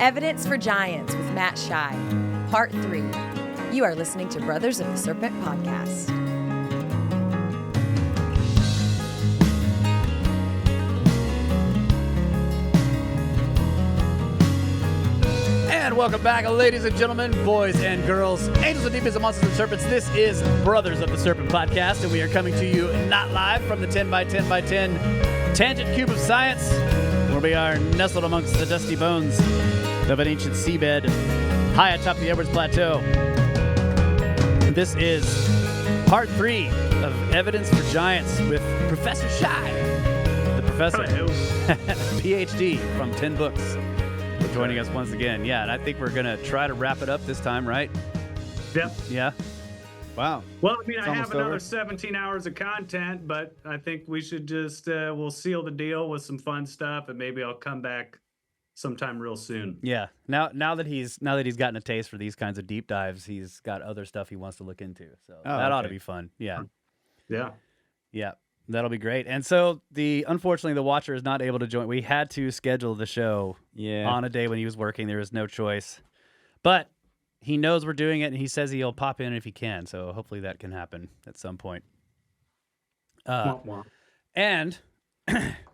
Evidence for Giants with Matt Shy, Part 3. You are listening to Brothers of the Serpent podcast. And welcome back, ladies and gentlemen, boys and girls, angels and demons and monsters and serpents. This is Brothers of the Serpent podcast, and we are coming to you not live from the 10x10x10 tangent cube of science, where we are nestled amongst the dusty bones of an ancient seabed high atop the Edwards Plateau. This is part 3 of Evidence for Giants with Professor Shy, the professor, PhD from 10 books, for joining us once again. Yeah, and I think we're going to try to wrap it up this time, right? Yep. Yeah. Wow. Well, I mean, It's I have another over. 17 hours of content, but I think we should just, we'll seal the deal with some fun stuff, and maybe I'll come back sometime real soon. Yeah. Now that he's gotten a taste for these kinds of deep dives, he's got other stuff he wants to look into. So that ought to be fun. Yeah. Yeah. Yeah. That'll be great. And so unfortunately the watcher is not able to join. We had to schedule the show on a day when he was working. There was no choice. But he knows we're doing it, and he says he'll pop in if he can. So hopefully that can happen at some point. And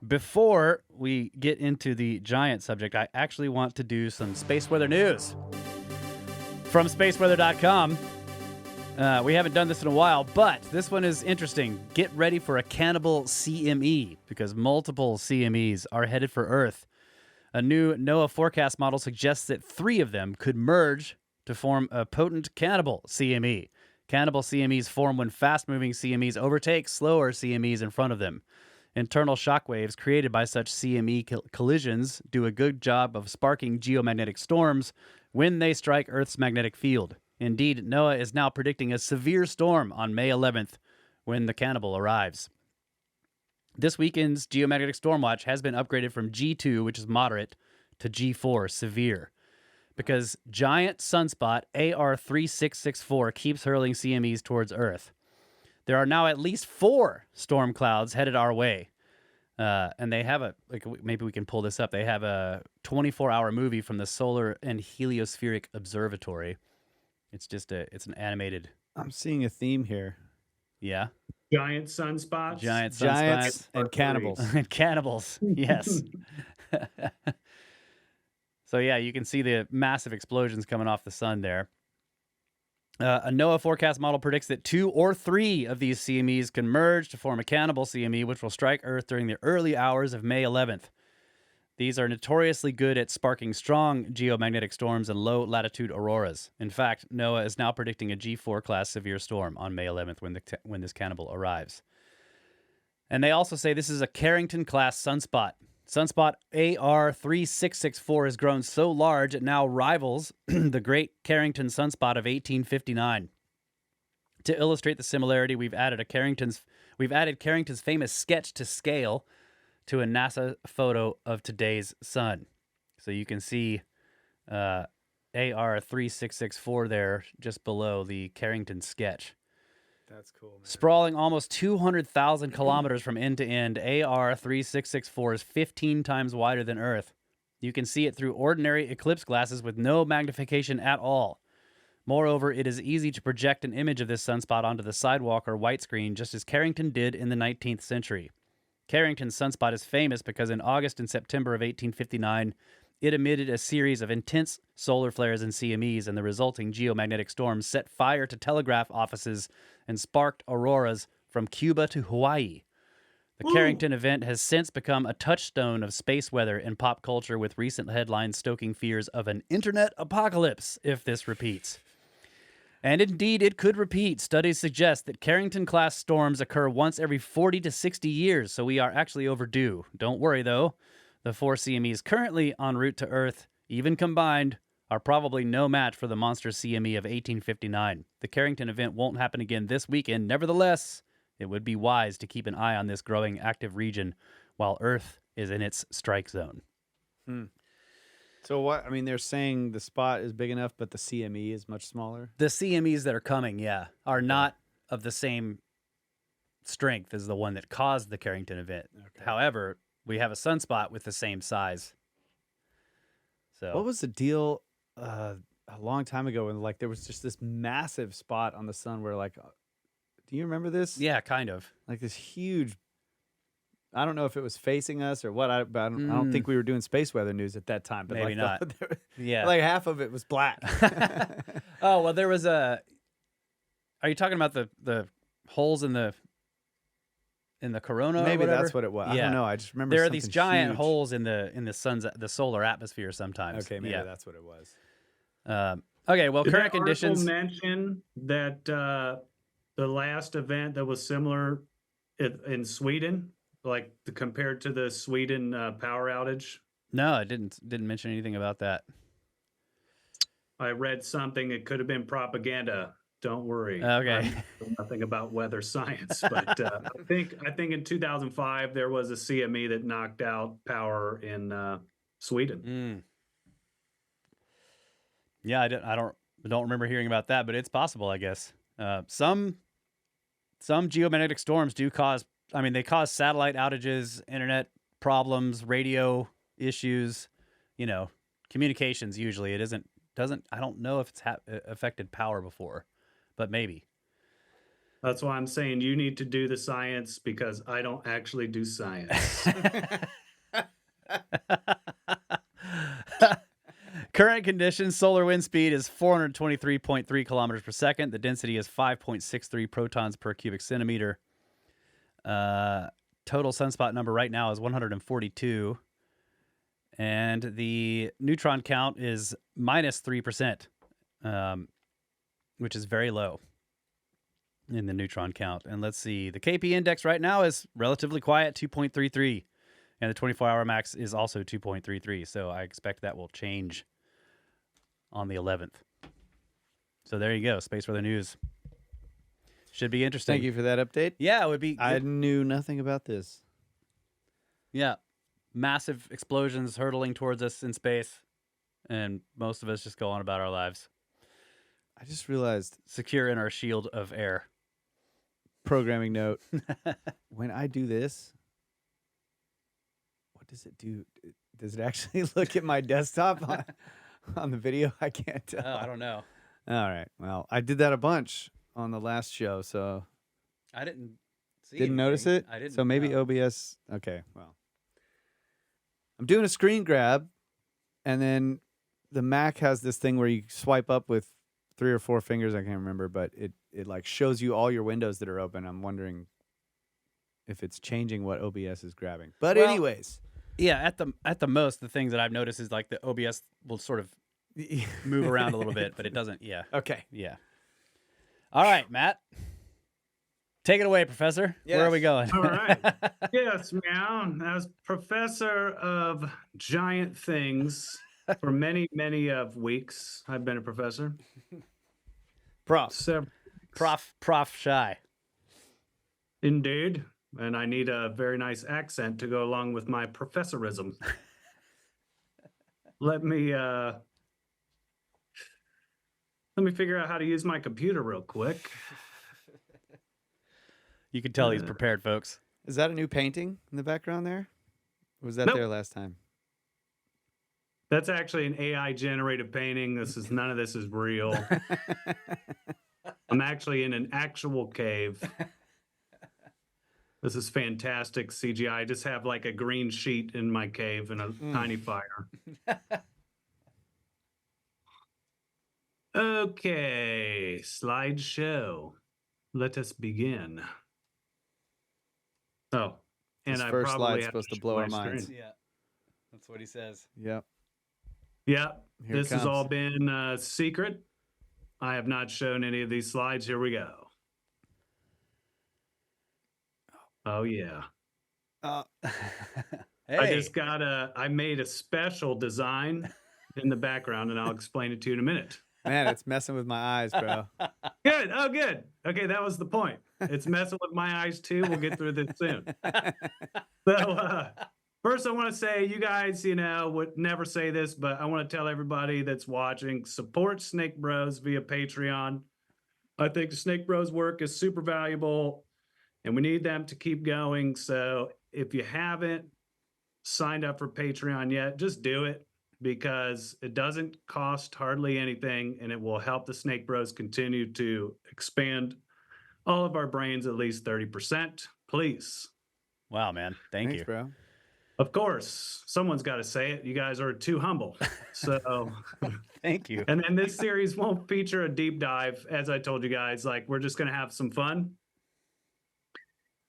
before we get into the giant subject, I actually want to do some space weather news from spaceweather.com. We haven't done this in a while, but this one is interesting. Get ready for a cannibal CME, because multiple CMEs are headed for Earth. A new NOAA forecast model suggests that 3 of them could merge to form a potent cannibal CME. Cannibal CMEs form when fast-moving CMEs overtake slower CMEs in front of them. Internal shockwaves created by such CME collisions do a good job of sparking geomagnetic storms when they strike Earth's magnetic field. Indeed, NOAA is now predicting a severe storm on May 11th when the cannibal arrives. This weekend's geomagnetic storm watch has been upgraded from G2, which is moderate, to G4, severe, because giant sunspot AR3664 keeps hurling CMEs towards Earth. There are now at least 4 storm clouds headed our way. And they have maybe we can pull this up. They have a 24-hour movie from the Solar and Heliospheric Observatory. It's an animated. I'm seeing a theme here. Yeah. Giant sunspots. Giants and cannibals. And cannibals, yes. So yeah, you can see the massive explosions coming off the sun there. A NOAA forecast model predicts that 2 or 3 of these CMEs can merge to form a cannibal CME, which will strike Earth during the early hours of May 11th. These are notoriously good at sparking strong geomagnetic storms and low-latitude auroras. In fact, NOAA is now predicting a G4 class severe storm on May 11th when this cannibal arrives. And they also say this is a Carrington-class sunspot. Sunspot AR3664 has grown so large it now rivals the Great Carrington Sunspot of 1859. To illustrate the similarity, we've added Carrington's famous sketch to scale to a NASA photo of today's sun. So you can see AR3664 there just below the Carrington sketch. That's cool, man. Sprawling almost 200,000 kilometers from end to end, AR3664 is 15 times wider than Earth. You can see it through ordinary eclipse glasses with no magnification at all. Moreover, it is easy to project an image of this sunspot onto the sidewalk or white screen, just as Carrington did in the 19th century. Carrington's sunspot is famous because in August and September of 1859, it emitted a series of intense solar flares and CMEs, and the resulting geomagnetic storms set fire to telegraph offices and sparked auroras from Cuba to Hawaii. The Carrington event has since become a touchstone of space weather and pop culture, with recent headlines stoking fears of an internet apocalypse if this repeats. And indeed, it could repeat. Studies suggest that Carrington-class storms occur once every 40 to 60 years, so we are actually overdue. Don't worry, though. The 4 CMEs currently en route to Earth, even combined, are probably no match for the monster CME of 1859. The Carrington event won't happen again this weekend. Nevertheless, it would be wise to keep an eye on this growing active region while Earth is in its strike zone. So what? I mean, they're saying the spot is big enough, but the CME is much smaller. The CMEs that are coming, are not of the same strength as the one that caused the Carrington event. Okay. However, we have a sunspot with the same size. So What was the deal a long time ago when like there was just this massive spot on the sun where like, do you remember this? Yeah, kind of. Like this huge. I don't know if it was facing us or what. But I don't think we were doing space weather news at that time. But Maybe like not. Yeah. like half of it was black. Oh well, there was a. Are you talking about the holes in the corona? Maybe or whatever? that's what it was. I Yeah. don't know. I just remember There are these something giant huge. holes in the solar atmosphere sometimes. Okay, maybe yeah. that's what it was. Okay, well, Did current that article conditions. mention that the last event that was similar in Sweden, like compared to the Sweden power outage? No, it didn't mention anything about that. I read something. It could have been propaganda. Don't worry. Okay. I know nothing about weather science, but I think in 2005 there was a CME that knocked out power in Sweden. Yeah, I don't remember hearing about that, but it's possible, I guess. Some geomagnetic storms do cause. I mean, they cause satellite outages, internet problems, radio issues. You know, communications. Usually, it doesn't. I don't know if it's affected power before, but maybe. That's why I'm saying you need to do the science because I don't actually do science. Current conditions, solar wind speed is 423.3 kilometers per second. The density is 5.63 protons per cubic centimeter. Total sunspot number right now is 142. And the neutron count is minus 3%, which is very low in the neutron count. And let's see, the KP index right now is relatively quiet, 2.33. And the 24-hour max is also 2.33. So I expect that will change on the 11th. So there you go. Space weather news. Should be interesting. Thank you for that update. Yeah, it would be. I knew nothing about this. Yeah. Massive explosions hurtling towards us in space. And most of us just go on about our lives. I just realized, Secure in our shield of air. programming note, when I do this, what does it do? Does it actually look at my desktop on the video? I can't tell. Oh, I don't know. All right. Well, I did that a bunch on the last show, so I didn't see didn't notice it. I didn't. So maybe know. OBS. Okay. Well, I'm doing a screen grab, and then the Mac has this thing where you swipe up with 3 or 4 fingers. I can't remember, but it like shows you all your windows that are open. I'm wondering if it's changing what OBS is grabbing. But Well, anyways, Yeah, at the most, the things that I've noticed is like the OBS will sort of move around a little bit, but it doesn't. Yeah. Okay. Yeah. All right, Matt. Take it away, Professor. Where are we going? All right. Yes, meow. As professor of giant things for many, many of weeks, I've been a professor. Prof. Several, Prof Shy. indeed. And I need a very nice accent to go along with my professorism. Let me figure out how to use my computer real quick. You can tell he's prepared, folks. Is that a new painting in the background there? Or was that Nope. there last time? That's actually an AI generated painting. None of this is real. I'm actually in an actual cave. This is fantastic CGI. I just have like a green sheet in my cave and a tiny fire. Okay, slideshow. Let us begin. Oh, and This I first probably slide's have supposed to share blow my our minds. screen. Yeah. That's what he says. Yep. Yeah, Here it this has all comes. been secret. I have not shown any of these slides. Here we go. Oh yeah. Hey. I made a special design in the background and I'll explain it to you in a minute. Man, it's messing with my eyes, bro. Good. Oh, good. Okay, that was the point. It's messing with my eyes too. We'll get through this soon. So, first, I want to say, you guys, would never say this, but I want to tell everybody that's watching, support Snake Bros via Patreon. I think the Snake Bros work is super valuable, and we need them to keep going. So, if you haven't signed up for Patreon yet, just do it. because it doesn't cost hardly anything, and it will help the Snake Bros continue to expand all of our brains at least 30%. Please. Wow, man. Thank Thanks, you. bro. Of course, someone's got to say it. You guys are too humble. So, Thank you. and then this series won't feature a deep dive, as I told you guys. Like, we're just going to have some fun.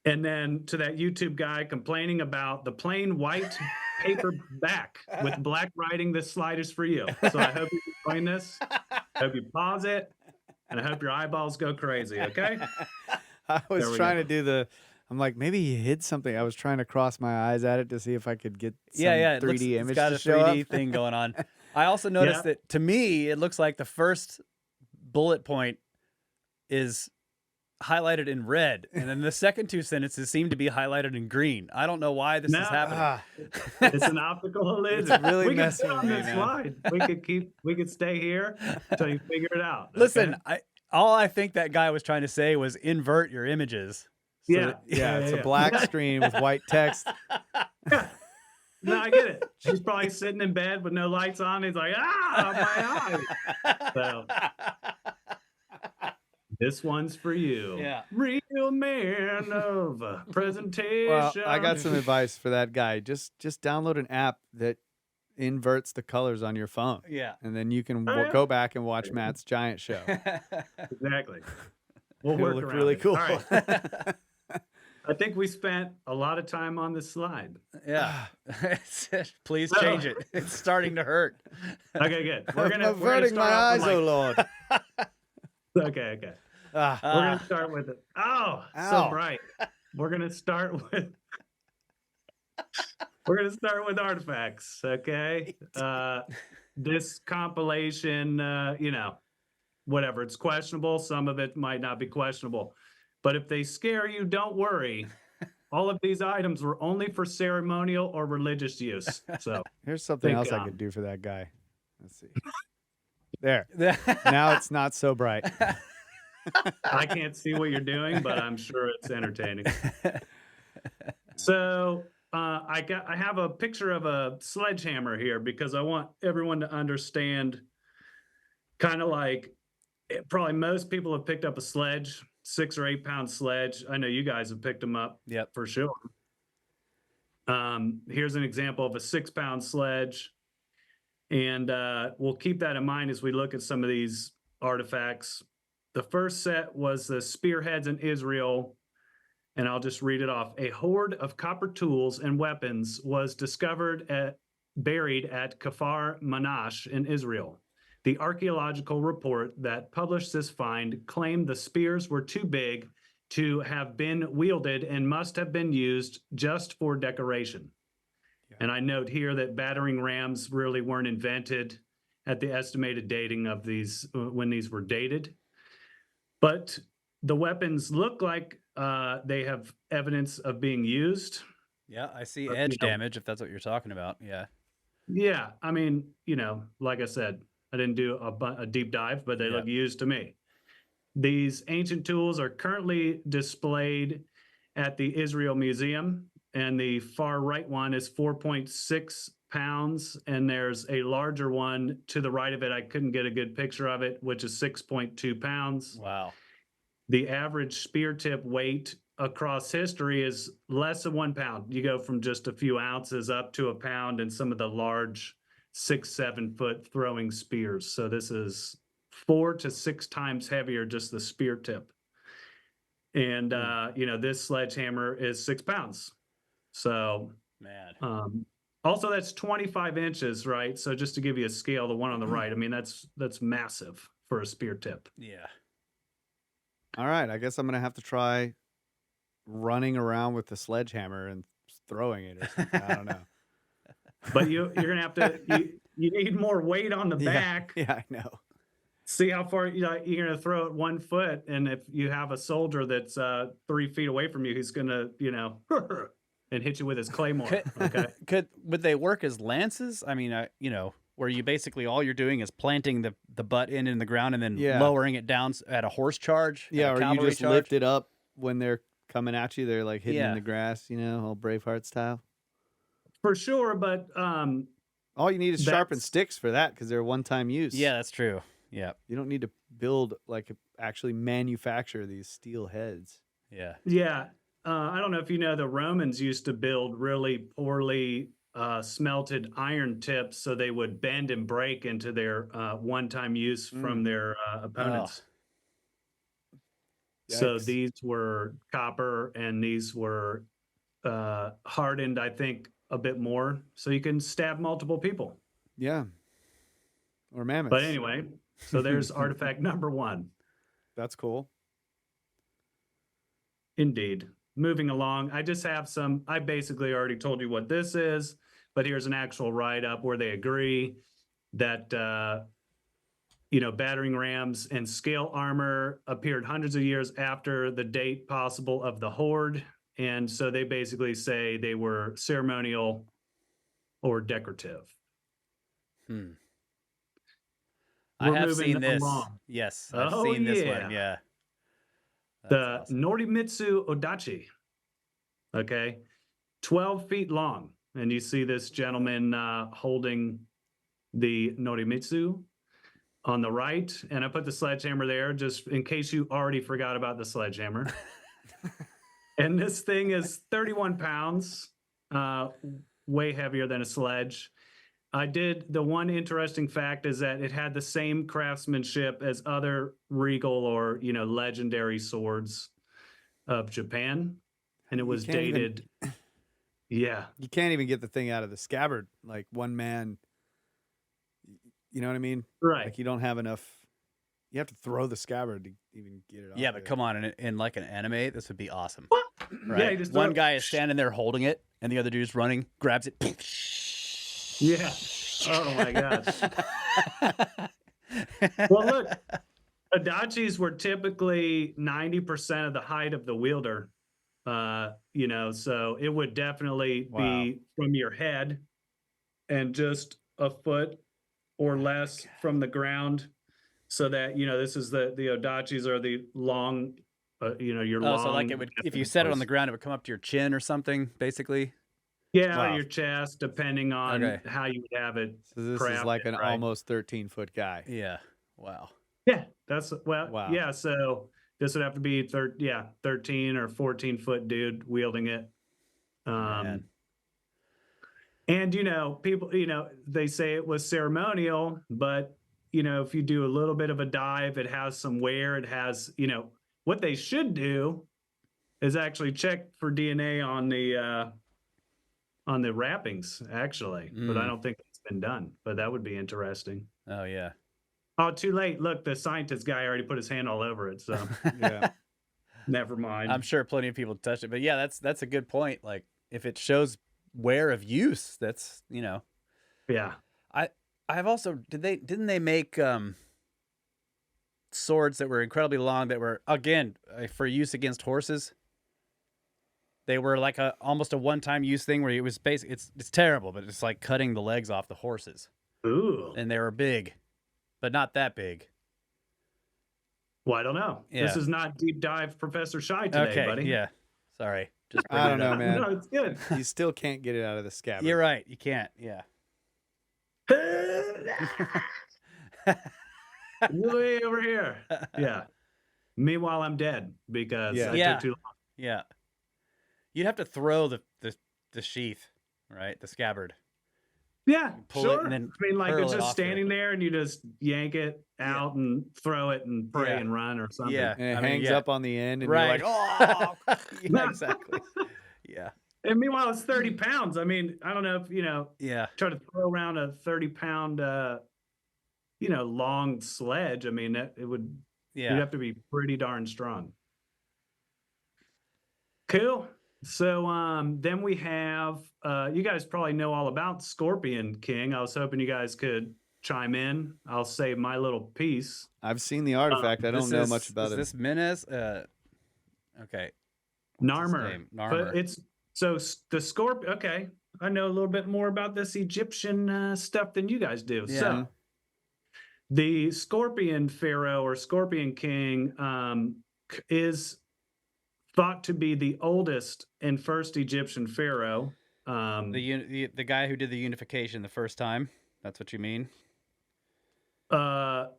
And then to that YouTube guy complaining about the plain white paper back with black writing, this slide is for you. So I hope you enjoy this. I hope you pause it, and I hope your eyeballs go crazy, okay? I was There we trying go. to do I'm like, maybe he hid something. I was trying to cross my eyes at it to see if I could get some Yeah. 3D It's image got to a show 3D up. thing going on. I also noticed Yeah. that, to me, it looks like the first bullet point is highlighted in red, and then the second two sentences seem to be highlighted in green. I don't know why this is No. happening. Ah, It's an optical illusion. It's really we could messing stay with on me, this man. slide. We could stay here until you figure it out. okay? Listen, all I think that guy was trying to say was invert your images. So Yeah. that- yeah, it's a black screen with white text. No, I get it. She's probably sitting in bed with no lights on. He's like, my eyes. So this one's for you. Yeah. Real man of presentation. Well, I got some advice for that guy. Just download an app that inverts the colors on your phone, Yeah. and then you can Oh, yeah. go back and watch Matt's giant show. Exactly. We'll It'll work look around really it. cool. All right. I think we spent a lot of time on this slide. Yeah. Please change it. It's starting to hurt. Okay, good. I'm We're gonna averting my start off eyes, with, oh Lord. Okay. Ah, We're gonna start with it. Oh, Ow. so bright. We're gonna start with artifacts. Okay. This compilation, whatever. It's questionable. Some of it might not be questionable. But if they scare you, don't worry. All of these items were only for ceremonial or religious use. So here's something Think else I on. could do for that guy. Let's see. There. Now it's not so bright. I can't see what you're doing, but I'm sure it's entertaining. So I have a picture of a sledgehammer here because I want everyone to understand, kind of like probably most people have picked up a sledge, 6 or 8 pound sledge. I know you guys have picked them up. Yep. For sure. Here's an example of a 6 pound sledge. And we'll keep that in mind as we look at some of these artifacts. The first set was the spearheads in Israel. And I'll just read it off. A hoard of copper tools and weapons was buried at Kfar Manash in Israel. The archaeological report that published this find claimed the spears were too big to have been wielded and must have been used just for decoration. Yeah. And I note here that battering rams really weren't invented at the estimated dating of these, when these were dated. But the weapons look like they have evidence of being used. Yeah, I see edge damage, if that's what you're talking about. Yeah. Yeah, I mean, like I said, I didn't do a deep dive, but they look used to me. These ancient tools are currently displayed at the Israel Museum, and the far right one is 4.6 pounds, and there's a larger one to the right of it. I couldn't get a good picture of it, which is 6.2 pounds. Wow. The average spear tip weight across history is less than 1 pound. You go from just a few ounces up to a pound in some of the large 6-7 foot throwing spears. So this is 4 to 6 times heavier, just the spear tip. And, this sledgehammer is 6 pounds. So, man, also that's 25 inches, right? So just to give you a scale, the one on the right, I mean, that's massive for a spear tip. Yeah. All right, I guess I'm gonna have to try running around with the sledgehammer and throwing it or something. I don't know. But you're gonna have to. You need more weight on the back. Yeah, I know. See how far you're gonna throw it 1 foot, and if you have a soldier that's 3 feet away from you, he's gonna and hit you with his claymore. Would they work as lances? I mean, where you basically all you're doing is planting the butt end in the ground and then lowering it down at a horse charge. Yeah, or you just charge? lift it up when they're coming at you. They're like hidden in the grass, all Braveheart style. For sure, but All you need is sharpened That's- sticks for that because they're one-time use. Yeah, that's true. Yeah. You don't need to build actually manufacture these steel heads. Yeah. Yeah. I don't know if you know, the Romans used to build really poorly smelted iron tips so they would bend and break into their one-time use from their opponents. So Yikes. these were copper and these were hardened, I think, a bit more. So you can stab multiple people. Yeah. Or mammoths. But anyway, so there's artifact number 1. That's cool. Indeed. Moving along, I just have some, I basically already told you what this is, but here's an actual write-up where they agree that, battering rams and scale armor appeared hundreds of years after the date possible of the horde. And so they basically say they were ceremonial or decorative. I We're have moving seen this. along. Yes, I've Oh, seen this yeah. one. Yeah. The That's awesome. Nimmitsu Odachi, okay, 12 feet long. And you see this gentleman holding the Norimitsu on the right. And I put the sledgehammer there just in case you already forgot about the sledgehammer. And this thing is 31 pounds, way heavier than a sledge. The one interesting fact is that it had the same craftsmanship as other regal or, legendary swords of Japan. And it was can't even- dated. Yeah. You can't even get the thing out of the scabbard. Like one man. You know what I mean? Right. Like you don't have enough. You have to throw the scabbard to even get it off. Yeah, but come on, in like an anime, this would be awesome. Yeah, Right? you just One throw- guy is standing there holding it, and the other dude's running, grabs it. Yeah. Oh my gosh. Well, look, Odachis were typically 90% of the height of the wielder. So it would definitely be from your head and just a foot or less from the ground. So that, this is the Odachis are the long, your long. So like it would, if you set it on the ground, it would come up to your chin or something, basically. Yeah, Wow. or your chest, depending on how you would have it. So this is like crafted, an right? almost 13-foot guy. Yeah. Wow. Yeah, that's Wow. yeah. So this would have to be 13 or 14-foot dude wielding it. Man. And people, they say it was ceremonial, but if you do a little bit of a dive, it has some wear. It has, what they should do is actually check for DNA on the wrappings, actually. But I don't think it's been done. But that would be interesting. Oh yeah. Oh, too late. Look, the scientist guy already put his hand all over it. So Yeah. never mind. I'm sure plenty of people touched it, but yeah, that's a good point. Like if it shows wear of use, that's Yeah. I've also didn't they make swords that were incredibly long that were again for use against horses? They were like almost a one-time use thing where it was basically it's terrible, but it's like cutting the legs off the horses. Ooh. And they were big, but not that big. Well, I don't know. This Yeah. is not deep dive Professor Shy today, Okay, buddy. yeah. Sorry. Just I don't bringing it know, up. man. No, it's good. You still can't get it out of the scabbard. You're right. You can't. Yeah. Way over here. Yeah. Meanwhile, I'm dead because Yeah. I Yeah. took too long. Yeah. You'd have to throw the sheath, right? The scabbard. Yeah, Pull sure. it and then I mean, like hurl it's it just off there. standing there and you just yank it out and throw it and pray Yeah. and run or something. Yeah. And it I mean, hangs yeah. up on the end, and Right. you're like, oh. Yeah, exactly. Yeah. And meanwhile, it's 30 pounds. I mean, I don't know if, Yeah. try to throw around a 30-pound, long sledge. I mean, you'd Yeah. have to be pretty darn strong. Cool. So then we have, you guys probably know all about Scorpion King. I was hoping you guys could chime in. I'll say my little piece. I've seen the artifact. I don't This know is- much about is it. this Menes? Okay. Narmer. name? But Narmer. it's so the Scorpion. Okay. I know a little bit more about this Egyptian stuff than you guys do. Yeah. So the Scorpion Pharaoh or Scorpion King is thought to be the oldest and first Egyptian pharaoh. The guy who did the unification the first time. That's what you mean? But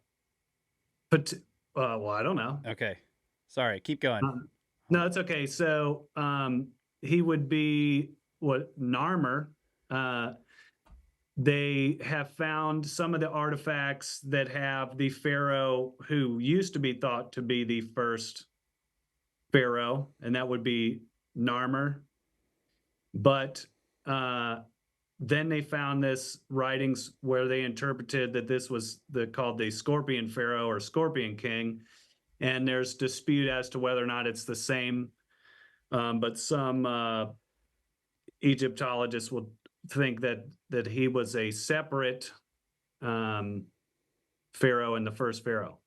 well, I don't know. Okay. Sorry, keep going. No, it's okay. So he would be Narmer. They have found some of the artifacts that have the pharaoh who used to be thought to be the first pharaoh, and that would be Narmer. But then they found this writings where they interpreted that this was called the Scorpion Pharaoh or Scorpion King, and there's dispute as to whether or not it's the same. But some Egyptologists will think that he was a separate pharaoh and the first pharaoh.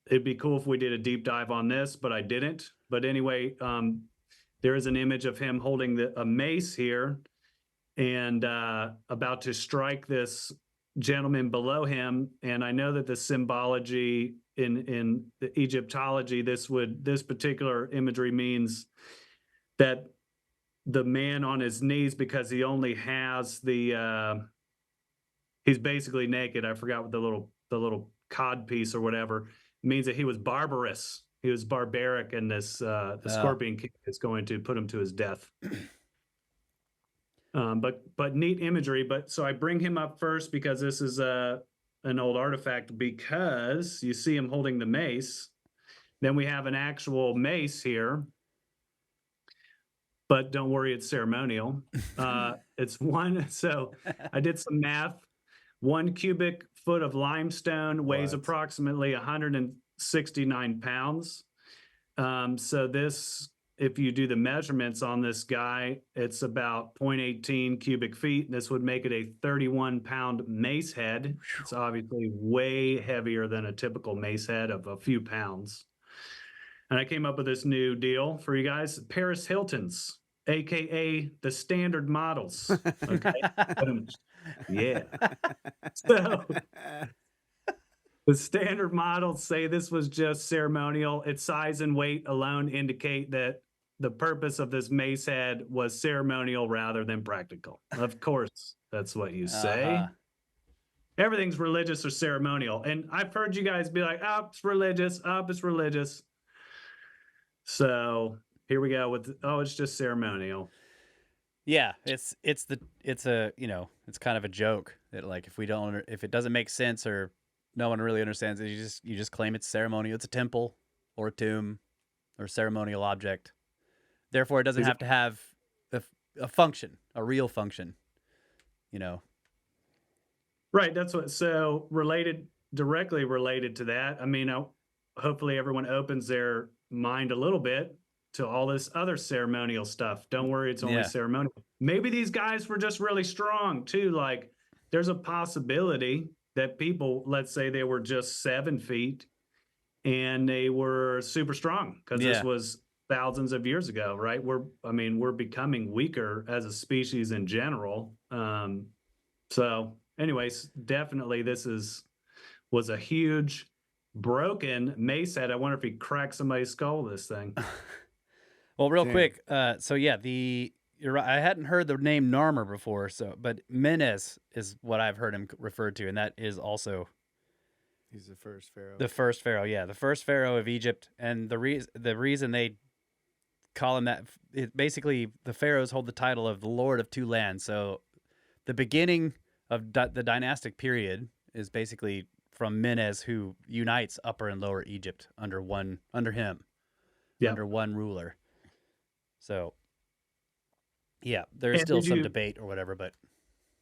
It'd be cool if we did a deep dive on this, but I didn't. But anyway, there is an image of him holding a mace here and about to strike this gentleman below him. And I know that the symbology in the Egyptology, this particular imagery means that the man on his knees, because he only has he's basically naked. I forgot what the little cod piece or whatever means, that he was barbarous. He was barbaric, and the Scorpion King is going to put him to his death. But neat imagery. But so I bring him up first because this is an old artifact, because you see him holding the mace. Then we have an actual mace here. But don't worry, it's ceremonial. It's one. So I did some math. 1 cubic foot of limestone weighs approximately 169 pounds. So this, if you do the measurements on this guy, it's about 0.18 cubic feet. This would make it a 31-pound mace head. It's obviously way heavier than a typical mace head of a few pounds. And I came up with this new deal for you guys. Paris Hilton's, AKA the standard models. Okay. Yeah. So the standard models say this was just ceremonial. Its size and weight alone indicate that the purpose of this mace head was ceremonial rather than practical. Of course, that's what you say. Everything's religious or ceremonial. And I've heard you guys be like, oh, it's religious. Oh, it's religious. So here we go with, it's just ceremonial. Yeah, it's kind of a joke that, like, if it doesn't make sense or no one really understands it, you just claim it's ceremonial. It's a temple or a tomb or a ceremonial object. Therefore, it doesn't have to have a function, a real function. Right. That's what. So directly related to that. I mean, hopefully everyone opens their mind a little bit to all this other ceremonial stuff. Don't worry, it's only ceremonial. Maybe these guys were just really strong too. Like, there's a possibility that people, let's say they were just 7 feet and they were super strong, because this was thousands of years ago, right? We're becoming weaker as a species in general. So anyways, definitely this was a huge broken mace head. I wonder if he cracked somebody's skull with this thing. Well, real quick, so yeah, you're right. I hadn't heard the name Narmer before, but Menes is what I've heard him referred to, and that is also he's the first pharaoh. The first pharaoh, yeah, the first pharaoh of Egypt, and the reason they call him that, basically the pharaohs hold the title of the Lord of Two Lands. So the beginning of the dynastic period is basically from Menes, who unites Upper and Lower Egypt under him, under one ruler. So, yeah, there's still some debate or whatever, but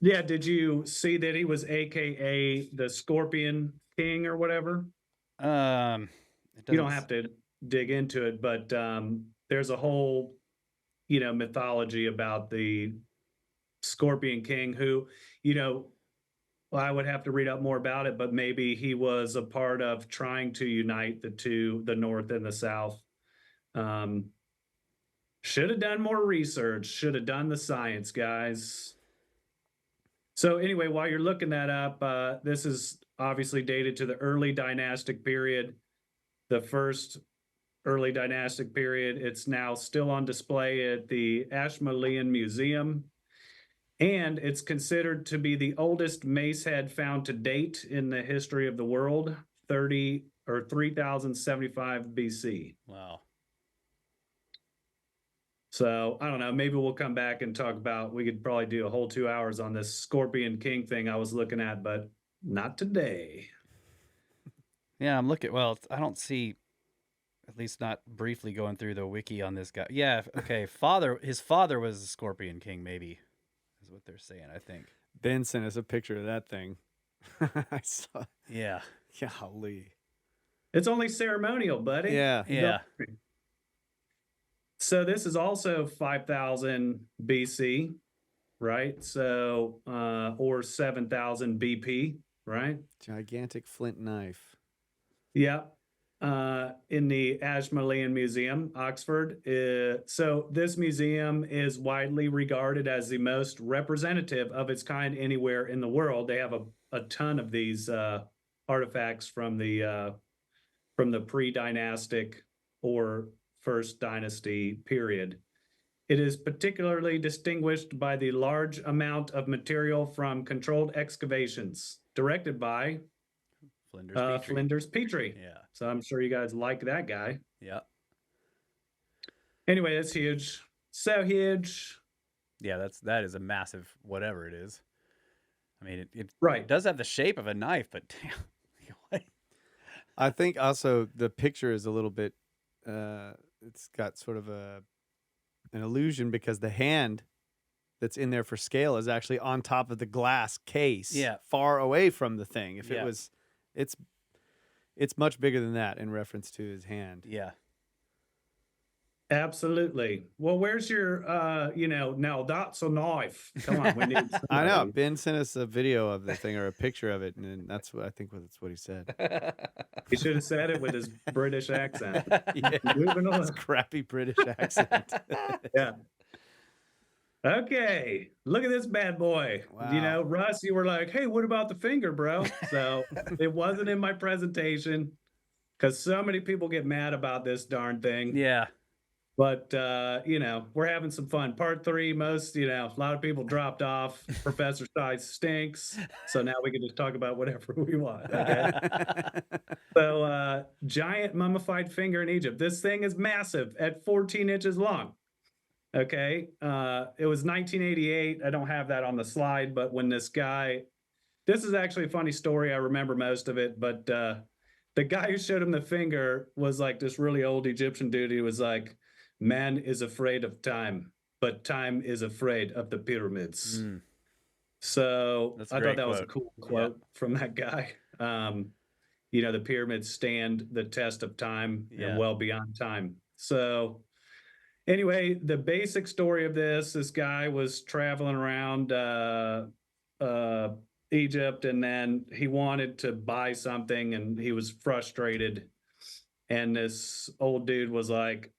yeah, did you see that he was AKA the Scorpion King or whatever? You don't have to dig into it, but there's a whole, mythology about the Scorpion King who, I would have to read up more about it, but maybe he was a part of trying to unite the North and the South. Should have done more research. Should have done the science, guys. So anyway, while you're looking that up, this is obviously dated to the early dynastic period. The first early dynastic period. It's now still on display at the Ashmolean Museum. And it's considered to be the oldest mace head found to date in the history of the world, 3075 BC. Wow. So I don't know, maybe we'll come back and talk about, we could probably do a whole 2 hours on this Scorpion King thing I was looking at, but not today. Yeah, I'm looking. Well, I don't see, at least not briefly going through the wiki on this guy. Yeah, okay. His father was a Scorpion King, maybe, is what they're saying, I think. Ben sent us a picture of that thing. I saw. Yeah. Golly. It's only ceremonial, buddy. Yeah. Yeah. So this is also 5000 BC, right? So, or 7000 BP, right? Gigantic flint knife. Yeah. In the Ashmolean Museum, Oxford. So this museum is widely regarded as the most representative of its kind anywhere in the world. They have a ton of these artifacts from the pre-dynastic or first dynasty period. It is particularly distinguished by the large amount of material from controlled excavations directed by Flinders Petrie. Yeah. So I'm sure you guys like that guy. Yeah. Anyway, it's huge. So huge. Yeah, that is a massive whatever it is. I mean, it Right. does have the shape of a knife, but damn. What? I think also the picture is a little bit, it's got sort of an illusion because the hand that's in there for scale is actually on top of the glass case, Yeah. far away from the thing. If Yeah. it was, it's much bigger than that in reference to his hand. Yeah. Absolutely. Well, where's your, now that's a knife. Come on, we need I know. somebody. Ben sent us a video of the thing or a picture of it, and that's what I think that's what he said. He should have said it with his British accent. Yeah, Moving on. his crappy British accent. Yeah. Okay, look at this bad boy. Wow. Russ, you were like, hey, what about the finger, bro? So it wasn't in my presentation because so many people get mad about this darn thing. Yeah. But, we're having some fun. Part 3, a lot of people dropped off. Professor Shy stinks. So now we can just talk about whatever we want. Okay. So, giant mummified finger in Egypt. This thing is massive at 14 inches long. Okay. It was 1988. I don't have that on the slide, but when this is actually a funny story. I remember most of it, but the guy who showed him the finger was like this really old Egyptian dude. He was like, man is afraid of time, but time is afraid of the pyramids. Mm. So That's a I great thought that was a quote. cool quote from that guy. The pyramids stand the test of time Yeah. and well beyond time. So anyway, the basic story of this guy was traveling around Egypt, and then he wanted to buy something and he was frustrated. And this old dude was like,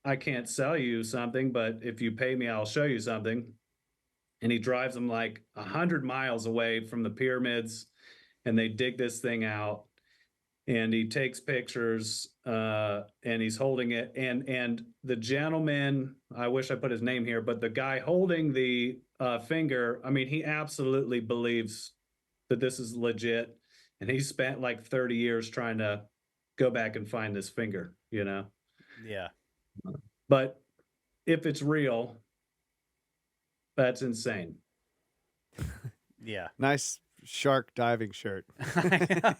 I can't sell you something, but if you pay me, I'll show you something. And he drives them like 100 miles away from the pyramids, and they dig this thing out. And he takes pictures, and he's holding it. And the gentleman, I wish I put his name here, but the guy holding the finger, I mean, he absolutely believes that this is legit. And he spent like 30 years trying to go back and find this finger, Yeah. But if it's real, that's insane. Yeah. Nice shark diving shirt. Yeah.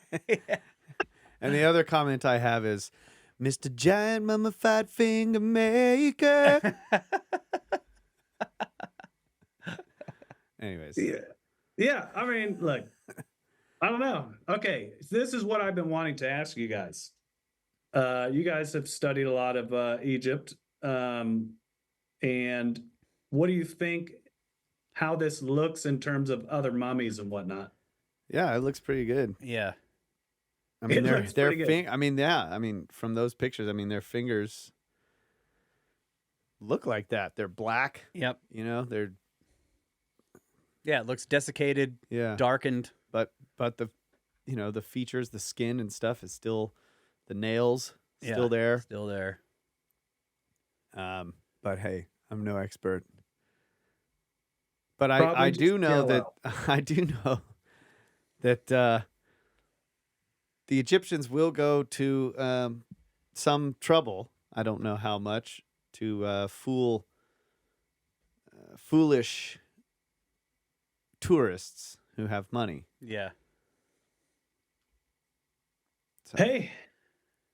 And the other comment I have is, Mr. Giant Mummified Finger Maker. Anyways. Yeah. I mean, look, I don't know. Okay. This is what I've been wanting to ask you guys. You guys have studied a lot of Egypt. And what do you think how this looks in terms of other mummies and whatnot? Yeah, it looks pretty good. Yeah. I mean, It looks pretty good. I mean, from those pictures, I mean, their fingers look like that. They're black. Yep. They're Yeah, it looks desiccated, darkened. But the the features, the skin and stuff is still, the nails still there. Still there. But hey, I'm no expert. But Probably I just do know that yellow. I do know that the Egyptians will go to some trouble. I don't know how much to foolish tourists who have money. Yeah. So. Hey,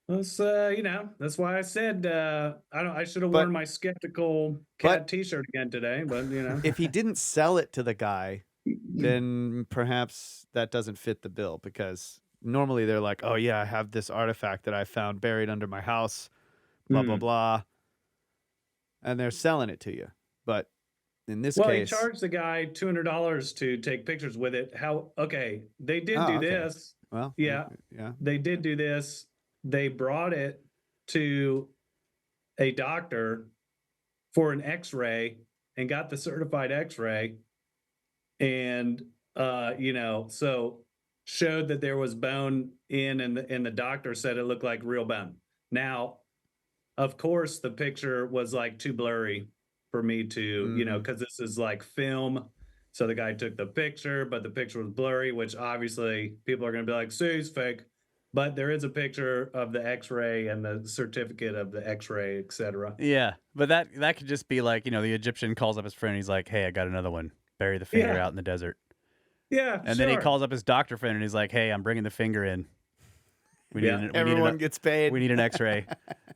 that's that's why I said I should have worn my skeptical cat T-shirt again today. But if he didn't sell it to the guy, then perhaps that doesn't fit the bill, because normally they're like, oh yeah, I have this artifact that I found buried under my house, blah blah blah, and they're selling it to you. But in this case, he charged the guy $200 to take pictures with it. They did do this. Well, yeah, they did do this. They brought it to a doctor for an X-ray and got the certified X-ray, and so showed that there was bone in, and the doctor said it looked like real bone. Now, of course, the picture was like too blurry for me to, because this is like film. So the guy took the picture, but the picture was blurry, which obviously people are going to be like, see, it's fake. But there is a picture of the X-ray and the certificate of the X-ray, etc. Yeah, but that could just be like, the Egyptian calls up his friend and he's like, hey, I got another one. Bury the finger out in the desert. Yeah, and then he calls up his doctor friend and he's like, hey, I'm bringing the finger in. Everyone gets paid. We need an X-ray,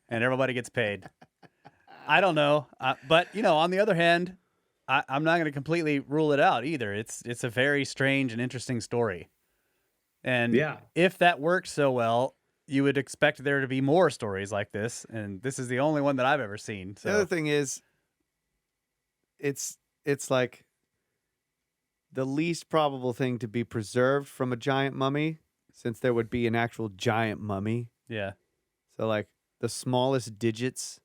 and everybody gets paid. I don't know, but on the other hand, I'm not going to completely rule it out either. It's a very strange and interesting story, and if that works so well, you would expect there to be more stories like this, and this is the only one that I've ever seen. So. The other thing is, it's like the least probable thing to be preserved from a giant mummy, since there would be an actual giant mummy. Yeah. So like the smallest digits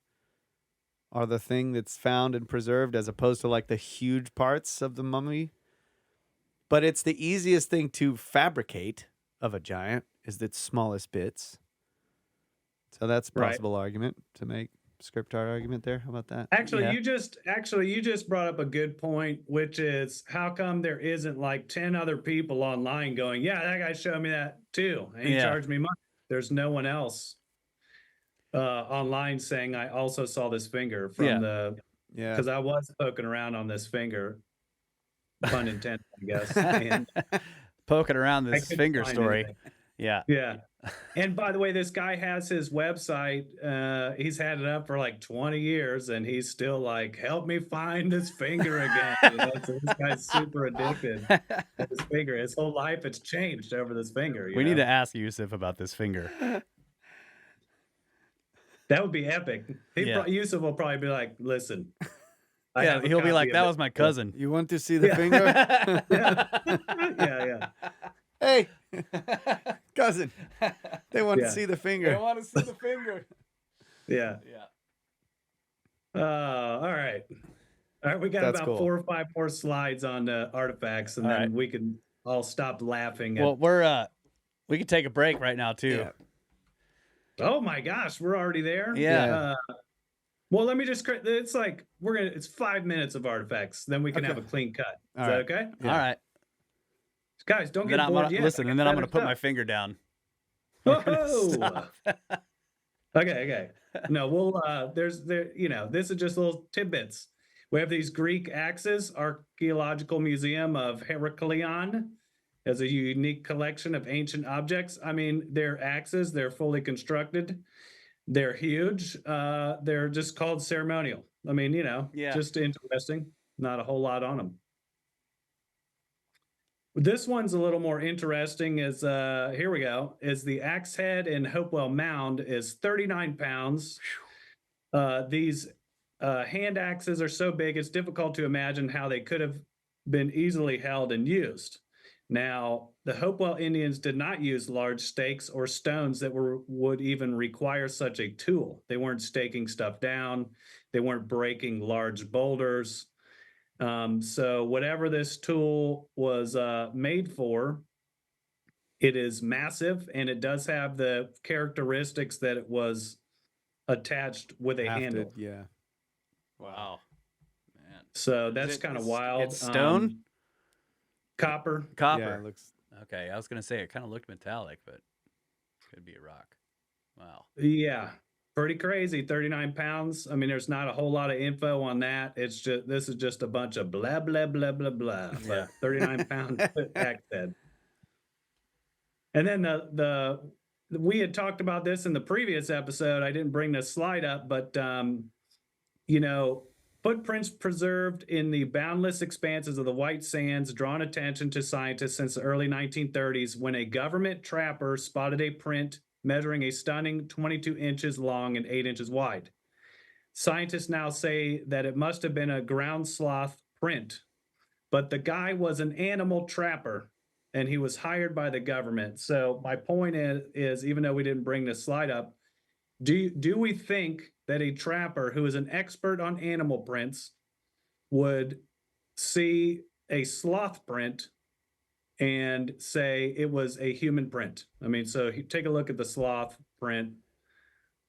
are the thing that's found and preserved, as opposed to like the huge parts of the mummy. But it's the easiest thing to fabricate of a giant is the smallest bits. So that's a possible argument to make. Script art argument there. How about that? Actually, you just brought up a good point, which is how come there isn't like 10 other people online going, yeah, that guy showed me that too, and he charged me money. There's no one else online saying I also saw this finger from because I was poking around on this finger, pun intended, I guess. And poking around this finger story. Anything. Yeah. And by the way, this guy has his website. He's had it up for like 20 years, and he's still like, help me find this finger again. So this guy's super addicted to this finger. His whole life has changed over this finger. We need to ask Yusuf about this finger. That would be epic. Yusuf will probably be like, listen. He'll be like, that was my cousin. You want to see the finger? Yeah. Hey, cousin, they want to see the finger. They want to see the finger. Yeah. All right. We got about 4 or 5 more slides on artifacts, and then we can all stop laughing. Well, we can take a break right now too. Yeah. Oh my gosh, we're already there. Yeah. Well, let me just. It's like it's 5 minutes of artifacts. Then we can have a clean cut. Is that okay? Yeah. All right. Guys, don't get bored yet. Listen, and then I'm going to put my finger down. Oh. Okay. No, this is just little tidbits. We have these Greek axes. Archaeological Museum of Heraklion has a unique collection of ancient objects. I mean, they're axes. They're fully constructed. They're huge. They're just called ceremonial. I mean, just interesting. Not a whole lot on them. This one's a little more interesting. Here we go. Is the axe head in Hopewell Mound is 39 pounds. These hand axes are so big, it's difficult to imagine how they could have been easily held and used. Now, the Hopewell Indians did not use large stakes or stones that would even require such a tool. They weren't staking stuff down. They weren't breaking large boulders. So whatever this tool was made for, It is massive, and it does have the characteristics that it was attached with a handle. Yeah. Wow. Man. So that's kind of wild. It's stone? Copper. Copper. Yeah, it looks. Okay, I was going to say it kind of looked metallic, but could be a rock. Wow. Yeah, pretty crazy. 39 pounds. I mean, there's not a whole lot of info on that. It's just, this is just a bunch of blah, blah, blah, blah, blah. Yeah. But 39 pound axe head. And then we had talked about this in the previous episode. I didn't bring this slide up, but, footprints preserved in the boundless expanses of the white sands drawn attention to scientists since the early 1930s when a government trapper spotted a print measuring a stunning 22 inches long and 8 inches wide. Scientists now say that it must have been a ground sloth print, but the guy was an animal trapper and he was hired by the government. So my point is even though we didn't bring this slide up, do we think that a trapper who is an expert on animal prints would see a sloth print and say it was a human print? I mean, so take a look at the sloth print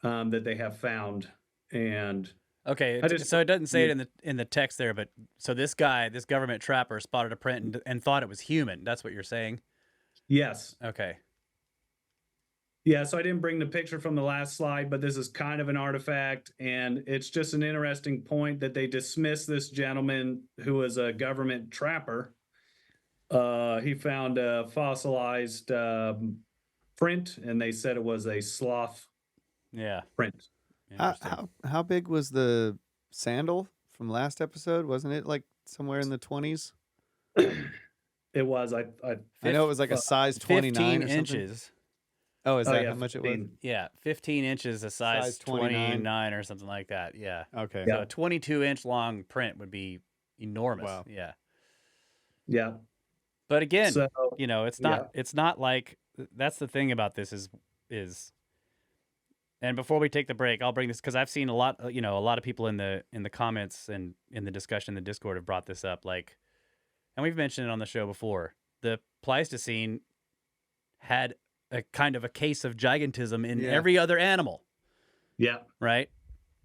that they have found. And okay, so it doesn't say it in the text there, but so this government trapper spotted a print and thought it was human. That's what you're saying? Yes. Okay. Yeah, so I didn't bring the picture from the last slide, but this is kind of an artifact, and it's just an interesting point that they dismissed this gentleman who was a government trapper. He found a fossilized print, and they said it was a sloth print. How big was the sandal from last episode? Wasn't it like somewhere in the 20s? It was. I know it was like a size 29 15 or something. inches. Oh, is that how much 15. it was? Yeah, 15 inches, a size 29 or something like that. Yeah. Okay. So a 22-inch long print would be enormous. Wow. Yeah. Yeah. But again, So, it's not like, that's the thing about this is, and before we take the break, I'll bring this because I've seen a lot of people in the comments and in the discussion in the Discord have brought this up, like, and we've mentioned it on the show before. The Pleistocene had a kind of a case of gigantism in every other animal. Yeah. Right?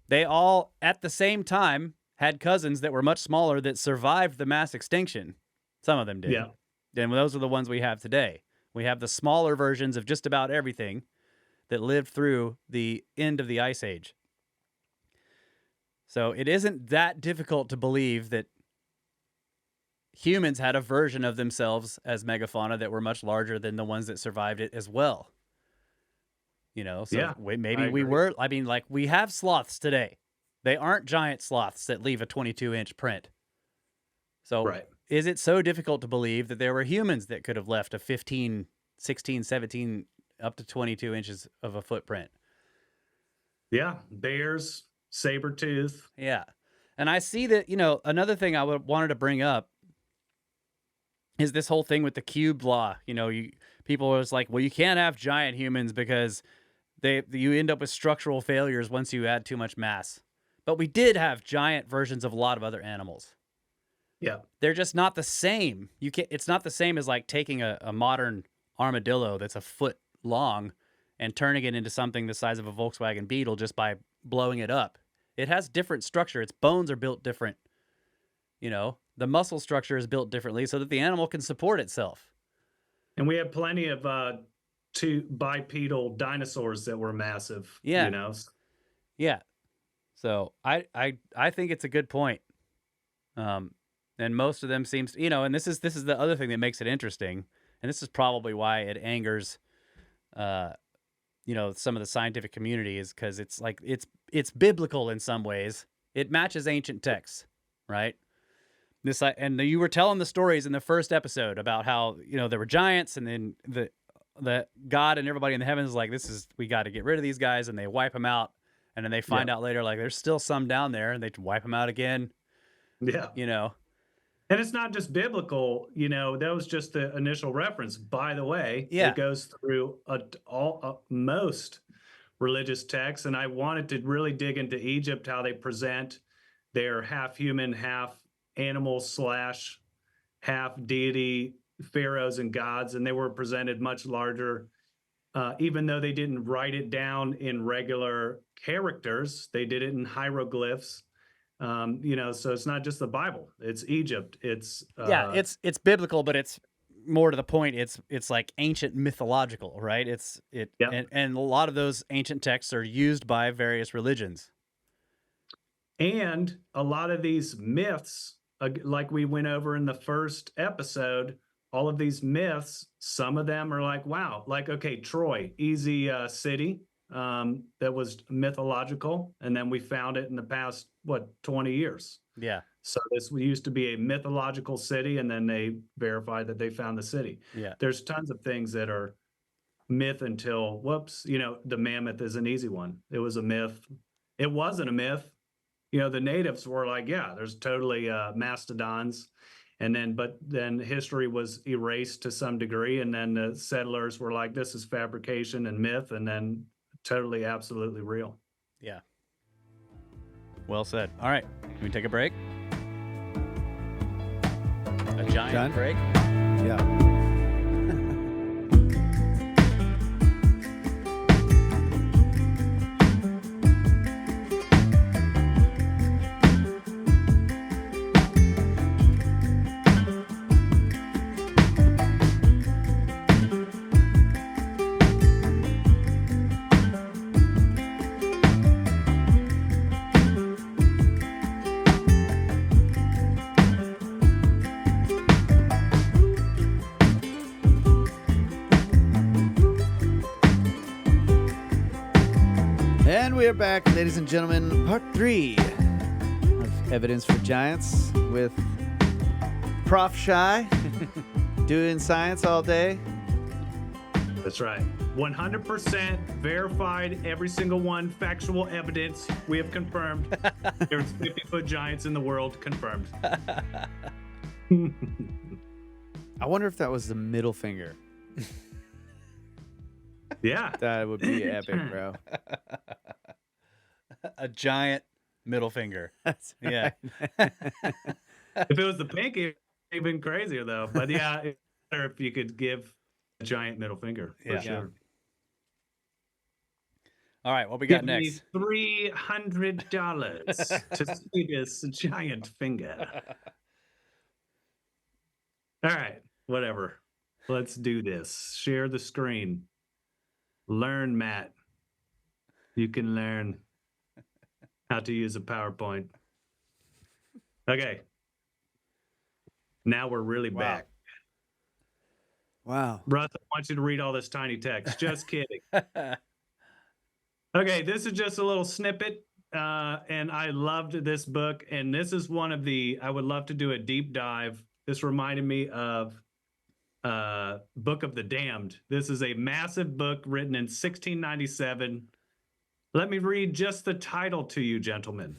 They all, at the same time, had cousins that were much smaller that survived the mass extinction. Some of them did. Yeah. And those are the ones we have today. We have the smaller versions of just about everything that lived through the end of the Ice Age. So it isn't that difficult to believe that humans had a version of themselves as megafauna that were much larger than the ones that survived it as well. So maybe we were, we have sloths today. They aren't giant sloths that leave a 22-inch print. So is it so difficult to believe that there were humans that could have left a 15, 16, 17, up to 22 inches of a footprint? Yeah. Bears, saber-tooth. Yeah. And I see that, another thing I wanted to bring up is this whole thing with the cube law. People was like, well, you can't have giant humans because you end up with structural failures once you add too much mass. But we did have giant versions of a lot of other animals. Yeah. They're just not the same. It's not the same as like taking a modern armadillo that's a foot long and turning it into something the size of a Volkswagen Beetle just by blowing it up. It has different structure. Its bones are built different. The muscle structure is built differently so that the animal can support itself. And we have plenty of two bipedal dinosaurs that were massive. Yeah. Yeah. So I think it's a good point. And most of them seems, and this is the other thing that makes it interesting. And this is probably why it angers, some of the scientific community, is because it's like, it's biblical in some ways. It matches ancient texts, right? And you were telling the stories in the first episode about how, there were giants, and then the God and everybody in the heavens is like, we got to get rid of these guys, and they wipe them out. And then they find out later, like, there's still some down there, and they wipe them out again. Yeah. And it's not just biblical, that was just the initial reference. By the way, it goes through most religious texts. And I wanted to really dig into Egypt, how they present their half human, half animal / half deity pharaohs and gods, and they were presented much larger. Even though they didn't write it down in regular characters, they did it in hieroglyphs. So it's not just the Bible; it's Egypt. It's it's biblical, but it's more to the point. It's like ancient mythological, right? And a lot of those ancient texts are used by various religions. And a lot of these myths, like we went over in the first episode, all of these myths, some of them are like, wow, like, okay, Troy, easy city that was mythological. And then we found it in the past, 20 years. Yeah. So this used to be a mythological city, and then they verified that they found the city. Yeah. There's tons of things that are myth until, the mammoth is an easy one. It was a myth. It wasn't a myth. The natives were like, yeah, there's totally mastodons. But then history was erased to some degree. And then the settlers were like, this is fabrication and myth. And then totally, absolutely real. Yeah. Well said. All right. Can we take a break? A giant break? Yeah. And we are back, ladies and gentlemen, part 3 of Evidence for Giants with Prof Shy doing science all day. That's right. 100% verified, every single one, factual evidence. We have confirmed there's 50-foot giants in the world, confirmed. I wonder if that was the middle finger. Yeah. That would be epic, bro. A giant middle finger. That's Yeah. If it was the pinky, it'd have been crazier, though. But yeah, it's better if you could give a giant middle finger, for sure. All right, what we got Give next? Me $300 to see this giant finger. All right, whatever. Let's do this. Share the screen. Learn, Matt. You can learn how to use a PowerPoint. Okay. Now we're really back. Wow. Russ, I want you to read all this tiny text. Just kidding. Okay, this is just a little snippet, and I loved this book, and this is one of I would love to do a deep dive. This reminded me of Book of the Damned. This is a massive book written in 1697. Let me read just the title to you, gentlemen.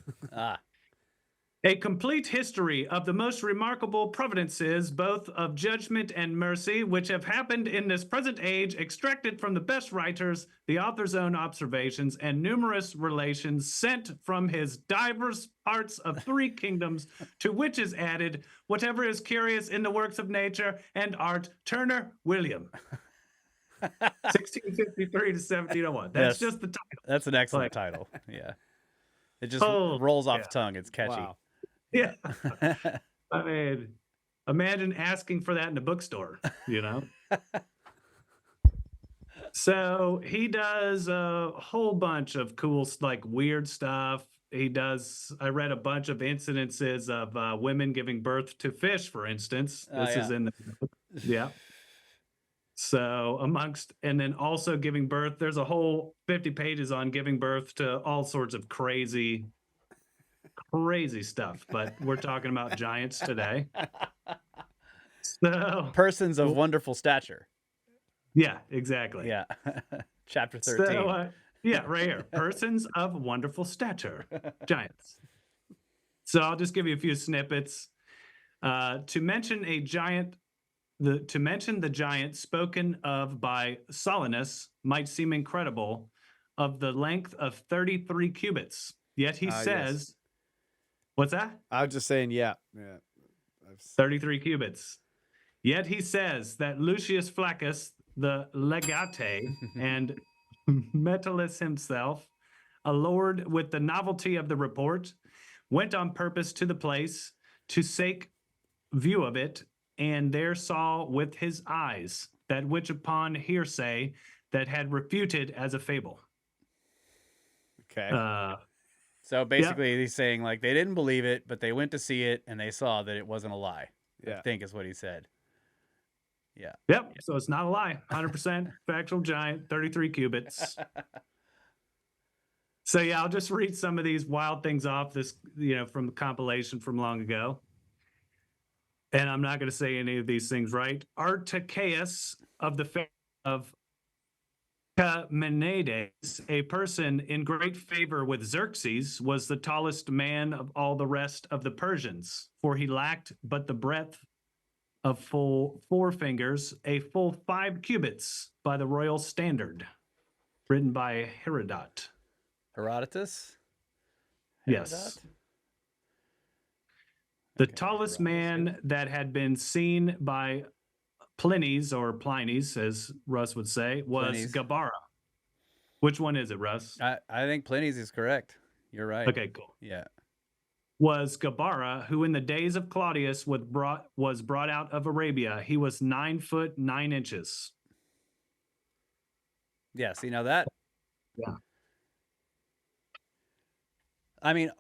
A complete history of the most remarkable providences, both of judgment and mercy, which have happened in this present age, extracted from the best writers, the author's own observations, and numerous relations sent from his divers parts of 3 kingdoms, to which is added whatever is curious in the works of nature and art. Turner William. 1653 to 1701. That's just the title. That's an excellent title. Yeah. It just rolls off the tongue. It's catchy. Wow. Yeah. I mean, imagine asking for that in a bookstore, So he does a whole bunch of cool, like weird stuff. I read a bunch of incidences of women giving birth to fish, for instance. This is in the book. Yeah. So and then also giving birth, there's a whole 50 pages on giving birth to all sorts of crazy stuff, but we're talking about giants today. So persons of wonderful stature. Yeah, exactly. Yeah. Chapter 13. So, right here. Persons of wonderful stature. Giants. So I'll just give you a few snippets. To mention the giant spoken of by Solinus might seem incredible, of the length of 33 cubits. Yet he says, yes. What's that? I was just saying, yeah. 33 cubits. Yet he says that Lucius Flaccus, the legate, and Metellus himself, allured with the novelty of the report, went on purpose to the place to seek view of it, and there saw with his eyes that which upon hearsay that had refuted as a fable. Okay. So basically, he's saying like they didn't believe it, but they went to see it and they saw that it wasn't a lie. Yeah. I think is what he said. Yeah. Yep. So it's not a lie. 100% factual giant, 33 cubits. So yeah, I'll just read some of these wild things off this, from the compilation from long ago. And I'm not going to say any of these things right. Artacaeus of the fair of Menades, a person in great favor with Xerxes, was the tallest man of all the rest of the Persians, for he lacked but the breadth of full 4 fingers, a full 5 cubits by the royal standard, written by Herodot. Herodotus? Yes. The tallest man that had been seen by Pliny's, or Pliny's, as Russ would say, was Pliny's. Gabara. Which one is it, Russ? I think Pliny's is correct. You're right. Okay, cool. Yeah. Was Gabara, who in the days of Claudius was brought out of Arabia. He was 9 foot 9 inches. Yeah. See, now that. Yeah. I mean,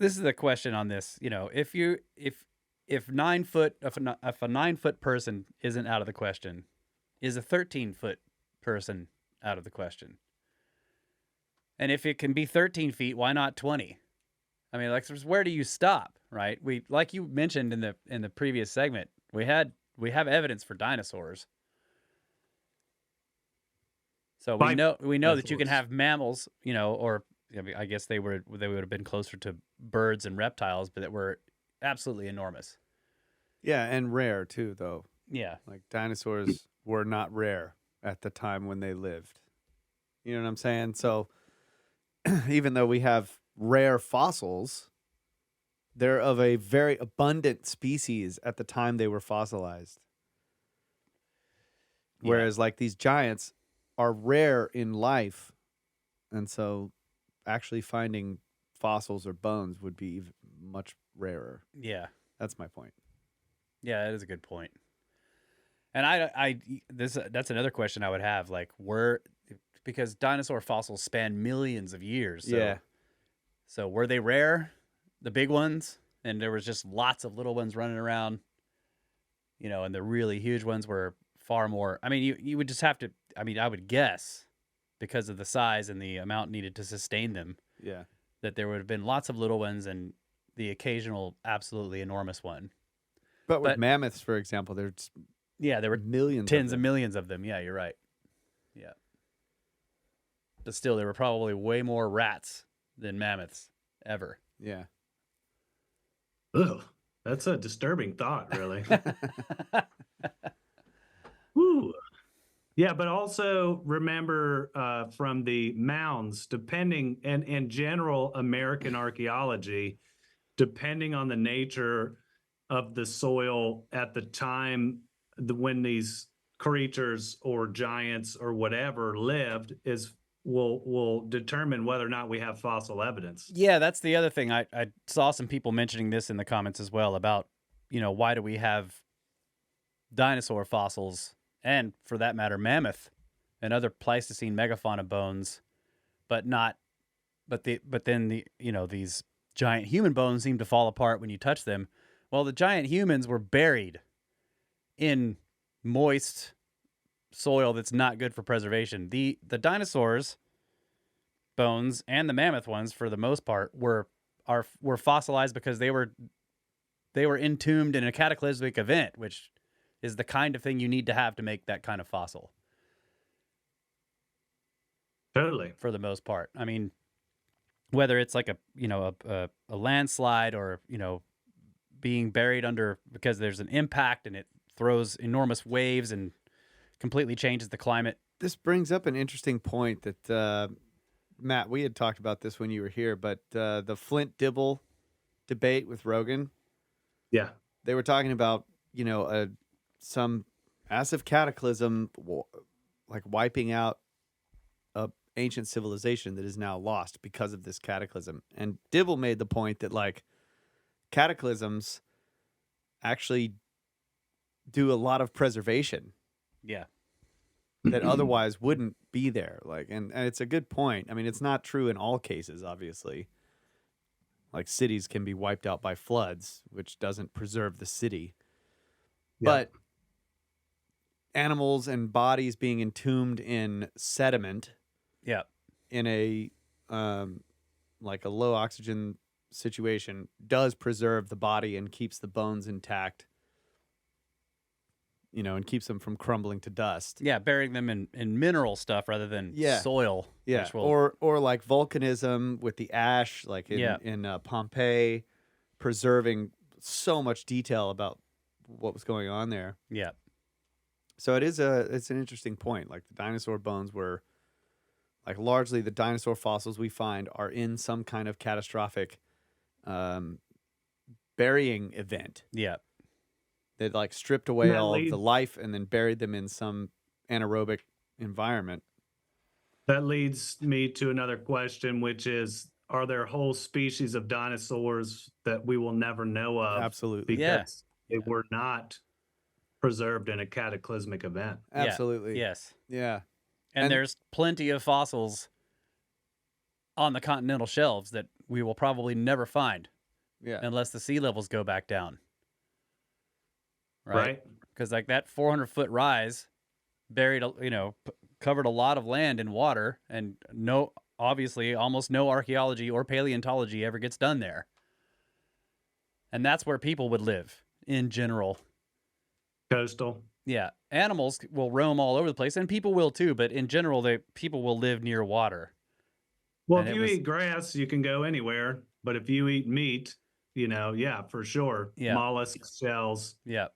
this is the question on this. If 9 foot, if a 9 foot person isn't out of the question, is a 13 foot person out of the question? And if it can be 13 feet, why not 20? I mean, like, where do you stop, right? We, like you mentioned in the previous segment, we have evidence for dinosaurs. So we know that you can have mammals, or I guess they would have been closer to birds and reptiles, but that were absolutely enormous. Yeah, and rare too, though. Yeah. Like dinosaurs were not rare at the time when they lived. You know what I'm saying? So even though we have rare fossils, they're of a very abundant species at the time they were fossilized. Whereas like these giants are rare in life. And so actually finding fossils or bones would be much rarer. Yeah. That's my point. Yeah, that is a good point. And that's another question I would have, like, because dinosaur fossils span millions of years. So, yeah. So were they rare, the big ones, and there was just lots of little ones running around, and the really huge ones were far more. I mean, you would just have to. I mean, I would guess because of the size and the amount needed to sustain them. Yeah. That there would have been lots of little ones and the occasional absolutely enormous one. But with mammoths, for example, there were millions, tens of millions of them. Yeah, you're right. Yeah. But still, there were probably way more rats than mammoths ever. Yeah. Ugh, that's a disturbing thought, really. Woo. Yeah, but also remember from the mounds, depending, and in general American archaeology, depending on the nature of the soil at the time when these creatures or giants or whatever lived will determine whether or not we have fossil evidence. Yeah, that's the other thing. I saw some people mentioning this in the comments as well about, why do we have dinosaur fossils and, for that matter, mammoth and other Pleistocene megafauna bones, but then these giant human bones seem to fall apart when you touch them. Well, the giant humans were buried in moist soil that's not good for preservation. The dinosaurs bones and the mammoth ones, for the most part, were fossilized because they were entombed in a cataclysmic event, which is the kind of thing you need to have to make that kind of fossil. Totally. For the most part. I mean, whether it's like a landslide or, being buried under because there's an impact and it throws enormous waves and completely changes the climate. This brings up an interesting point that, Matt, we had talked about this when you were here, but the Flint Dibble debate with Rogan. Yeah. They were talking about, a some massive cataclysm, like wiping out a ancient civilization that is now lost because of this cataclysm. And Dibble made the point that like cataclysms actually do a lot of preservation Yeah. that otherwise wouldn't be there. Like, and it's a good point. I mean, it's not true in all cases, obviously. Like cities can be wiped out by floods, which doesn't preserve the city. But animals and bodies being entombed in sediment Yeah. in a like a low oxygen situation does preserve the body and keeps the bones intact, you know, and keeps them from crumbling to dust. Yeah, burying them in mineral stuff rather than soil. Yeah, which will- or like volcanism with the ash, like in Pompeii, preserving so much detail about what was going on there. Yeah. So it's an interesting point. Like the dinosaur bones were, like largely the dinosaur fossils we find are in some kind of catastrophic burying event. Yeah. That like stripped away That all of leads- the life and then buried them in some anaerobic environment. That leads me to another question, which is, are there whole species of dinosaurs that we will never know of Absolutely. because they were not preserved in a cataclysmic event? Absolutely. Yes. Yeah. And And- there's plenty of fossils on the continental shelves that we will probably never find Yeah. unless the sea levels go back down. Right? Because like that 400-foot rise buried, covered a lot of land in water, and obviously almost no archaeology or paleontology ever gets done there. And that's where people would live in general. Coastal. Yeah, animals will roam all over the place, and people will too. But in general, people will live near water. Well, And if it you was- eat grass, you can go anywhere. But if you eat meat, for sure. Yeah. Mollusks, shells, Yeah,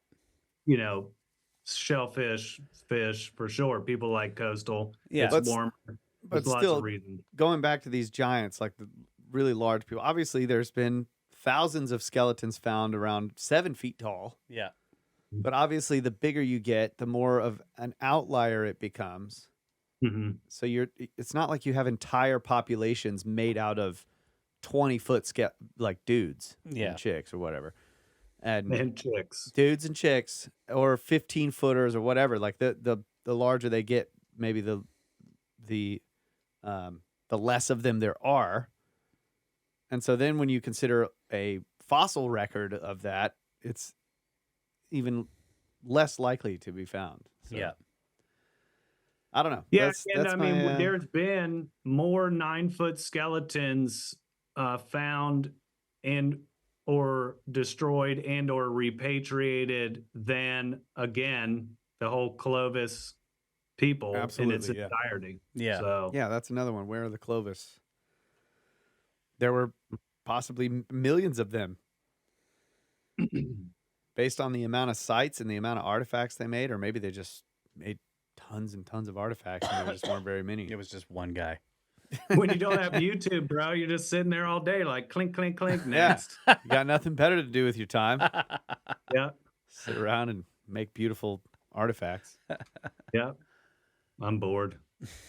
shellfish, fish, for sure. People like coastal. Yeah. It's But- warm. but There's lots still- of reasons. Going back to these giants, like the really large people, obviously there's been thousands of skeletons found around 7 feet tall. yeah, But obviously the bigger you get, the more of an outlier it becomes. Hmm. So it's not like you have entire populations made out of 20-foot like dudes Yeah. and chicks or whatever. And And chicks. dudes and chicks or 15-footers or whatever. Like the larger they get, maybe the less of them there are. And so then when you consider a fossil record of that, it's even less likely to be found. So, yeah. I don't know. Yeah, and That's I mean, my, there's been more 9-foot skeletons found and or destroyed and or repatriated than, again, the whole Clovis people in its Absolutely, yeah. entirety. Yeah. So yeah, that's another one. Where are the Clovis? There were possibly millions of them based on the amount of sites and the amount of artifacts they made, or maybe they just made tons and tons of artifacts and there just weren't very many. It was just one guy. when you don't have YouTube, bro, you're just sitting there all day like clink, clink, clink, Yeah. next. You got nothing better to do with your time. Yeah. Sit around and make beautiful artifacts. Yeah. I'm bored.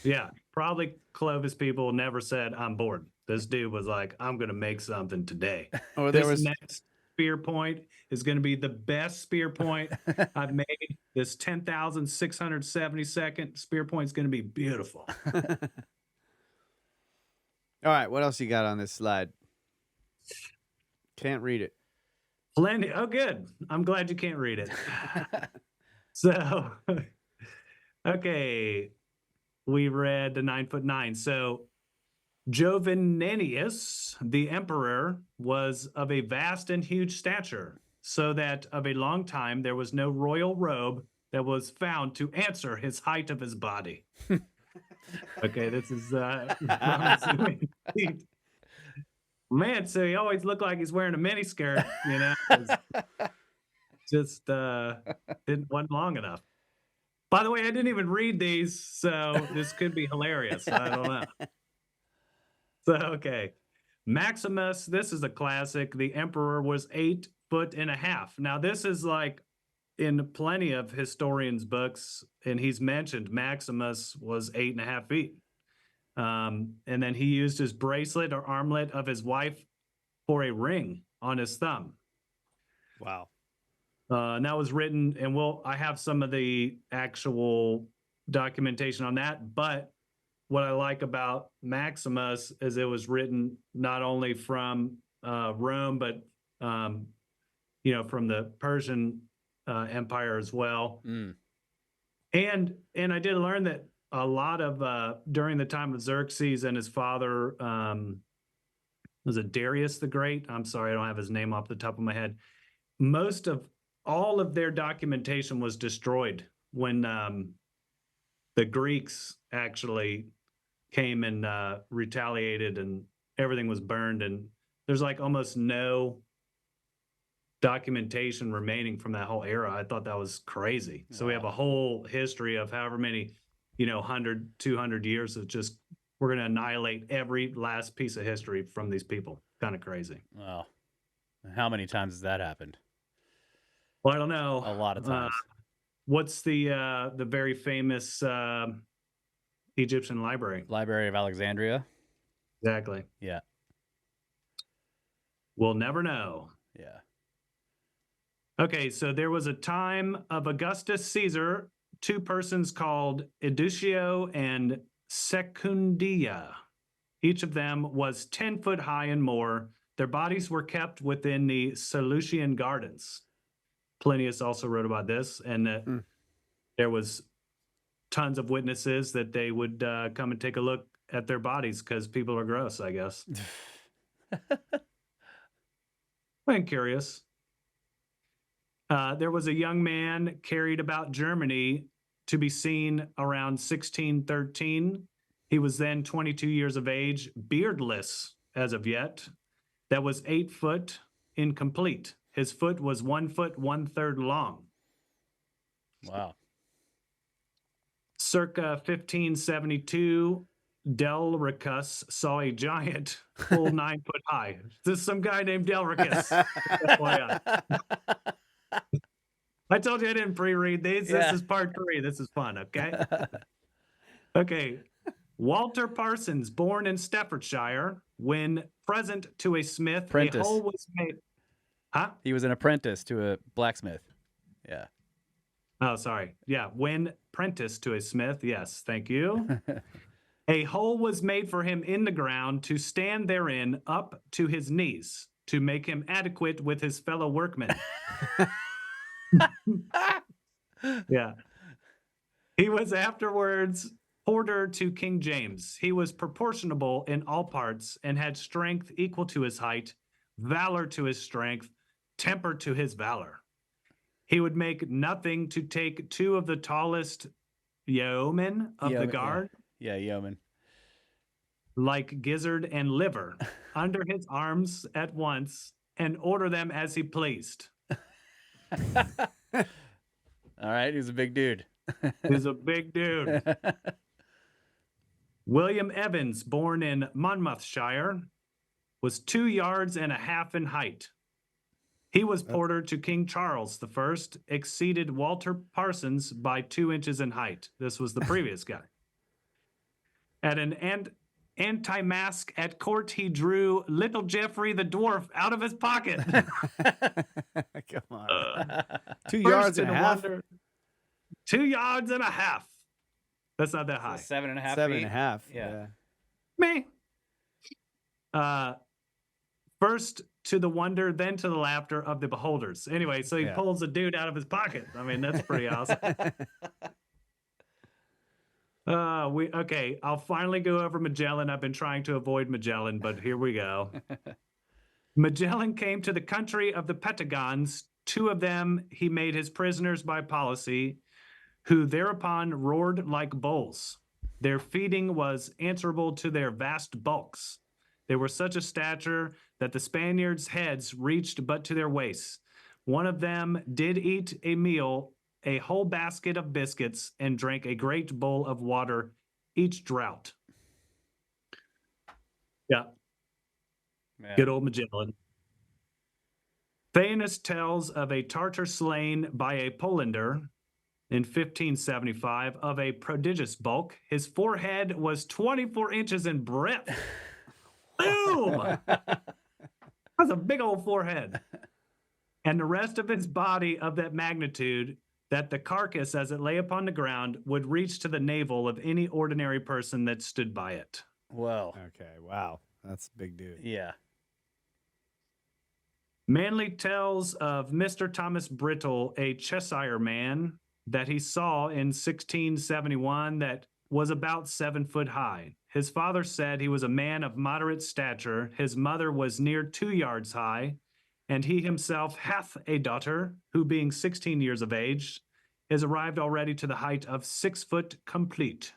Yeah. Probably Clovis people never said, I'm bored. This dude was like, I'm going to make something today. Or there This was next spear point is going to be the best spear point I've made. This 10,672nd spear point is going to be beautiful. All right, what else you got on this slide? Can't read it. Plenty. Oh, good. I'm glad you can't read it. So, okay. We read the 9'9". So, Jovinenius, the emperor, was of a vast and huge stature, so that of a long time there was no royal robe that was found to answer his height of his body. Okay, this is man. So he always looked like he's wearing a miniskirt, 'cause just wasn't long enough. By the way, I didn't even read these, so this could be hilarious. I don't know. So, okay. Maximus, this is a classic. The emperor was 8.5 feet. Now, this is like in plenty of historians' books, and he's mentioned Maximus was 8.5 feet. And then he used his bracelet or armlet of his wife for a ring on his thumb. Wow. And that was written, and I have some of the actual documentation on that. But what I like about Maximus is it was written not only from Rome, but from the Persian Empire as well. Mm. And I did learn that a lot of during the time of Xerxes and his father, was it Darius the Great? I'm sorry, I don't have his name off the top of my head. Most of all of their documentation was destroyed when the Greeks actually came and retaliated, and everything was burned. And there's like almost no documentation remaining from that whole era. I thought that was crazy. So we have a whole history of however many, 100, 200 years of just, we're going to annihilate every last piece of history from these people. Kind of crazy. Wow. How many times has that happened? Well, I don't know. A lot of times. What's the very famous Egyptian library? Library of Alexandria? Exactly. Yeah. We'll never know. Yeah. Okay, so there was a time of Augustus Caesar, two persons called Educio and Secundia. Each of them was 10 foot high and more. Their bodies were kept within the Seleucian gardens. Plinius also wrote about this, and there was tons of witnesses that they would come and take a look at their bodies because people are gross, I guess. I'm curious. There was a young man carried about Germany to be seen around 1613. He was then 22 years of age, beardless as of yet. That was 8 foot incomplete. His foot was 1 foot 1/3 long. Wow. Circa 1572, Delricus saw a giant, full 9 foot high. This is some guy named Delricus. I told you I didn't pre-read these. Yeah. This is part 3. This is fun, okay? Okay. Walter Parsons, born in Staffordshire, when present to a smith, Apprentice. a hole was made. Huh? He was an apprentice to a blacksmith. Yeah. Oh, sorry. Yeah, when apprentice to a smith. Yes, thank you. A hole was made for him in the ground to stand therein up to his knees to make him adequate with his fellow workmen. Yeah. He was afterwards porter to King James. He was proportionable in all parts and had strength equal to his height, valor to his strength, temper to his valor. He would make nothing to take 2 of the tallest yeomen of the guard, Yeah, yeoman. like gizzard and liver, under his arms at once, and order them as he pleased. All right, he was a big dude. He's a big dude. William Evans, born in Monmouthshire, was 2 yards and a half in height. He was porter to King Charles I, exceeded Walter Parsons by 2 inches in height. This was the previous guy. At an anti-mask at court, he drew little Geoffrey the dwarf out of his pocket. Come on. 2 First yards to and a the half? wonder- 2 yards and a half. That's not that high. 7.5 7 feet. and a half. Yeah. Me. First to the wonder, then to the laughter of the beholders. Anyway, so he pulls a dude out of his pocket. I mean, that's pretty awesome. Okay, I'll finally go over Magellan. I've been trying to avoid Magellan, but here we go. Magellan came to the country of the Patagons. 2 of them he made his prisoners by policy, who thereupon roared like bulls. Their feeding was answerable to their vast bulks. They were such a stature that the Spaniards' heads reached but to their waists. One of them did eat a meal, a whole basket of biscuits, and drank a great bowl of water, each draught. Yeah, Yeah. good old Magellan. Thanes tells of a Tartar slain by a Polander in 1575 of a prodigious bulk. His forehead was 24 inches in breadth. Boom! That's a big old forehead. And the rest of his body of that magnitude, that the carcass as it lay upon the ground would reach to the navel of any ordinary person that stood by it. Whoa. Okay, wow. That's a big dude. Yeah. Manley tells of Mr. Thomas Brittle, a Cheshire man that he saw in 1671 that was about 7 foot high. His father said he was a man of moderate stature. His mother was near 2 yards high, and he himself hath a daughter who, being 16 years of age, is arrived already to the height of 6 foot complete.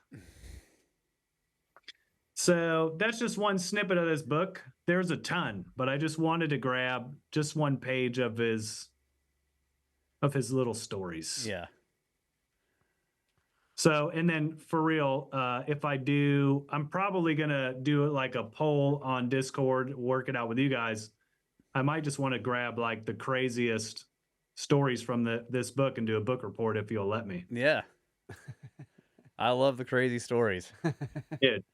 So that's just one snippet of this book. There's a ton, but I just wanted to grab just one page of his little stories. Yeah. So, and then for real, if I do, I'm probably going to do like a poll on Discord, work it out with you guys. I might just want to grab like the craziest stories from this book and do a book report if you'll let me. Yeah. I love the crazy stories. Dude,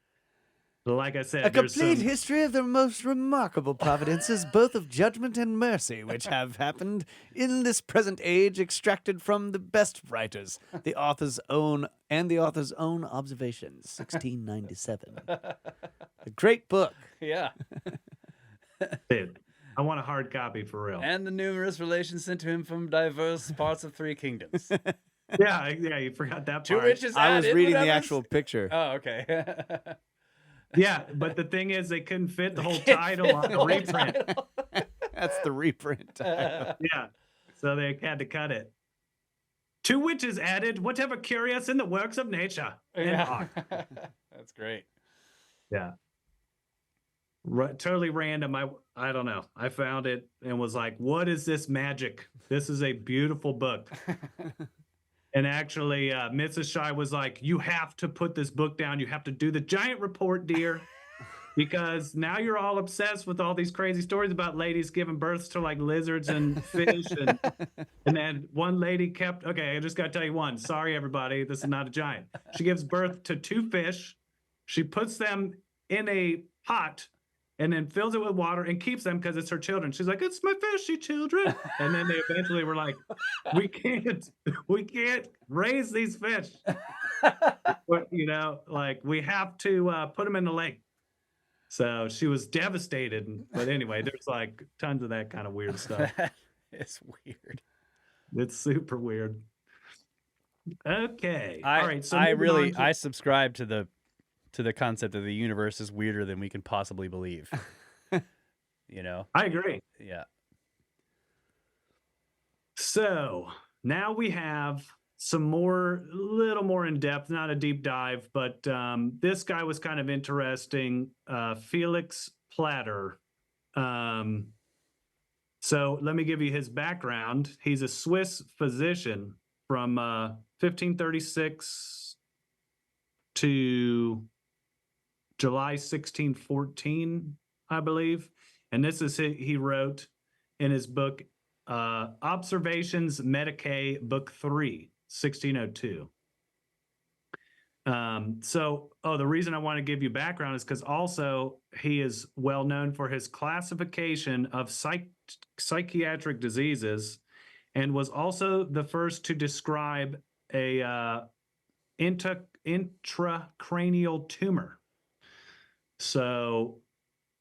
like I said, A there's complete some, history of the most remarkable providences, both of judgment and mercy, which have happened in this present age, extracted from the best writers, the author's own observations, 1697. A great book. Yeah. dude, I want a hard copy for real. And the numerous relations sent to him from diverse parts of 3 kingdoms. Yeah, you forgot that To part. which is I was added reading the whatever's- actual picture. Oh, okay. Yeah, but the thing is, they couldn't fit the whole title on the reprint. That's the reprint. Yeah, so they had to cut it. To which is added, whatever curious in the works of nature. Yeah. That's great. Yeah. Totally random. I don't know. I found it and was like, what is this magic? This is a beautiful book. And actually, Mrs. Shy was like, you have to put this book down. You have to do the giant report, dear. Because now you're all obsessed with all these crazy stories about ladies giving births to like lizards and fish. And then one lady kept, okay, I just got to tell you one. Sorry, everybody. This is not a giant. She gives birth to 2 fish. She puts them in a pot and then fills it with water and keeps them because it's her children. She's like, it's my fishy children. And then they eventually were like, we can't raise these fish. But, like we have to put them in the lake. So she was devastated. But anyway, there's like tons of that kind of weird stuff. It's weird. It's super weird. Okay. All right. So I subscribe to the concept that the universe is weirder than we can possibly believe. I agree. Yeah. So now we have some little more in depth, not a deep dive, but this guy was kind of interesting. Felix Platter. So let me give you his background. He's a Swiss physician from 1536 to July 1614, I believe. And this is he wrote in his book, Observations Medicae, Book 3, 1602. The reason I want to give you background is because also he is well known for his classification of psychiatric diseases and was also the first to describe a intracranial tumor. So,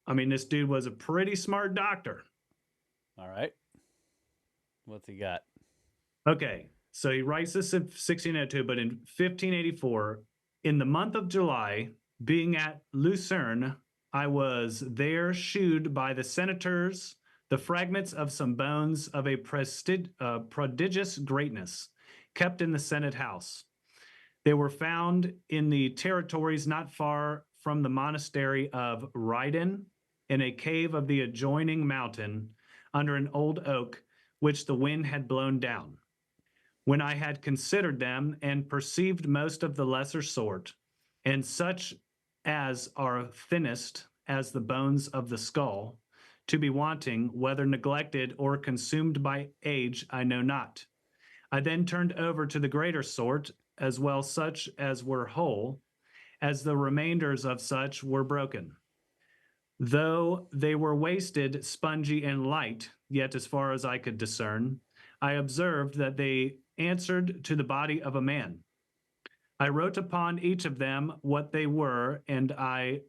I mean, this dude was a pretty smart doctor. All right. What's he got? Okay, so he writes this in 1602, but in 1584, in the month of July, being at Lucerne, I was there shewed by the senators the fragments of some bones of a prodigious greatness, kept in the Senate House. They were found in the territories not far from the monastery of Ryden, in a cave of the adjoining mountain, under an old oak, which the wind had blown down. When I had considered them and perceived most of the lesser sort, and such as are thinnest as the bones of the skull, to be wanting, whether neglected or consumed by age, I know not. I then turned over to the greater sort, as well such as were whole, as the remainders of such were broken. Though they were wasted, spongy, and light, yet as far as I could discern, I observed that they answered to the body of a man. I wrote upon each of them what they were, and I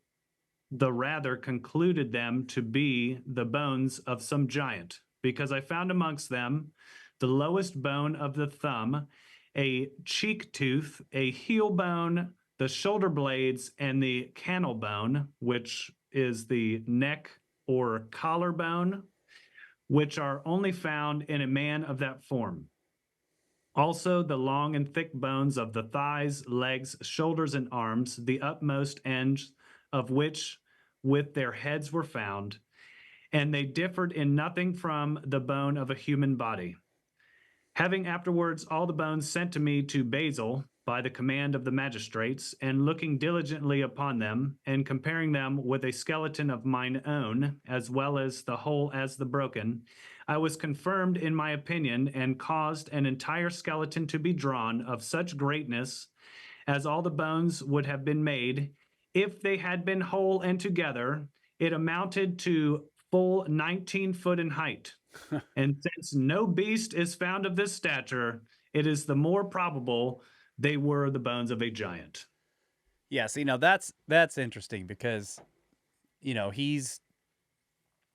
the rather concluded them to be the bones of some giant, because I found amongst them the lowest bone of the thumb, a cheek tooth, a heel bone, the shoulder blades, and the canal bone, which is the neck or collar bone, which are only found in a man of that form. Also, the long and thick bones of the thighs, legs, shoulders, and arms, the utmost ends of which with their heads were found, and they differed in nothing from the bone of a human body. Having afterwards all the bones sent to me to Basel by the command of the magistrates, and looking diligently upon them, and comparing them with a skeleton of mine own, as well as the whole as the broken, I was confirmed in my opinion, and caused an entire skeleton to be drawn of such greatness as all the bones would have been made, if they had been whole and together. It amounted to full 19 foot in height. And since no beast is found of this stature, it is the more probable they were the bones of a giant. Yes, that's interesting because,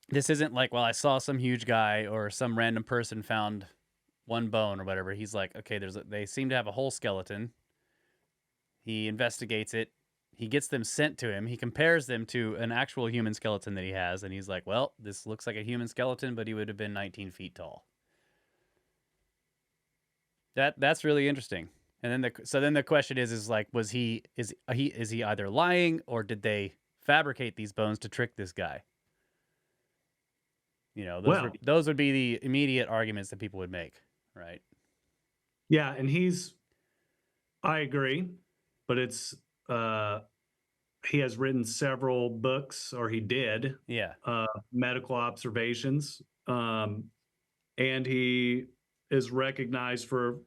this isn't like, well, I saw some huge guy or some random person found one bone or whatever. He's like, okay, they seem to have a whole skeleton. He investigates it. He gets them sent to him. He compares them to an actual human skeleton that he has, and he's like, well, this looks like a human skeleton, but he would have been 19 feet tall. That's really interesting. And then the question is like, is he either lying, or did they fabricate these bones to trick this guy? Those would be the immediate arguments that people would make, right? Yeah, and I agree, but it's he has written several books, or he did, medical observations, and he is recognized for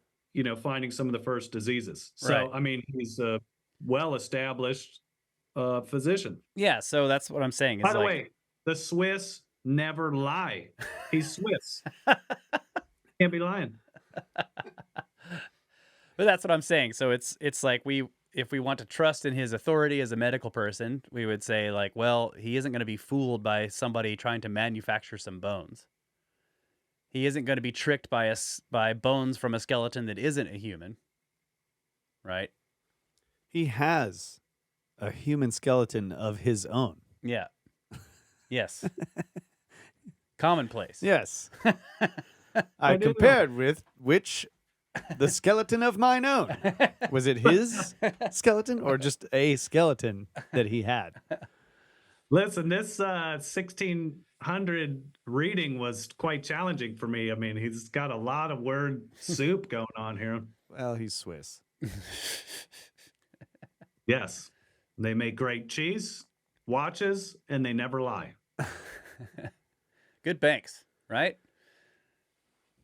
finding some of the first diseases. So right. I mean, he's a well-established physician. Yeah, so that's what I'm saying. By the way, the Swiss never lie. He's Swiss. Can't be lying. But that's what I'm saying. So it's like if we want to trust in his authority as a medical person, we would say like, well, he isn't going to be fooled by somebody trying to manufacture some bones. He isn't going to be tricked by bones from a skeleton that isn't a human, right? He has a human skeleton of his own. Yeah. Yes. Commonplace. Yes. I compared with which the skeleton of mine own. Was it his skeleton or just a skeleton that he had? Listen, this 1600 reading was quite challenging for me. I mean, he's got a lot of word soup going on here. Well, he's Swiss. Yes. They make great cheese, watches, and they never lie. Good banks, right?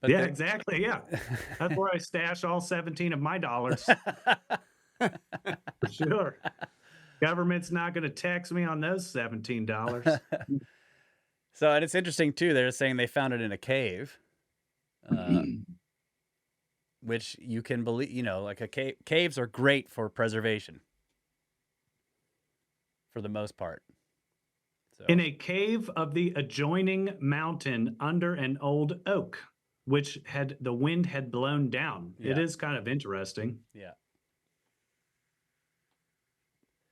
But yeah, exactly. Yeah. That's where I stash all 17 of my dollars. For sure. Government's not going to tax me on those $17. So, and it's interesting too. They're saying they found it in a cave, which you can believe. Like caves are great for preservation, for the most part. So. In a cave of the adjoining mountain under an old oak, which the wind had blown down. Yeah. It is kind of interesting. Yeah.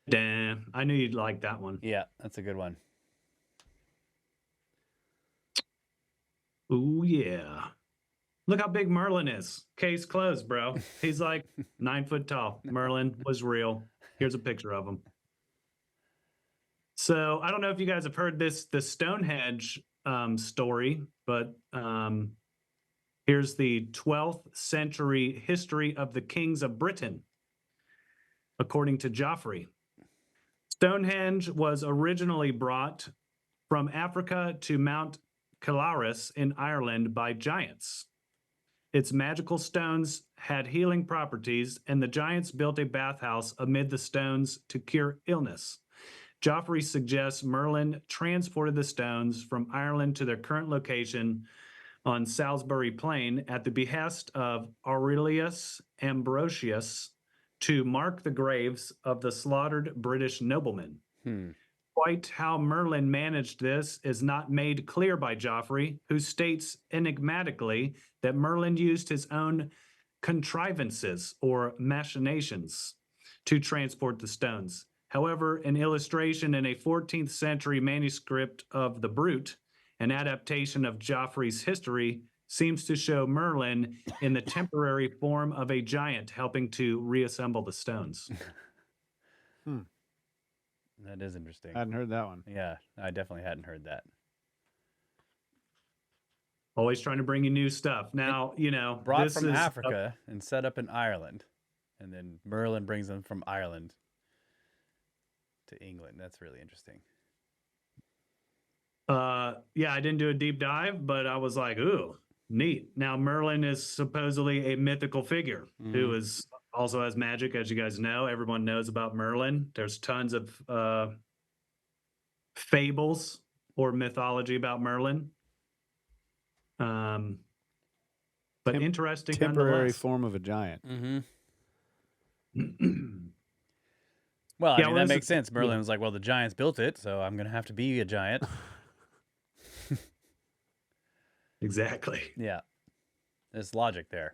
Damn, I knew you'd like that one. Yeah, that's a good one. Ooh, yeah. Look how big Merlin is. Case closed, bro. He's like 9 foot tall. Merlin was real. Here's a picture of him. So I don't know if you guys have heard the Stonehenge story, but here's the 12th century history of the kings of Britain, according to Geoffrey. Stonehenge was originally brought from Africa to Mount Calaris in Ireland by giants. Its magical stones had healing properties, and the giants built a bathhouse amid the stones to cure illness. Joffrey suggests Merlin transported the stones from Ireland to their current location on Salisbury Plain at the behest of Aurelius Ambrosius to mark the graves of the slaughtered British noblemen. Quite how Merlin managed this is not made clear by Joffrey, who states enigmatically that Merlin used his own contrivances or machinations to transport the stones. However, an illustration in a 14th century manuscript of The Brute, an adaptation of Joffrey's history, seems to show Merlin in the temporary form of a giant helping to reassemble the stones. That is interesting. I hadn't heard that one. Yeah, I definitely hadn't heard that. Always trying to bring you new stuff. Now, you know, Brought this from is Africa and set up in Ireland. And then Merlin brings them from Ireland to England. That's really interesting. Yeah, I didn't do a deep dive, but I was like, ooh, neat. Now, Merlin is supposedly a mythical figure who is also has magic, as you guys know. Everyone knows about Merlin. There's tons of fables or mythology about Merlin. But interesting Temporary nonetheless. form of a giant. Well, I Yeah, mean, well, that this makes is- sense. Merlin was like, well, the giants built it, so I'm going to have to be a giant. Exactly. Yeah. There's logic there.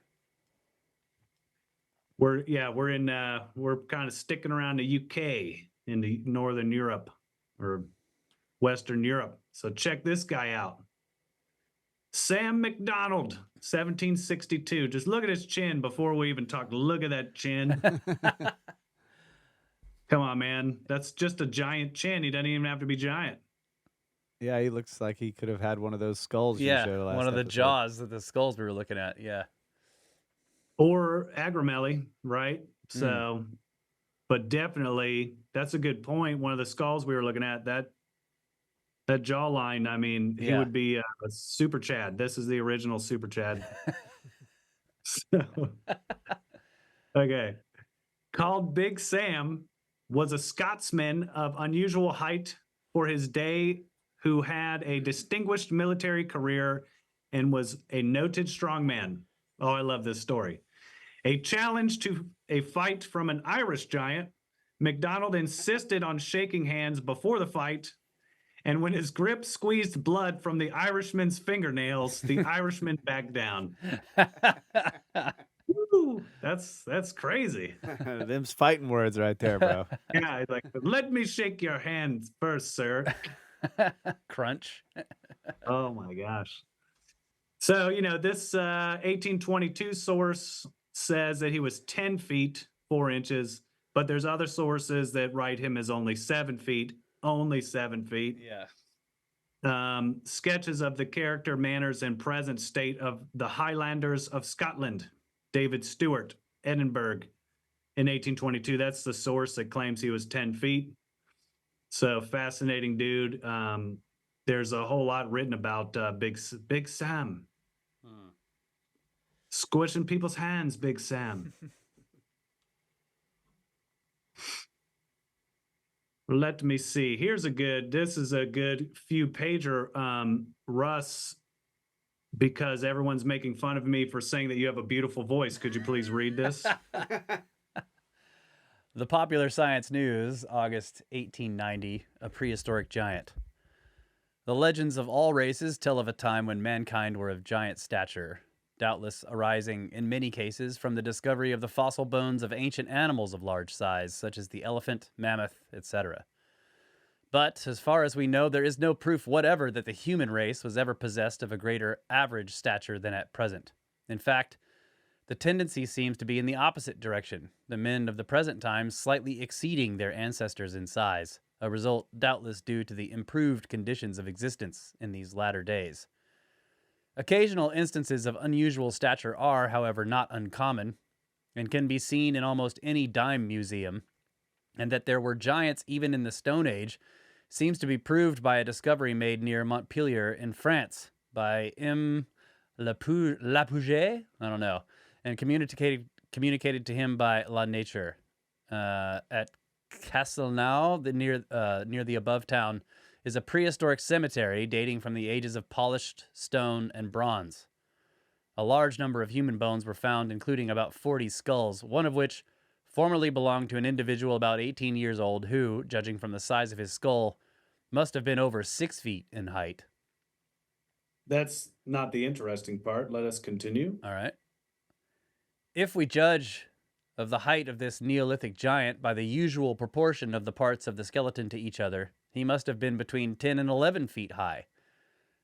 We're kind of sticking around the UK into Northern Europe or Western Europe. So check this guy out. Sam McDonald, 1762. Just look at his chin before we even talk. Look at that chin. Come on, man. That's just a giant chin. He doesn't even have to be giant. Yeah, he looks like he could have had one of those skulls you Yeah, showed last one of the episode. jaws of the skulls we were looking at. Yeah. Or Agrimelli, right? So, but definitely, that's a good point. One of the skulls we were looking at, that jawline, I mean, he Yeah. would be a Super Chad. This is the original Super Chad. So, okay. Called Big Sam, was a Scotsman of unusual height for his day who had a distinguished military career and was a noted strongman. Oh, I love this story. A challenge to a fight from an Irish giant, MacDonald insisted on shaking hands before the fight, and when his grip squeezed blood from the Irishman's fingernails, the Irishman backed down. Woo, that's crazy. Them's fighting words right there, bro. Yeah, he's like, let me shake your hand first, sir. Crunch. Oh my gosh. So, you know, this 1822 source says that he was 10 feet, 4 inches, but there's other sources that write him as only 7 feet, only 7 feet. Yeah. Sketches of the character, manners, and present state of the Highlanders of Scotland, David Stewart, Edinburgh, in 1822. That's the source that claims he was 10 feet. So fascinating dude. There's a whole lot written about Big Sam. Squishing people's hands, Big Sam. Let me see. This is a good few pager, Russ, because everyone's making fun of me for saying that you have a beautiful voice. Could you please read this? The Popular Science News, August 1890, a prehistoric giant. The legends of all races tell of a time when mankind were of giant stature, doubtless arising in many cases from the discovery of the fossil bones of ancient animals of large size, such as the elephant, mammoth, etc. But, as far as we know, there is no proof whatever that the human race was ever possessed of a greater average stature than at present. In fact, the tendency seems to be in the opposite direction, the men of the present times slightly exceeding their ancestors in size, a result doubtless due to the improved conditions of existence in these latter days. Occasional instances of unusual stature are, however, not uncommon, and can be seen in almost any dime museum, and that there were giants even in the Stone Age seems to be proved by a discovery made near Montpellier in France by M. Lapouget, I don't know, and communicated to him by La Nature. At Castelnau, near the above town, is a prehistoric cemetery dating from the ages of polished stone and bronze. A large number of human bones were found, including about 40 skulls, one of which formerly belonged to an individual about 18 years old who, judging from the size of his skull, must have been over 6 feet in height. That's not the interesting part. Let us continue. All right. If we judge of the height of this Neolithic giant by the usual proportion of the parts of the skeleton to each other, he must have been between 10 and 11 feet high.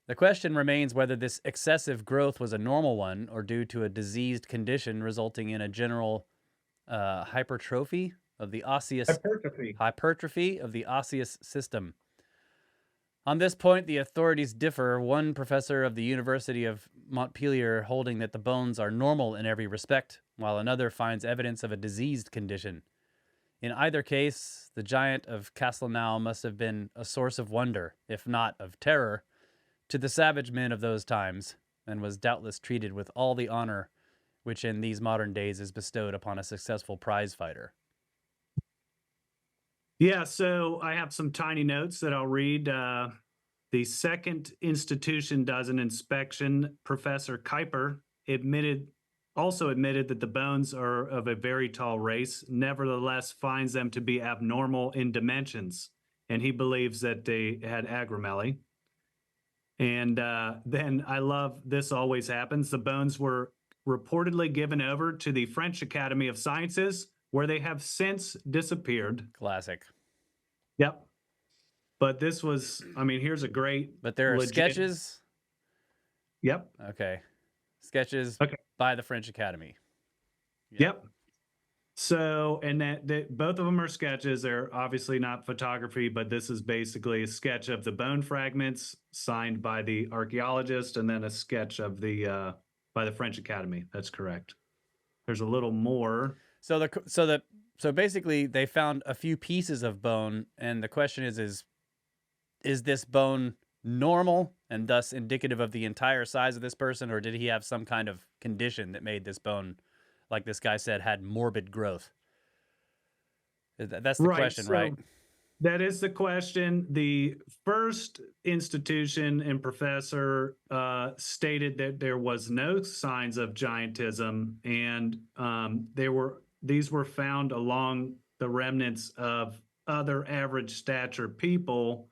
The question remains whether this excessive growth was a normal one or due to a diseased condition resulting in a general hypertrophy of the osseous system. On this point, the authorities differ, one professor of the University of Montpellier holding that the bones are normal in every respect, while another finds evidence of a diseased condition. In either case, the giant of Castelnau must have been a source of wonder, if not of terror, to the savage men of those times, and was doubtless treated with all the honor which in these modern days is bestowed upon a successful prize fighter. Yeah, so I have some tiny notes that I'll read. The second institution does an inspection. Professor Kuiper also admitted that the bones are of a very tall race, nevertheless finds them to be abnormal in dimensions, and he believes that they had agrameli. And then I love this always happens. The bones were reportedly given over to the French Academy of Sciences, where they have since disappeared. Classic. Yep. But this was, I mean, here's a great. But there are sketches. Yep. Okay. Sketches by the French Academy. Yep. So, and that both of them are sketches. They're obviously not photography, but this is basically a sketch of the bone fragments signed by the archaeologist, and then a sketch of the by the French Academy. That's correct. There's a little more. So basically, they found a few pieces of bone, and the question is this bone normal and thus indicative of the entire size of this person, or did he have some kind of condition that made this bone, like this guy said, had morbid growth? That's the question, right? That is the question. The first institution and professor stated that there was no signs of giantism, and these were found along the remnants of other average stature people,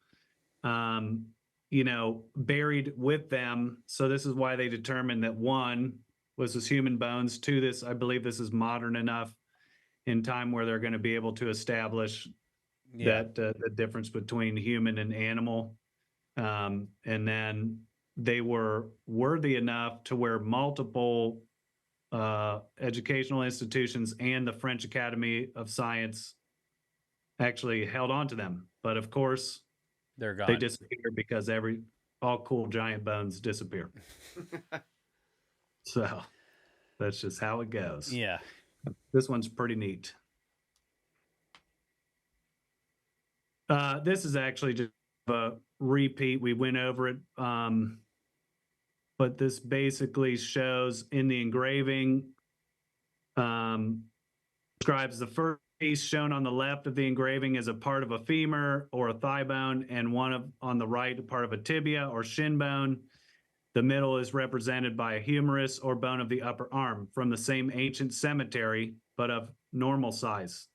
buried with them. So this is why they determined that one was his human bones. Two, I believe this is modern enough in time where they're going to be able to establish that the difference between human and animal. And then they were worthy enough to where multiple educational institutions and the French Academy of Science actually held on to them. But of course, they're gone. They disappear because all cool giant bones disappear. So that's just how it goes. Yeah. This one's pretty neat. This is actually just a repeat. We went over it. But this basically shows in the engraving, describes the first piece shown on the left of the engraving as a part of a femur or a thigh bone, and on the right, a part of a tibia or shin bone. The middle is represented by a humerus or bone of the upper arm from the same ancient cemetery, but of normal size.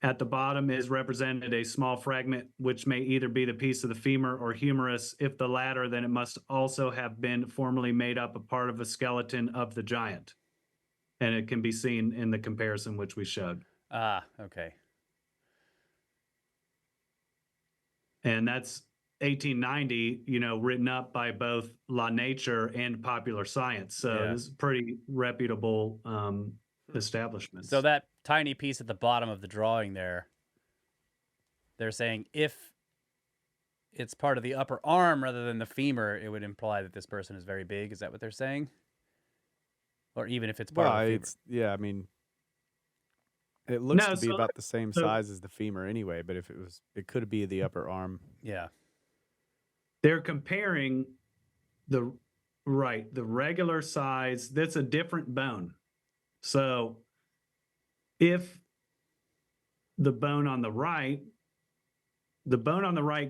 At the bottom is represented a small fragment, which may either be the piece of the femur or humerus. If the latter, then it must also have been formerly made up a part of a skeleton of the giant. And it can be seen in the comparison which we showed. Ah, okay. And that's 1890, written up by both La Nature and Popular Science. So this is pretty reputable establishments. So that tiny piece at the bottom of the drawing there, they're saying if it's part of the upper arm rather than the femur, it would imply that this person is very big. Is that what they're saying? Or even if it's part of the femur? Yeah, I mean, It looks No, to be so- about the same so- size as the femur anyway, but if it could be the upper arm. Yeah. They're comparing the regular size. That's a different bone. So if the bone on the right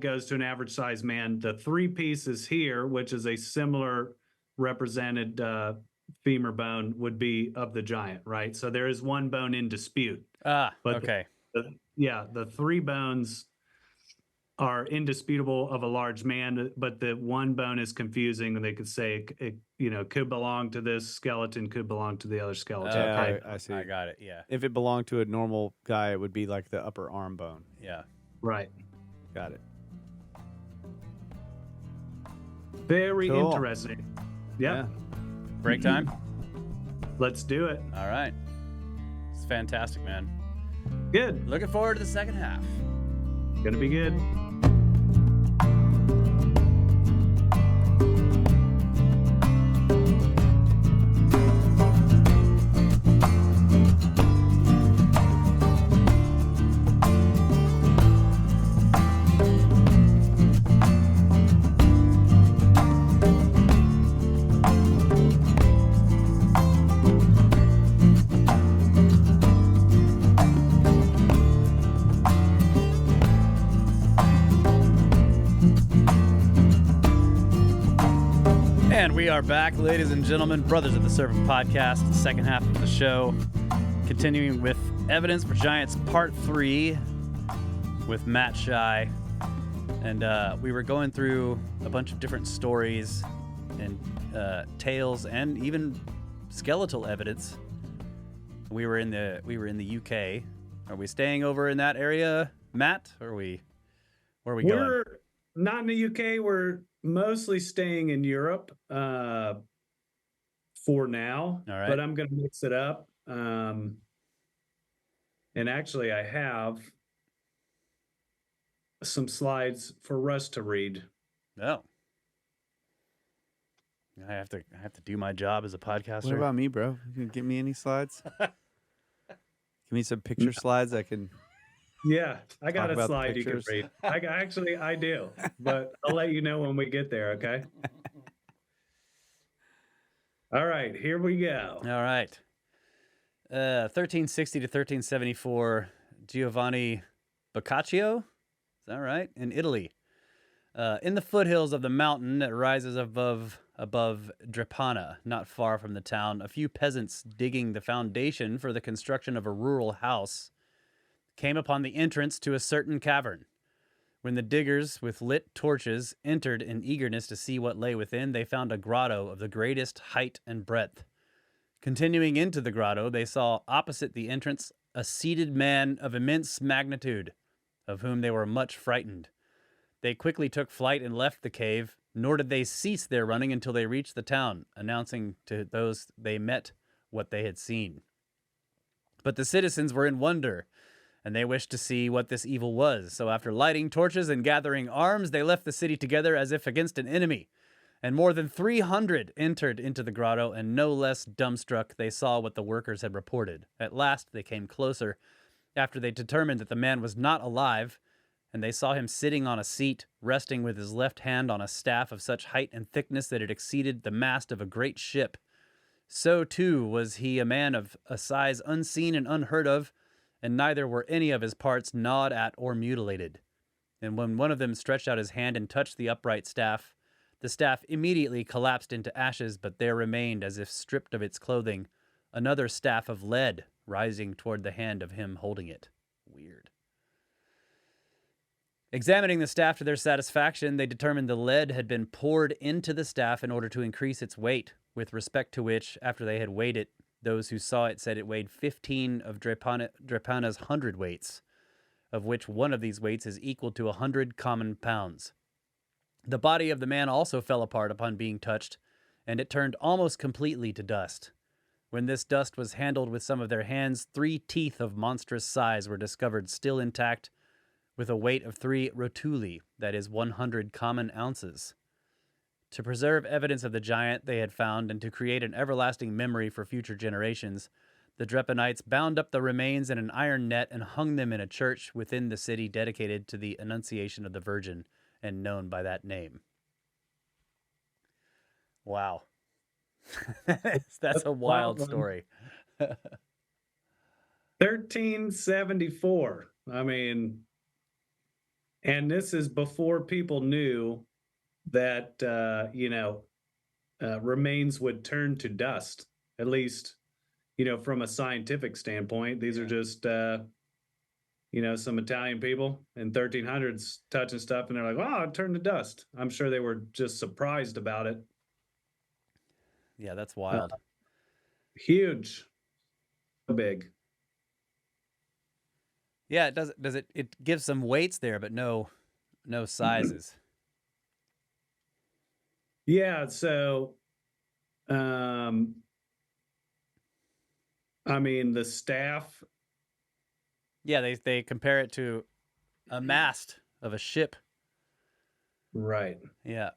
goes to an average size man, the 3 pieces here, which is a similar represented femur bone, would be of the giant, right? So there is one bone in dispute. Ah, But okay. The 3 bones are indisputable of a large man, but the one bone is confusing, and they could say it could belong to this skeleton, could belong to the other skeleton. Okay. I see. I got it. Yeah. If it belonged to a normal guy, it would be like the upper arm bone. Yeah. Right. Got it. Very Cool. interesting. Yeah. Break time? Let's do it. All right. It's fantastic, man. Good. Looking forward to the second half. Gonna be good. And we are back, ladies and gentlemen, Brothers of the Serpent podcast, the second half of the show. Continuing with Evidence for Giants Part 3 with Matt Shy. And we were going through a bunch of different stories and tales and even skeletal evidence. We were in the UK. Are we staying over in that area, Matt? Or are where are we going? We're not in the UK. We're mostly staying in Europe for now. All right. But I'm going to mix it up. And actually, I have some slides for Russ to read. Oh. I have to do my job as a podcaster. What about me, bro? You can give me any slides? Give me some picture slides I can. Yeah, I got Talk a about the slide you can pictures. read. I do, but I'll let you know when we get there, okay? All right, here we go. All right. 1360 to 1374, Giovanni Boccaccio, is that right? In Italy. In the foothills of the mountain that rises above Drepana, not far from the town, a few peasants digging the foundation for the construction of a rural house came upon the entrance to a certain cavern. When the diggers, with lit torches, entered in eagerness to see what lay within, they found a grotto of the greatest height and breadth. Continuing into the grotto, they saw opposite the entrance a seated man of immense magnitude, of whom they were much frightened. They quickly took flight and left the cave, nor did they cease their running until they reached the town, announcing to those they met what they had seen. But the citizens were in wonder, and they wished to see what this evil was. So after lighting torches and gathering arms, they left the city together as if against an enemy. And more than 300 entered into the grotto, and no less dumbstruck, they saw what the workers had reported. At last they came closer, after they determined that the man was not alive, and they saw him sitting on a seat, resting with his left hand on a staff of such height and thickness that it exceeded the mast of a great ship. So, too, was he a man of a size unseen and unheard of, and neither were any of his parts gnawed at or mutilated. And when one of them stretched out his hand and touched the upright staff, the staff immediately collapsed into ashes, but there remained, as if stripped of its clothing, another staff of lead rising toward the hand of him holding it. Weird. Examining the staff to their satisfaction, they determined the lead had been poured into the staff in order to increase its weight, with respect to which, after they had weighed it, those who saw it said it weighed 15 of Drepana's 100 weights, of which one of these weights is equal to 100 common pounds. The body of the man also fell apart upon being touched, and it turned almost completely to dust. When this dust was handled with some of their hands, 3 teeth of monstrous size were discovered still intact, with a weight of 3 rotuli, that is 100 common ounces. To preserve evidence of the giant they had found and to create an everlasting memory for future generations, The Drepanites bound up the remains in an iron net and hung them in a church within the city dedicated to the Annunciation of the Virgin and known by that name. Wow. That's a wild story. 1374. I mean, and this is before people knew that, remains would turn to dust, at least, from a scientific standpoint. These are just, some Italian people in 1300s touching stuff, and they're like, "Oh, it turned to dust." I'm sure they were just surprised about it. Yeah, that's wild. Huge, big. Yeah, it does. It gives some weights there, but no sizes. Yeah. So, the staff. Yeah, they compare it to a mast of a ship. Right. Yeah.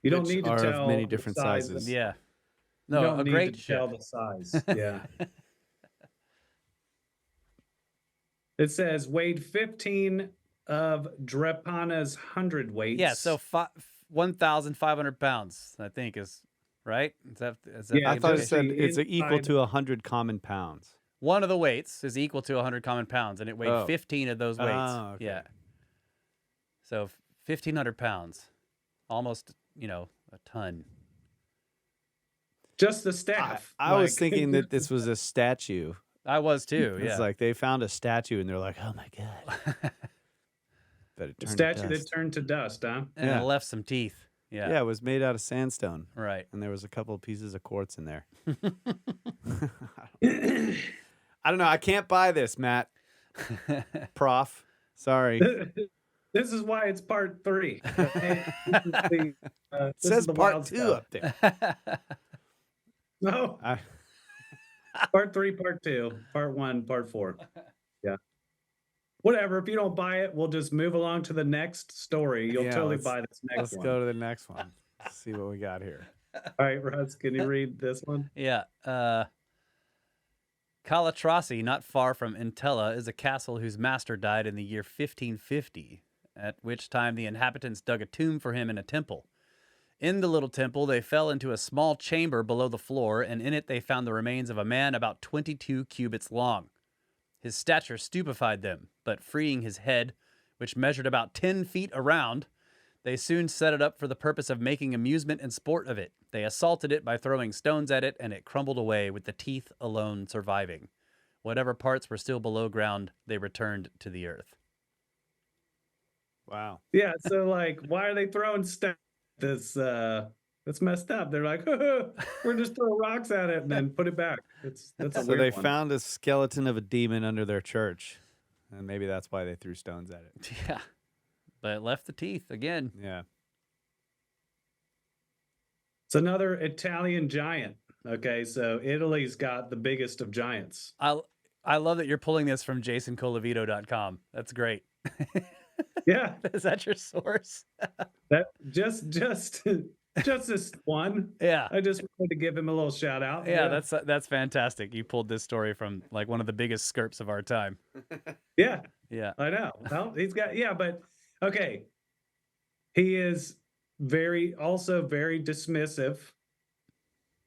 You don't need to are tell of many the different sizes. sizes. Yeah. You No, don't a need great to ship. tell the size. Yeah. It says weighed 15 of Drepana's hundredweights. Yeah, so 1,500 pounds, I think, is right. Is that Yeah, I the thought it just said the it's equal inside- to 100 common pounds. one of the weights is equal to 100 common pounds, and it weighed Oh. 15 of those weights. Oh, okay. Yeah. So 1,500 pounds, almost a ton. just the staff. I was thinking that this was a statue. I was too. Yeah. It's like they found a statue and they're like, "Oh my god!" But it the turned statue to that dust. Mm. turned to dust, huh? And Yeah. it left some teeth. Yeah. Yeah, it was made out of sandstone, Right. and there was a couple of pieces of quartz in there. I don't know. I can't buy this, Matt. Prof. Sorry. This is why it's part 3. It says part 2 up there. No, I- part 3, part 2, part 1, part 4. Yeah. Whatever. If you don't buy it, we'll just move along to the next story. You'll Yeah, totally let's- buy this next Let's one. go to the next one. Let's see what we got here. All right, Russ, can you read this one? Yeah. Calatrasi, not far from Entella, is a castle whose master died in the year 1550, at which time the inhabitants dug a tomb for him in a temple. In the little temple, they fell into a small chamber below the floor, and in it they found the remains of a man about 22 cubits long. His stature stupefied them, but freeing his head, which measured about 10 feet around, they soon set it up for the purpose of making amusement and sport of it. They assaulted it by throwing stones at it, and it crumbled away, with the teeth alone surviving. Whatever parts were still below ground, they returned to the earth. Wow. Yeah, so like, why are they throwing stuff that's messed up? They're like, we're just throwing rocks at it and then put it back. That's a So weird they one. found a skeleton of a demon under their church, and maybe that's why they threw stones at it. Yeah. But it left the teeth again. Yeah. It's another Italian giant. Okay, so Italy's got the biggest of giants. I love that you're pulling this from jasoncolavito.com. That's great. Yeah, Is that your source? that just this one. Yeah. I just wanted to give him a little shout out. Yeah, that's fantastic. You pulled this story from like one of the biggest skirps of our time. yeah, Yeah. I know. Well, he's got but okay. He is very dismissive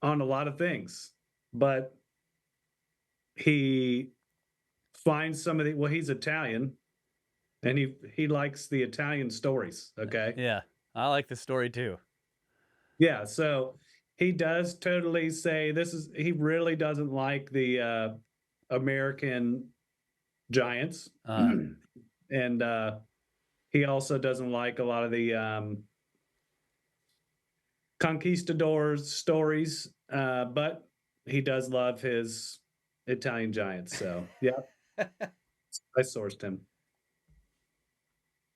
on a lot of things, but he finds some of the he's Italian, and he likes the Italian stories. Okay. Yeah. I like this story too. Yeah, so he does totally say he really doesn't like the American giants. And he also doesn't like a lot of the conquistadors stories, but he does love his Italian giants. So yeah, I sourced him.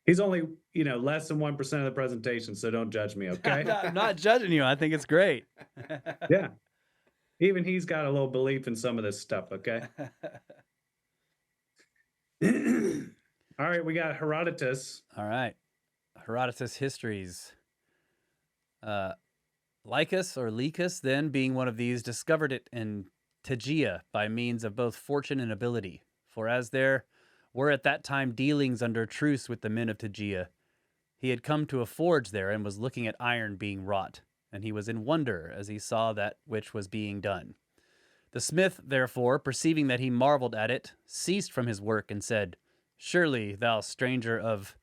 He's only, less than 1% of the presentation, so don't judge me, okay? I'm not judging you. I think it's great. Yeah. Even he's got a little belief in some of this stuff, okay? All right, we got Herodotus. All right. Herodotus Histories. Lycus or Lycus, then, being one of these, discovered it in Tegea by means of both fortune and ability. For as there were at that time dealings under truce with the men of Tegea, he had come to a forge there and was looking at iron being wrought, and he was in wonder as he saw that which was being done. The smith, therefore, perceiving that he marveled at it, ceased from his work and said, Surely, thou stranger of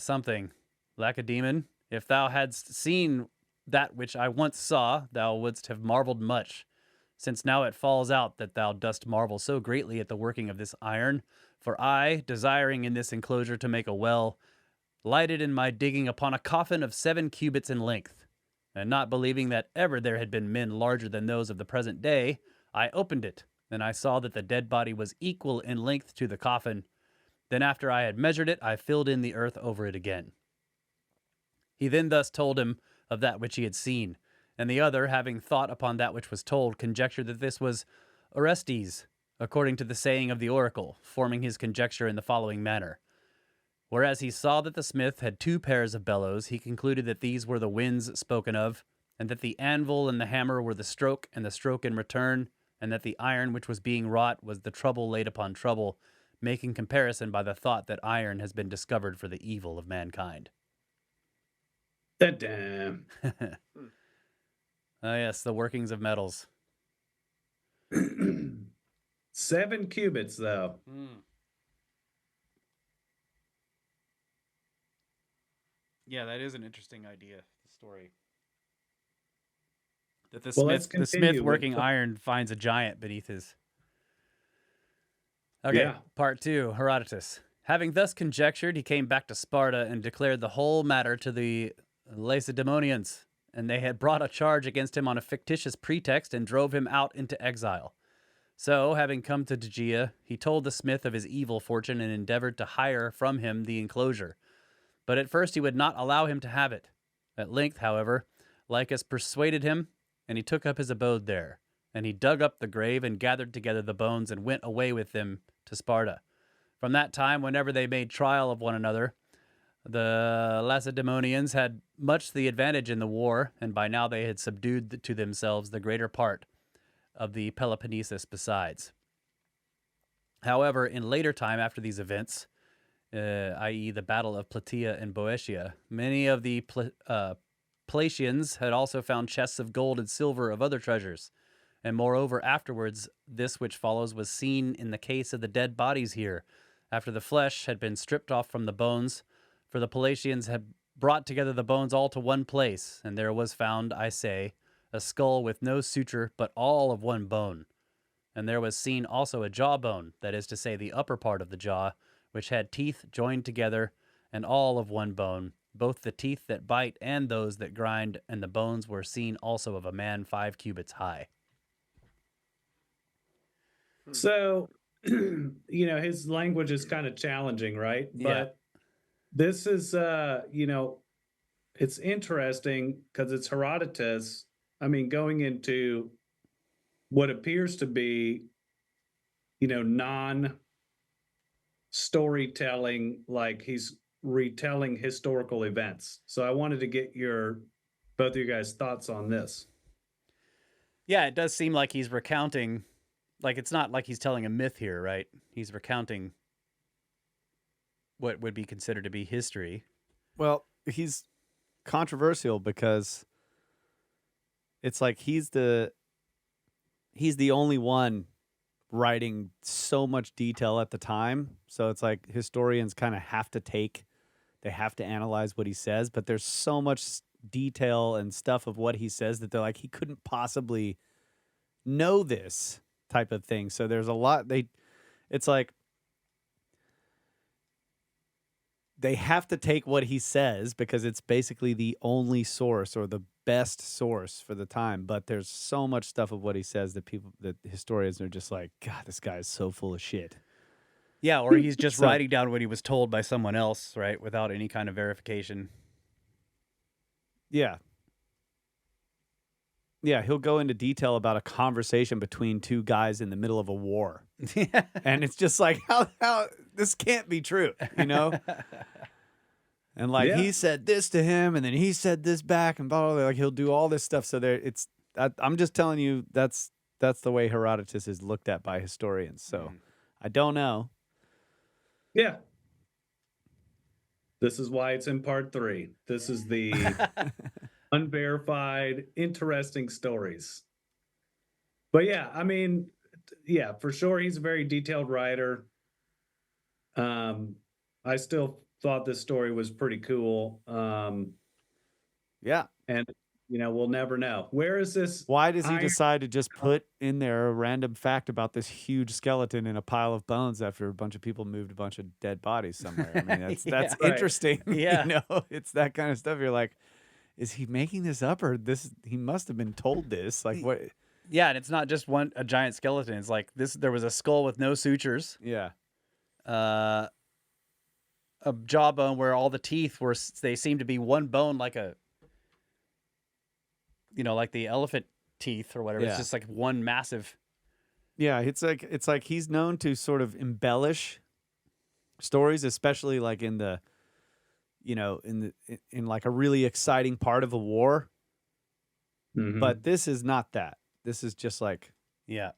something, Lacedaemon, if thou hadst seen that which I once saw, thou wouldst have marveled much, since now it falls out that thou dost marvel so greatly at the working of this iron. For I, desiring in this enclosure to make a well, lighted in my digging upon a coffin of 7 cubits in length, and not believing that ever there had been men larger than those of the present day, I opened it, and I saw that the dead body was equal in length to the coffin. Then after I had measured it, I filled in the earth over it again. He then thus told him of that which he had seen, and the other, having thought upon that which was told, conjectured that this was Orestes, according to the saying of the oracle, forming his conjecture in the following manner. Whereas he saw that the smith had 2 pairs of bellows, he concluded that these were the winds spoken of, and that the anvil and the hammer were the stroke and the stroke in return, and that the iron which was being wrought was the trouble laid upon trouble, making comparison by the thought that iron has been discovered for the evil of mankind. Damn. Oh, yes, the workings of metals. 7 cubits, though. Yeah, that is an interesting idea, the story. That Well, let's the smith continue working with- iron finds a giant beneath his... Okay, Yeah. Part 2, Herodotus. Having thus conjectured, he came back to Sparta and declared the whole matter to the Lacedaemonians, and they had brought a charge against him on a fictitious pretext and drove him out into exile. So, having come to Tegea, he told the smith of his evil fortune and endeavored to hire from him the enclosure. But at first he would not allow him to have it. At length, however, Lycus persuaded him, and he took up his abode there. And he dug up the grave and gathered together the bones and went away with them to Sparta. From that time, whenever they made trial of one another, the Lacedaemonians had much the advantage in the war, and by now they had subdued to themselves the greater part of the Peloponnesus besides. However, in later time after these events, i.e. the Battle of Plataea and Boeotia, many of the Palatians had also found chests of gold and silver of other treasures. And moreover, afterwards, this which follows was seen in the case of the dead bodies here, after the flesh had been stripped off from the bones, for the Palatians had brought together the bones all to one place, and there was found, I say, a skull with no suture, but all of one bone. And there was seen also a jawbone, that is to say, the upper part of the jaw, which had teeth joined together, and all of one bone, both the teeth that bite and those that grind, and the bones were seen also of a man 5 cubits high. So, his language is kind of challenging, right? Yeah. But this is, it's interesting because it's Herodotus. I mean, going into what appears to be, non-storytelling, like he's retelling historical events. So I wanted to get both of you guys' thoughts on this. Yeah, it does seem like he's recounting, like it's not like he's telling a myth here, right? He's recounting what would be considered to be history. Well, he's controversial because it's like he's the only one writing so much detail at the time. So it's like historians kind of have to analyze what he says, but there's so much detail and stuff of what he says that they're like, he couldn't possibly know this type of thing. So there's a lot, it's like they have to take what he says because it's basically the only source or the best source for the time. But there's so much stuff of what he says that historians are just like, God, this guy is so full of shit. Yeah, or he's just So- writing down what he was told by someone else, right, without any kind of verification. Yeah. Yeah, he'll go into detail about a conversation between 2 guys in the middle of a war. And it's just like, how this can't be true, And like Yeah. he said this to him, and then he said this back, and blah, blah, blah. Like he'll do all this stuff. So I'm just telling you that's the way Herodotus is looked at by historians. So I don't know. Yeah. This is why it's in part 3. This is the unverified, interesting stories. But yeah, I mean, yeah, for sure, he's a very detailed writer. I still thought this story was pretty cool. Yeah. And we'll never know. Where is this? Why does he decide to just put in there a random fact about this huge skeleton in a pile of bones after a bunch of people moved a bunch of dead bodies somewhere? I mean, that's Yeah. interesting. Yeah. It's that kind of stuff. You're like, is he making this up, or he must have been told this? Like what? Yeah, and it's not just a giant skeleton. It's like this. There was a skull with no sutures. Yeah. A jawbone where all the teeth they seem to be one bone, like like the elephant teeth or whatever. Yeah. It's just like one massive. Yeah, it's like he's known to sort of embellish stories, especially like in the, in like a really exciting part of a war. Mhm. But this is not that. This is just like, Yeah.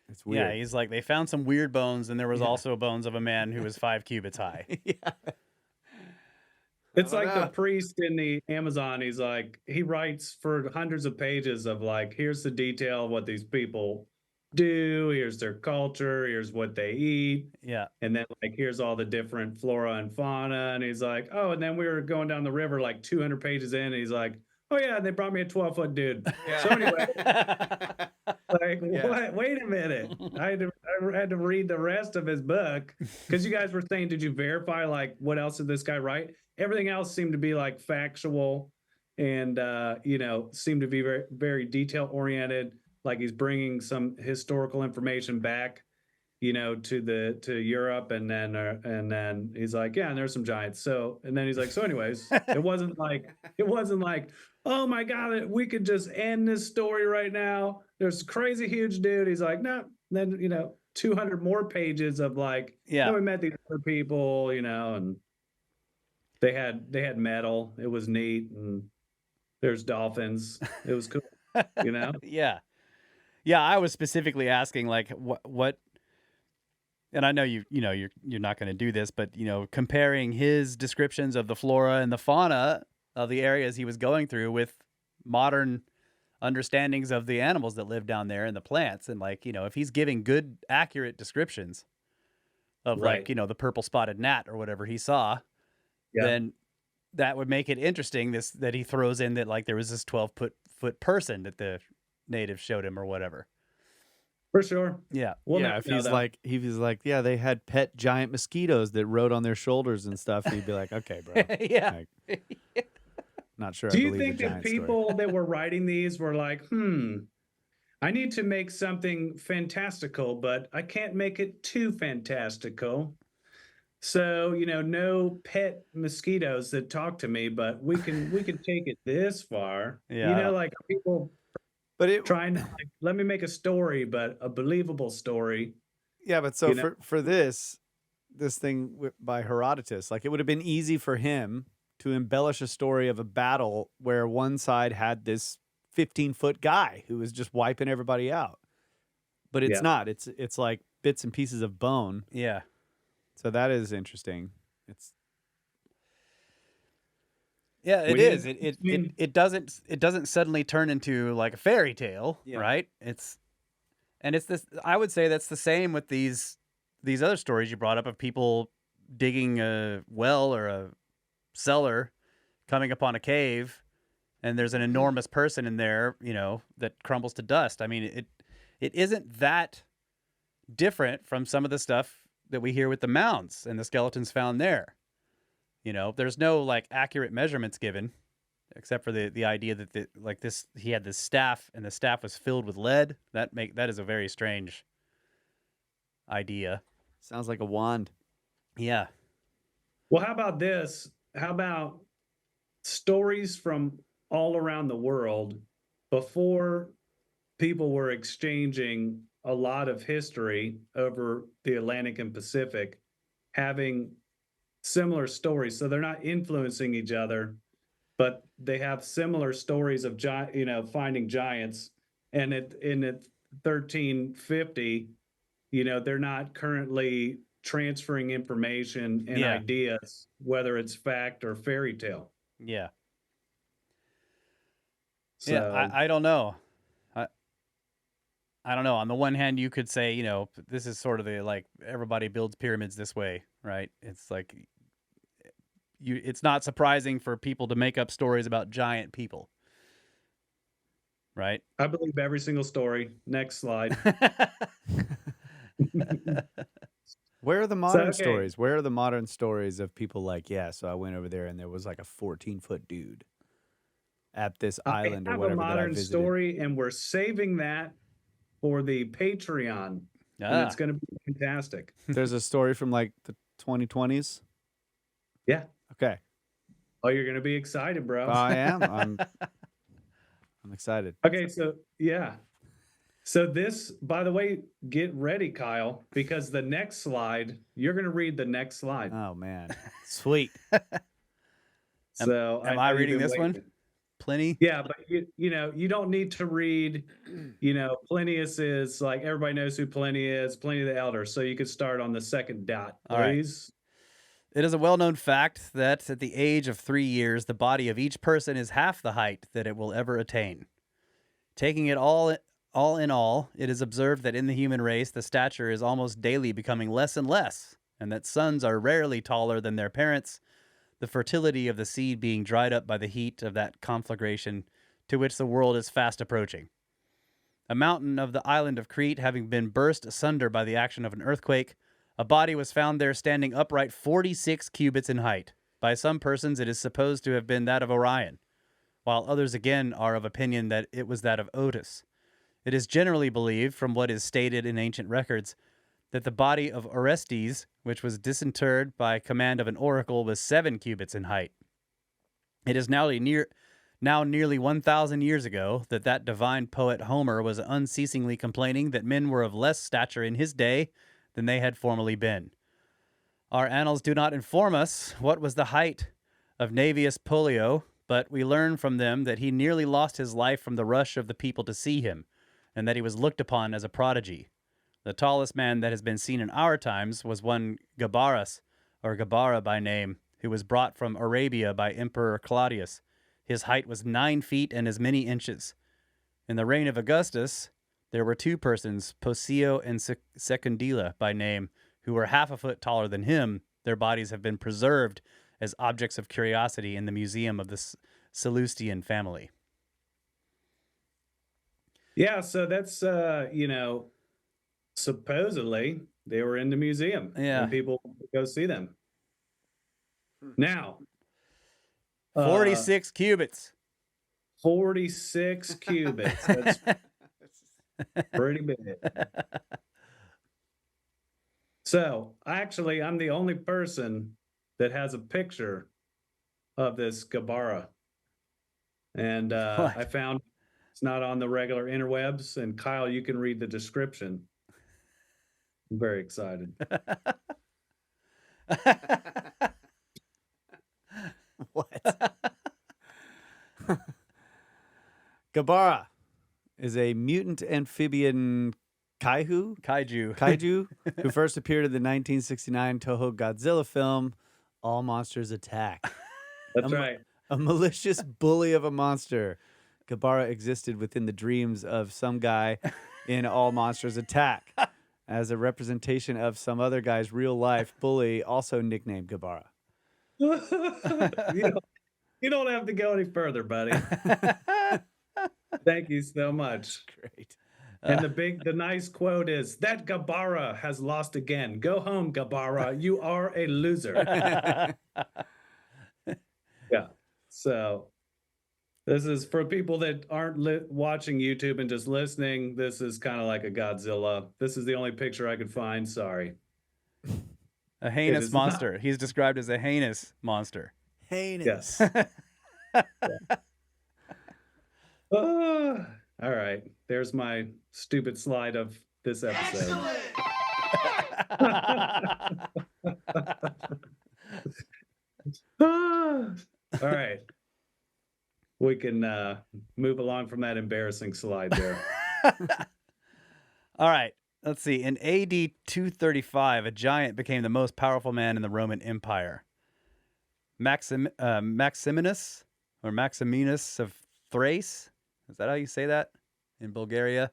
it's weird. Yeah, he's like, they found some weird bones, and there was also bones of a man who was 5 cubits high. Yeah. It's Oh, like no. the priest in the Amazon. He's like, he writes for hundreds of pages of like, here's the detail of what these people do. Here's their culture. Here's what they eat. Yeah. And then like, here's all the different flora and fauna. And he's like, oh, and then we were going down the river like 200 pages in. And he's like, oh yeah, they brought me a 12-foot dude. So anyway, like, what? Wait a minute. I had to read the rest of his book because you guys were saying, did you verify like what else did this guy write? Everything else seemed to be like factual and seemed to be very, very detail oriented. Like he's bringing some historical information back, to Europe, and then he's like, yeah, and there's some giants. So, and then he's like, so anyways, it wasn't like, oh my God, we could just end this story right now. There's a crazy huge dude. He's like, no. Then 200 more pages of like, Yeah. we met these other people, and they had metal. It was neat, and there's dolphins. It was cool, Yeah. Yeah, I was specifically asking like what and I know you're not going to do this, but comparing his descriptions of the flora and the fauna of the areas he was going through with modern understandings of the animals that live down there and the plants, and like if he's giving good accurate descriptions of Right. like the purple spotted gnat or whatever he saw, Yeah. then that would make it interesting that he throws in that like there was this 12-foot person that the natives showed him or whatever. For sure. Yeah. We'll yeah, never if know, he's though. like, yeah, they had pet giant mosquitoes that rode on their shoulders and stuff, he'd be like, okay, bro. Yeah. Like, not sure. Do I you believe think the that giant people story. that were writing these were like, I need to make something fantastical, but I can't make it too fantastical. So, no pet mosquitoes that talk to me, but we can take it this far. Yeah. Like people But it, trying to like, let me make a story, but a believable story. yeah, but so you know? for this thing by Herodotus, like it would have been easy for him to embellish a story of a battle where one side had this 15-foot guy who was just wiping everybody out. But it's Yeah. not. It's like bits and pieces of bone. Yeah. So that is interesting. It's Yeah, it We is. need- It doesn't suddenly turn into like a fairy tale, Yeah. right? It's this. I would say that's the same with these other stories you brought up of people digging a well or a cellar, coming upon a cave, and there's an enormous person in there, that crumbles to dust. I mean, it isn't that different from some of the stuff that we hear with the mounds and the skeletons found there. There's no like accurate measurements given, except for the idea that he had this staff and the staff was filled with lead. That is a very strange idea. sounds like a wand. Yeah. Well, how about this? How about stories from all around the world before people were exchanging a lot of history over the Atlantic and Pacific, having similar stories. So they're not influencing each other, but they have similar stories of finding giants. And in 1350, they're not currently transferring information and Yeah. ideas, whether it's fact or fairy tale. Yeah. So Yeah, I don't know. I don't know. On the one hand, you could say, this is sort of the like everybody builds pyramids this way, right? It's like it's not surprising for people to make up stories about giant people, right? I believe every single story. Next slide. Where are the modern okay. stories? Where are the modern stories of people like, so I went over there and there was like a 14-foot dude at this island or whatever I have a that I modern visited? story, and we're saving that for the Patreon. And it's going to be fantastic. There's a story from like the 2020s. Yeah. Okay. Oh, you're going to be excited, bro. I am. I'm excited. Okay, so yeah. So this, by the way, get ready, Kyle, because the next slide, you're going to read the next slide. Oh man. Sweet. So am I reading this one? Pliny? Yeah, but you don't need to read, Plinius is like, everybody knows who Pliny is, Pliny the Elder. So you could start on the second dot, please. It is a well-known fact that at the age of 3 years, the body of each person is half the height that it will ever attain. Taking it all in all, it is observed that in the human race, the stature is almost daily becoming less and less, and that sons are rarely taller than their parents, the fertility of the seed being dried up by the heat of that conflagration to which the world is fast approaching. A mountain of the island of Crete having been burst asunder by the action of an earthquake, a body was found there standing upright 46 cubits in height. By some persons it is supposed to have been that of Orion, while others again are of opinion that it was that of Otis. It is generally believed, from what is stated in ancient records, that the body of Orestes, which was disinterred by command of an oracle, was 7 cubits in height. It is now nearly 1,000 years ago that divine poet Homer was unceasingly complaining that men were of less stature in his day than they had formerly been. Our annals do not inform us what was the height of Naevius Pollio, but we learn from them that he nearly lost his life from the rush of the people to see him, and that he was looked upon as a prodigy. The tallest man that has been seen in our times was one Gabarus, or Gabara by name, who was brought from Arabia by Emperor Claudius. His height was 9 feet and as many inches. In the reign of Augustus, there were 2 persons, Posio and Secundilla by name, who were half a foot taller than him. Their bodies have been preserved as objects of curiosity in the museum of the Sallustian family. Yeah, so that's, supposedly they were in the museum. Yeah. And people go see them. Now, 46 cubits. 46 cubits. That's pretty big. So, actually, I'm the only person that has a picture of this Gabara. And I found it's not on the regular interwebs. And Kyle, you can read the description. I'm very excited. What? Gabara is a mutant amphibian kaiju who first appeared in the 1969 Toho Godzilla film All Monsters Attack. That's right. A malicious bully of a monster. Gabara existed within the dreams of some guy in All Monsters Attack as a representation of some other guy's real life bully, also nicknamed Gabara. You don't have to go any further, buddy. Thank you so much. Great. And the nice quote is, "That Gabara has lost again. Go home, Gabara. You are a loser." Yeah. So this is for people that aren't watching YouTube and just listening. This is kind of like a Godzilla. This is the only picture I could find. Sorry. A heinous monster. He's described as a heinous monster. Heinous. Yes. All right. There's my stupid slide of this episode. All right. We can move along from that embarrassing slide there. All right. Let's see. In AD 235, a giant became the most powerful man in the Roman Empire. Maximinus of Thrace, is that how you say that? In Bulgaria,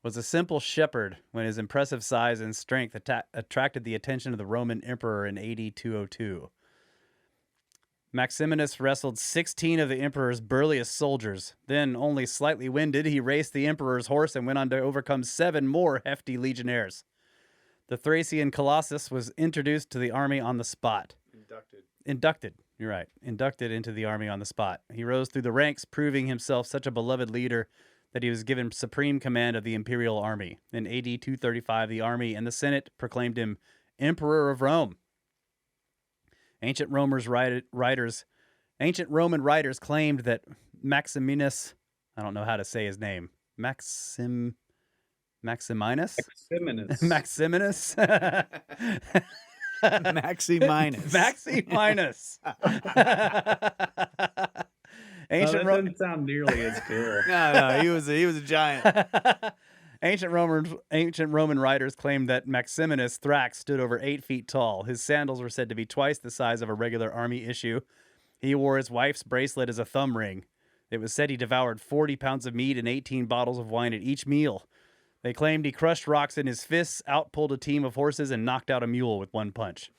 was a simple shepherd when his impressive size and strength attracted the attention of the Roman emperor in AD 202. Maximinus wrestled 16 of the emperor's burliest soldiers. Then, only slightly winded, he raced the emperor's horse and went on to overcome 7 more hefty legionnaires. The Thracian Colossus was introduced to the army on the spot. Inducted. You're right. Inducted into the army on the spot. He rose through the ranks, proving himself such a beloved leader that he was given supreme command of the imperial army. In AD 235, the army and the Senate proclaimed him Emperor of Rome. Ancient Roman writers claimed that Maximinus, I don't know how to say his name, Maximinus? Maximinus. Maximinus? Maximinus. Maximinus. That doesn't sound nearly as cool. No, he was a giant. Ancient Roman writers claimed that Maximinus Thrax stood over 8 feet tall. His sandals were said to be twice the size of a regular army issue. He wore his wife's bracelet as a thumb ring. It was said he devoured 40 pounds of meat and 18 bottles of wine at each meal. They claimed he crushed rocks in his fists, outpulled a team of horses, and knocked out a mule with one punch.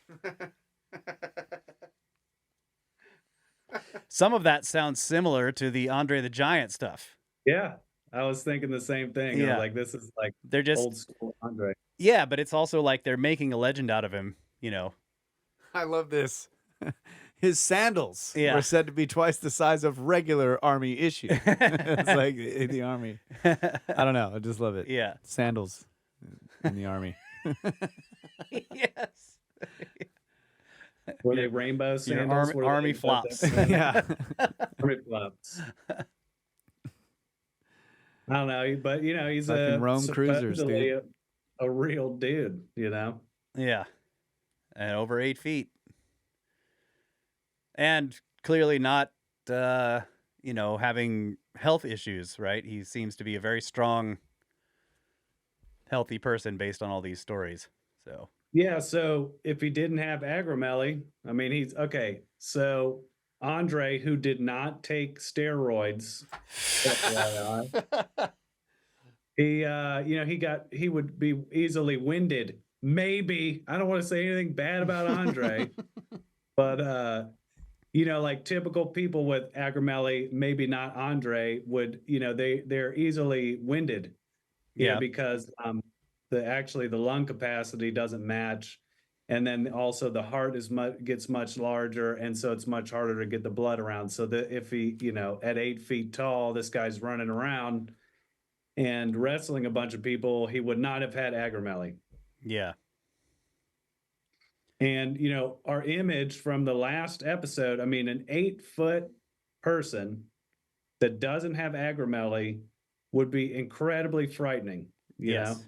Some of that sounds similar to the Andre the Giant stuff. Yeah. I was thinking the same thing. Yeah. Like, this is like They're just old school Andre. Yeah, but it's also like they're making a legend out of him, you know. I love this. His sandals Yeah. were said to be twice the size of regular army issue. It's like the army. I don't know. I just love it. Yeah. Sandals in the army. Yes. Were they rainbow sandals? Army flops. Yeah. Army flops. I don't know, but he's Fucking Rome cruisers, supposedly dude. a real dude, Yeah. And over 8 feet. And clearly not, having health issues, right? He seems to be a very strong, healthy person based on all these stories. So. Yeah, so if he didn't have agromegaly, I mean, he's okay. So Andre, who did not take steroids, he would be easily winded. Maybe, I don't want to say anything bad about Andre, but like typical people with agromegaly, maybe not Andre, would they're easily winded, because the lung capacity doesn't match. And then also the heart gets much larger, and so it's much harder to get the blood around. So that if he, at 8 feet tall, this guy's running around and wrestling a bunch of people, he would not have had agromegaly. Yeah. And our image from the last episode, I mean, an 8-foot person that doesn't have agromegaly would be incredibly frightening. Yes.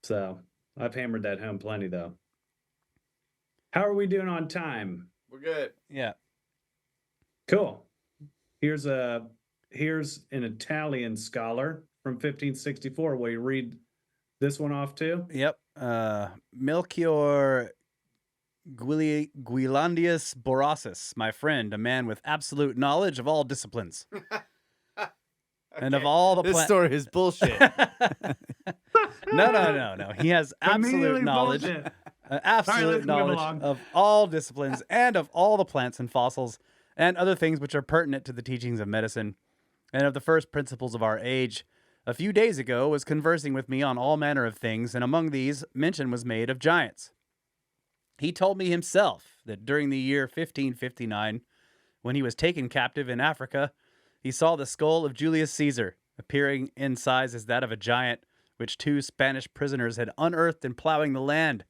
So I've hammered that home plenty, though. How are we doing on time? We're good. Yeah. Cool. Here's an Italian scholar from 1564. Will you read this one off too? Yep. Melchior Guilandius Borassus, my friend, a man with absolute knowledge of all disciplines. And of all the This story is bullshit. No. He has absolute Immediately knowledge. bullshit. Absolute let's move knowledge along. of all disciplines and of all the plants and fossils and other things which are pertinent to the teachings of medicine and of the first principles of our age. A few days ago was conversing with me on all manner of things, and among these mention was made of giants. He told me himself that during the year 1559, when he was taken captive in Africa, he saw the skull of Julius Caesar, appearing in size as that of a giant, which 2 Spanish prisoners had unearthed in plowing the land,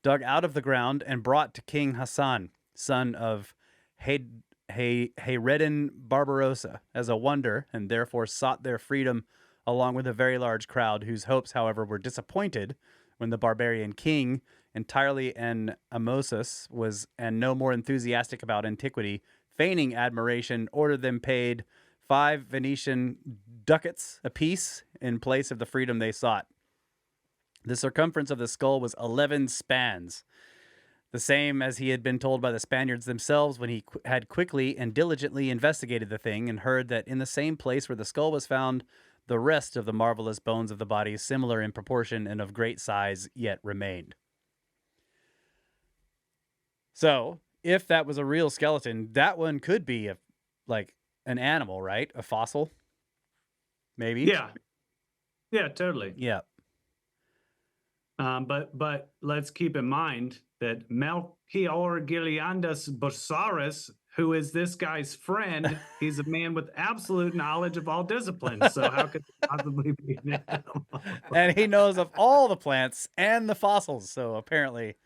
dug out of the ground, and brought to King Hassan, son of Hayreddin Barbarossa, as a wonder, and therefore sought their freedom along with a very large crowd, whose hopes, however, were disappointed when the barbarian king entirely an amosus, and no more enthusiastic about antiquity, feigning admiration, ordered them paid 5 Venetian ducats apiece in place of the freedom they sought. The circumference of the skull was 11 spans, the same as he had been told by the Spaniards themselves when he had quickly and diligently investigated the thing and heard that in the same place where the skull was found, the rest of the marvelous bones of the body, similar in proportion and of great size, yet remained. So, if that was a real skeleton, that one could be an animal, right? A fossil, maybe. Yeah, totally. Yeah. But let's keep in mind that Melchior Giliandus Bosaurus, who is this guy's friend, he's a man with absolute knowledge of all disciplines. So how could it possibly be an animal? And he knows of all the plants and the fossils. So apparently,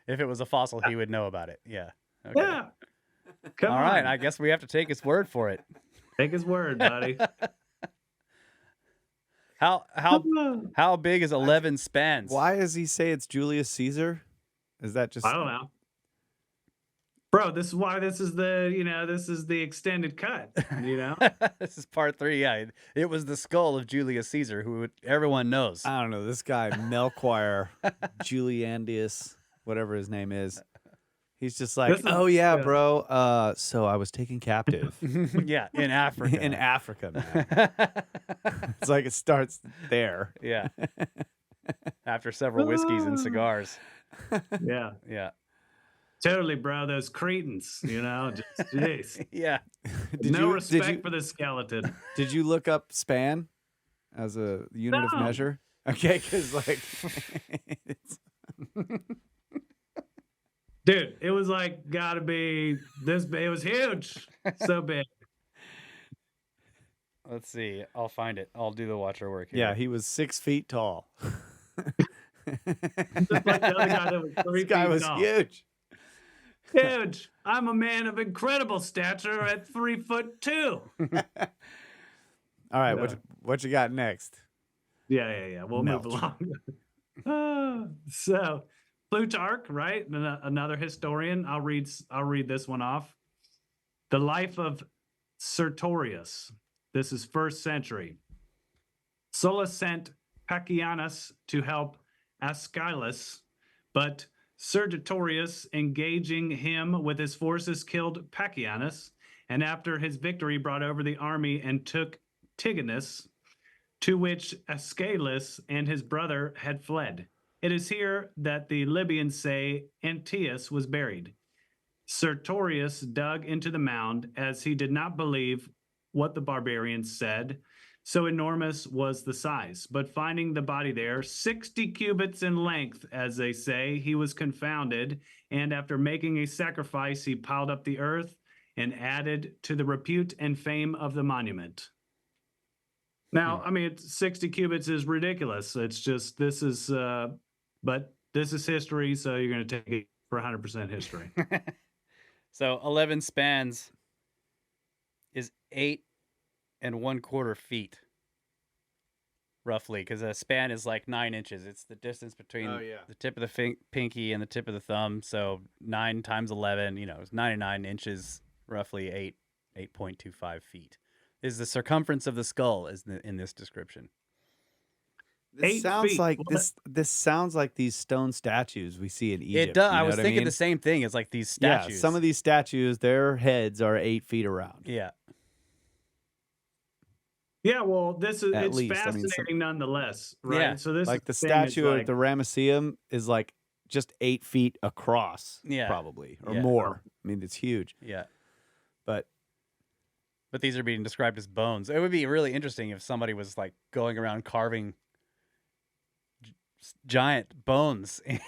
if it was a fossil, he would know about it. Yeah. Okay. Yeah. Come all on. right. I guess we have to take his word for it. Take his word, buddy. How big is 11 spans? Why does he say it's Julius Caesar? Is that just? I don't know. Bro, this is why this is the extended cut, This is part 3. Yeah, it was the skull of Julius Caesar, who everyone knows. I don't know. This guy, Melchior Juliandus, whatever his name is. He's just like, bro. So I was taken captive. Yeah, in Africa. In Africa, man. It's like it starts there. Yeah. After several whiskeys and cigars. Yeah. Yeah. Totally, bro. Those Cretans, just jeez. Yeah. No respect for the skeleton. Did you look up span as a unit of measure? Okay, because it's... Dude, it was gotta be this big. It was huge. So big. Let's see. I'll find it. I'll do the watcher work here. Yeah, he was 6 feet tall. Just like the other guy that was 3 This guy feet was tall. huge. Huge. I'm a man of incredible stature at 3'2". All right, what you got next? Yeah. We'll move along. So Plutarch, right? Another historian. I'll read this one off. The life of Sertorius. This is 1st century. Sulla sent Pacianus to help Aeschylus, but Sertorius, engaging him with his forces, killed Pacianus, and after his victory brought over the army and took Tigonus, to which Aeschylus and his brother had fled. It is here that the Libyans say Antæus was buried. Sertorius dug into the mound, as he did not believe what the barbarians said, so enormous was the size. But finding the body there, 60 cubits in length, as they say, he was confounded, and after making a sacrifice, he piled up the earth and added to the repute and fame of the monument. Now, I mean, 60 cubits is ridiculous. It's just, but this is history, so you're going to take it for 100% history. So 11 spans is 8 1/4 feet, roughly, because a span is 9 inches. It's the distance between the tip of the pinky and the tip of the thumb. So 9 times 11, it's 99 inches, roughly 8.25 feet. Is the circumference of the skull in this description. This sounds like this sounds like these stone statues we see in Egypt. It does. You know I was what thinking mean? the same thing. It's like these statues. Yeah, some of these statues, their heads are 8 feet around. Yeah. Yeah, well, it's least. fascinating nonetheless, right? Yeah. So this Like the statue at the Ramesseum is just 8 feet across, probably, or more. I mean, it's huge. Yeah. But these are being described as bones. It would be really interesting if somebody was going around carving giant bones in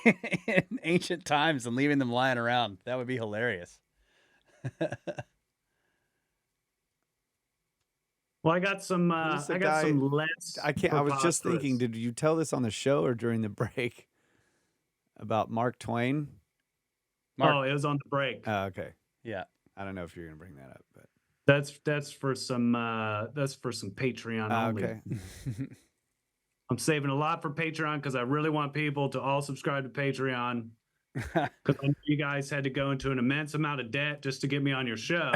ancient times and leaving them lying around. That would be hilarious. Well, I got some. Some less. I was just thinking. Did you tell this on the show or during the break about Mark Twain? Oh, it was on the break. Okay. Yeah. I don't know if you're gonna bring that up, but that's for some Patreon only. Okay. I'm saving a lot for Patreon because I really want people to all subscribe to Patreon. Because I know you guys had to go into an immense amount of debt just to get me on your show.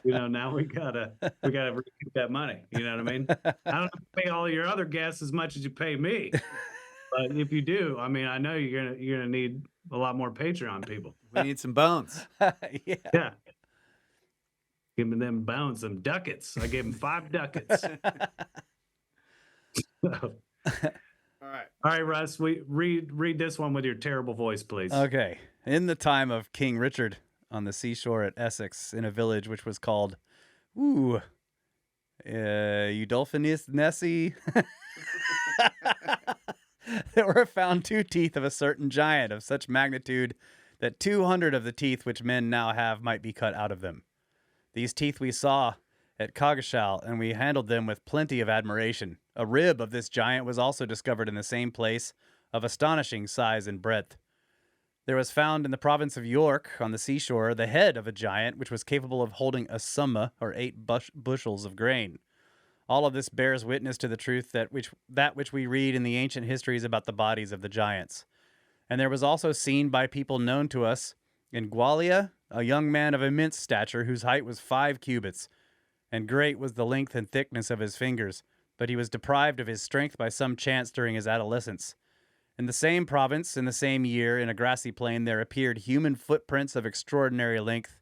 Now we gotta recoup that money. You know what I mean? I don't have to pay all your other guests as much as you pay me, but if you do, I mean, I know you're gonna need a lot more Patreon people. We need some bones. Yeah, giving them bones, some ducats. I gave them 5 ducats. All right, Russ. Read this one with your terrible voice, please. Okay. In the time of King Richard, on the seashore at Essex, in a village which was called, Eudolphinus Nessie, there were found 2 teeth of a certain giant of such magnitude that 200 of the teeth which men now have might be cut out of them. These teeth we saw at Coggeshall, and we handled them with plenty of admiration. A rib of this giant was also discovered in the same place, of astonishing size and breadth. There was found in the province of York, on the seashore, the head of a giant, which was capable of holding a summa, or 8 bushels of grain. All of this bears witness to the truth that which we read in the ancient histories about the bodies of the giants. And there was also seen by people known to us in Gwalia a young man of immense stature, whose height was 5 cubits, and great was the length and thickness of his fingers, but he was deprived of his strength by some chance during his adolescence. In the same province, in the same year, in a grassy plain, there appeared human footprints of extraordinary length,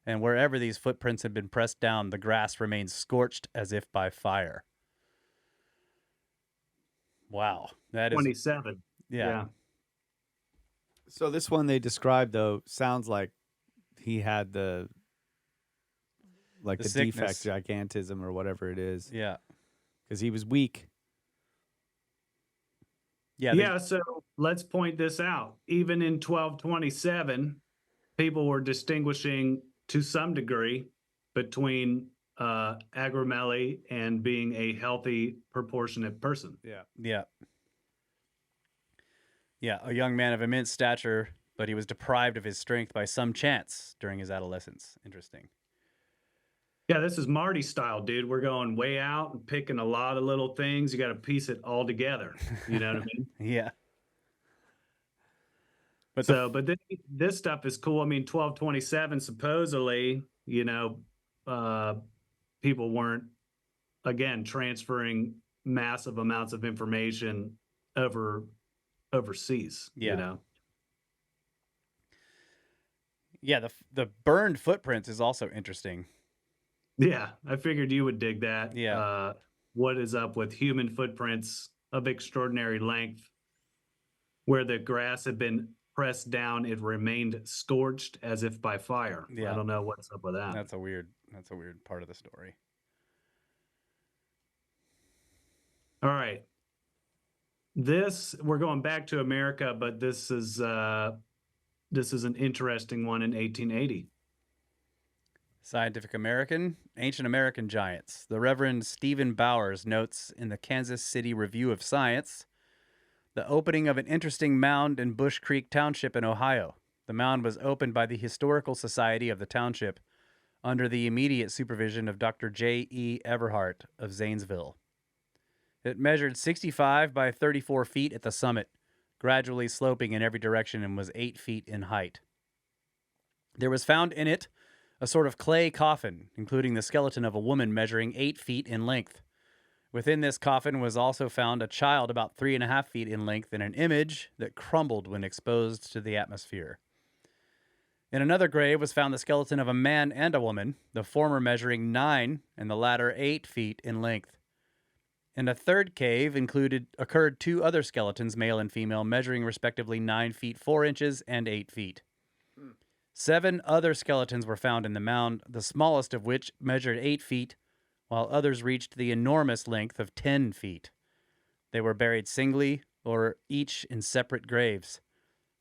and wherever these footprints had been pressed down, the grass remained scorched as if by fire. Wow. That is 27. Yeah. So this one they described, though, sounds like he had the sickness. defect, gigantism, or whatever it is. Yeah. Because he was weak. Yeah, so let's point this out. Even in 1227, people were distinguishing to some degree between agromeli and being a healthy, proportionate person. Yeah. Yeah, a young man of immense stature, but he was deprived of his strength by some chance during his adolescence. Interesting. Yeah, this is Marty style, dude. We're going way out and picking a lot of little things. You got to piece it all together. You know what I mean? Yeah. But this stuff is cool. I mean, 1227, supposedly, people weren't, again, transferring massive amounts of information overseas. Yeah. Yeah, the burned footprints is also interesting. Yeah, I figured you would dig that. Yeah. What is up with human footprints of extraordinary length, where the grass had been pressed down, it remained scorched as if by fire. Yeah. I don't know what's up with that. That's a weird part of the story. All right. We're going back to America, but this is an interesting one in 1880. Scientific American, Ancient American Giants. The Reverend Stephen Bowers notes in the Kansas City Review of Science the opening of an interesting mound in Bush Creek Township in Ohio. The mound was opened by the Historical Society of the township under the immediate supervision of Dr. J. E. Everhart of Zanesville. It measured 65 by 34 feet at the summit, gradually sloping in every direction, and was 8 feet in height. There was found in it a sort of clay coffin, including the skeleton of a woman measuring 8 feet in length. Within this coffin was also found a child about 3.5 feet in length and an image that crumbled when exposed to the atmosphere. In another grave was found the skeleton of a man and a woman, the former measuring 9 and the latter 8 feet in length. In a third cave occurred 2 other skeletons, male and female, measuring respectively 9 feet 4 inches and 8 feet. 7 other skeletons were found in the mound, the smallest of which measured 8 feet, while others reached the enormous length of 10 feet. They were buried singly or each in separate graves.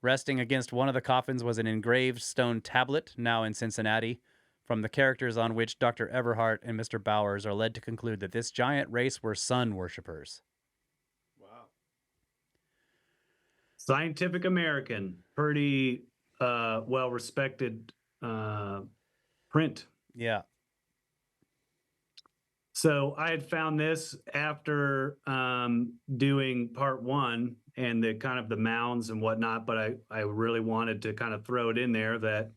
Resting against one of the coffins was an engraved stone tablet, now in Cincinnati, from the characters on which Dr. Everhart and Mr. Bowers are led to conclude that this giant race were sun worshippers. Wow. Scientific American, pretty well-respected print. Yeah. So I had found this after doing part 1 and the kind of the mounds and whatnot, but I really wanted to kind of throw it in there that,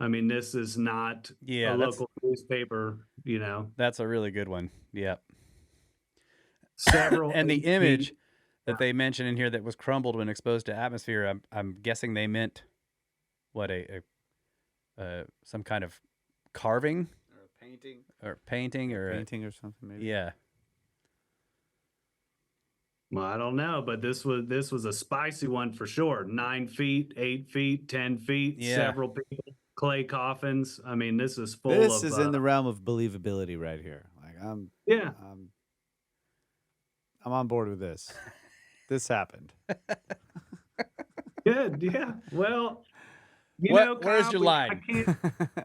I mean, this is not Yeah, a local newspaper, you know. that's a really good one. Yep. Several And the 8 image feet. that they mention in here that was crumbled when exposed to atmosphere, I'm guessing they meant what some kind of carving Or painting. or painting or Painting or something, maybe. yeah. Well, I don't know, but this was a spicy one for sure. 9 feet, 8 feet, 10 feet, Yeah. several people, clay coffins. I mean, this is full This of. is in the realm of believability right here. Like Yeah. I'm on board with this. This happened. Good. Yeah. Well, Where's Kyle, your line? I can't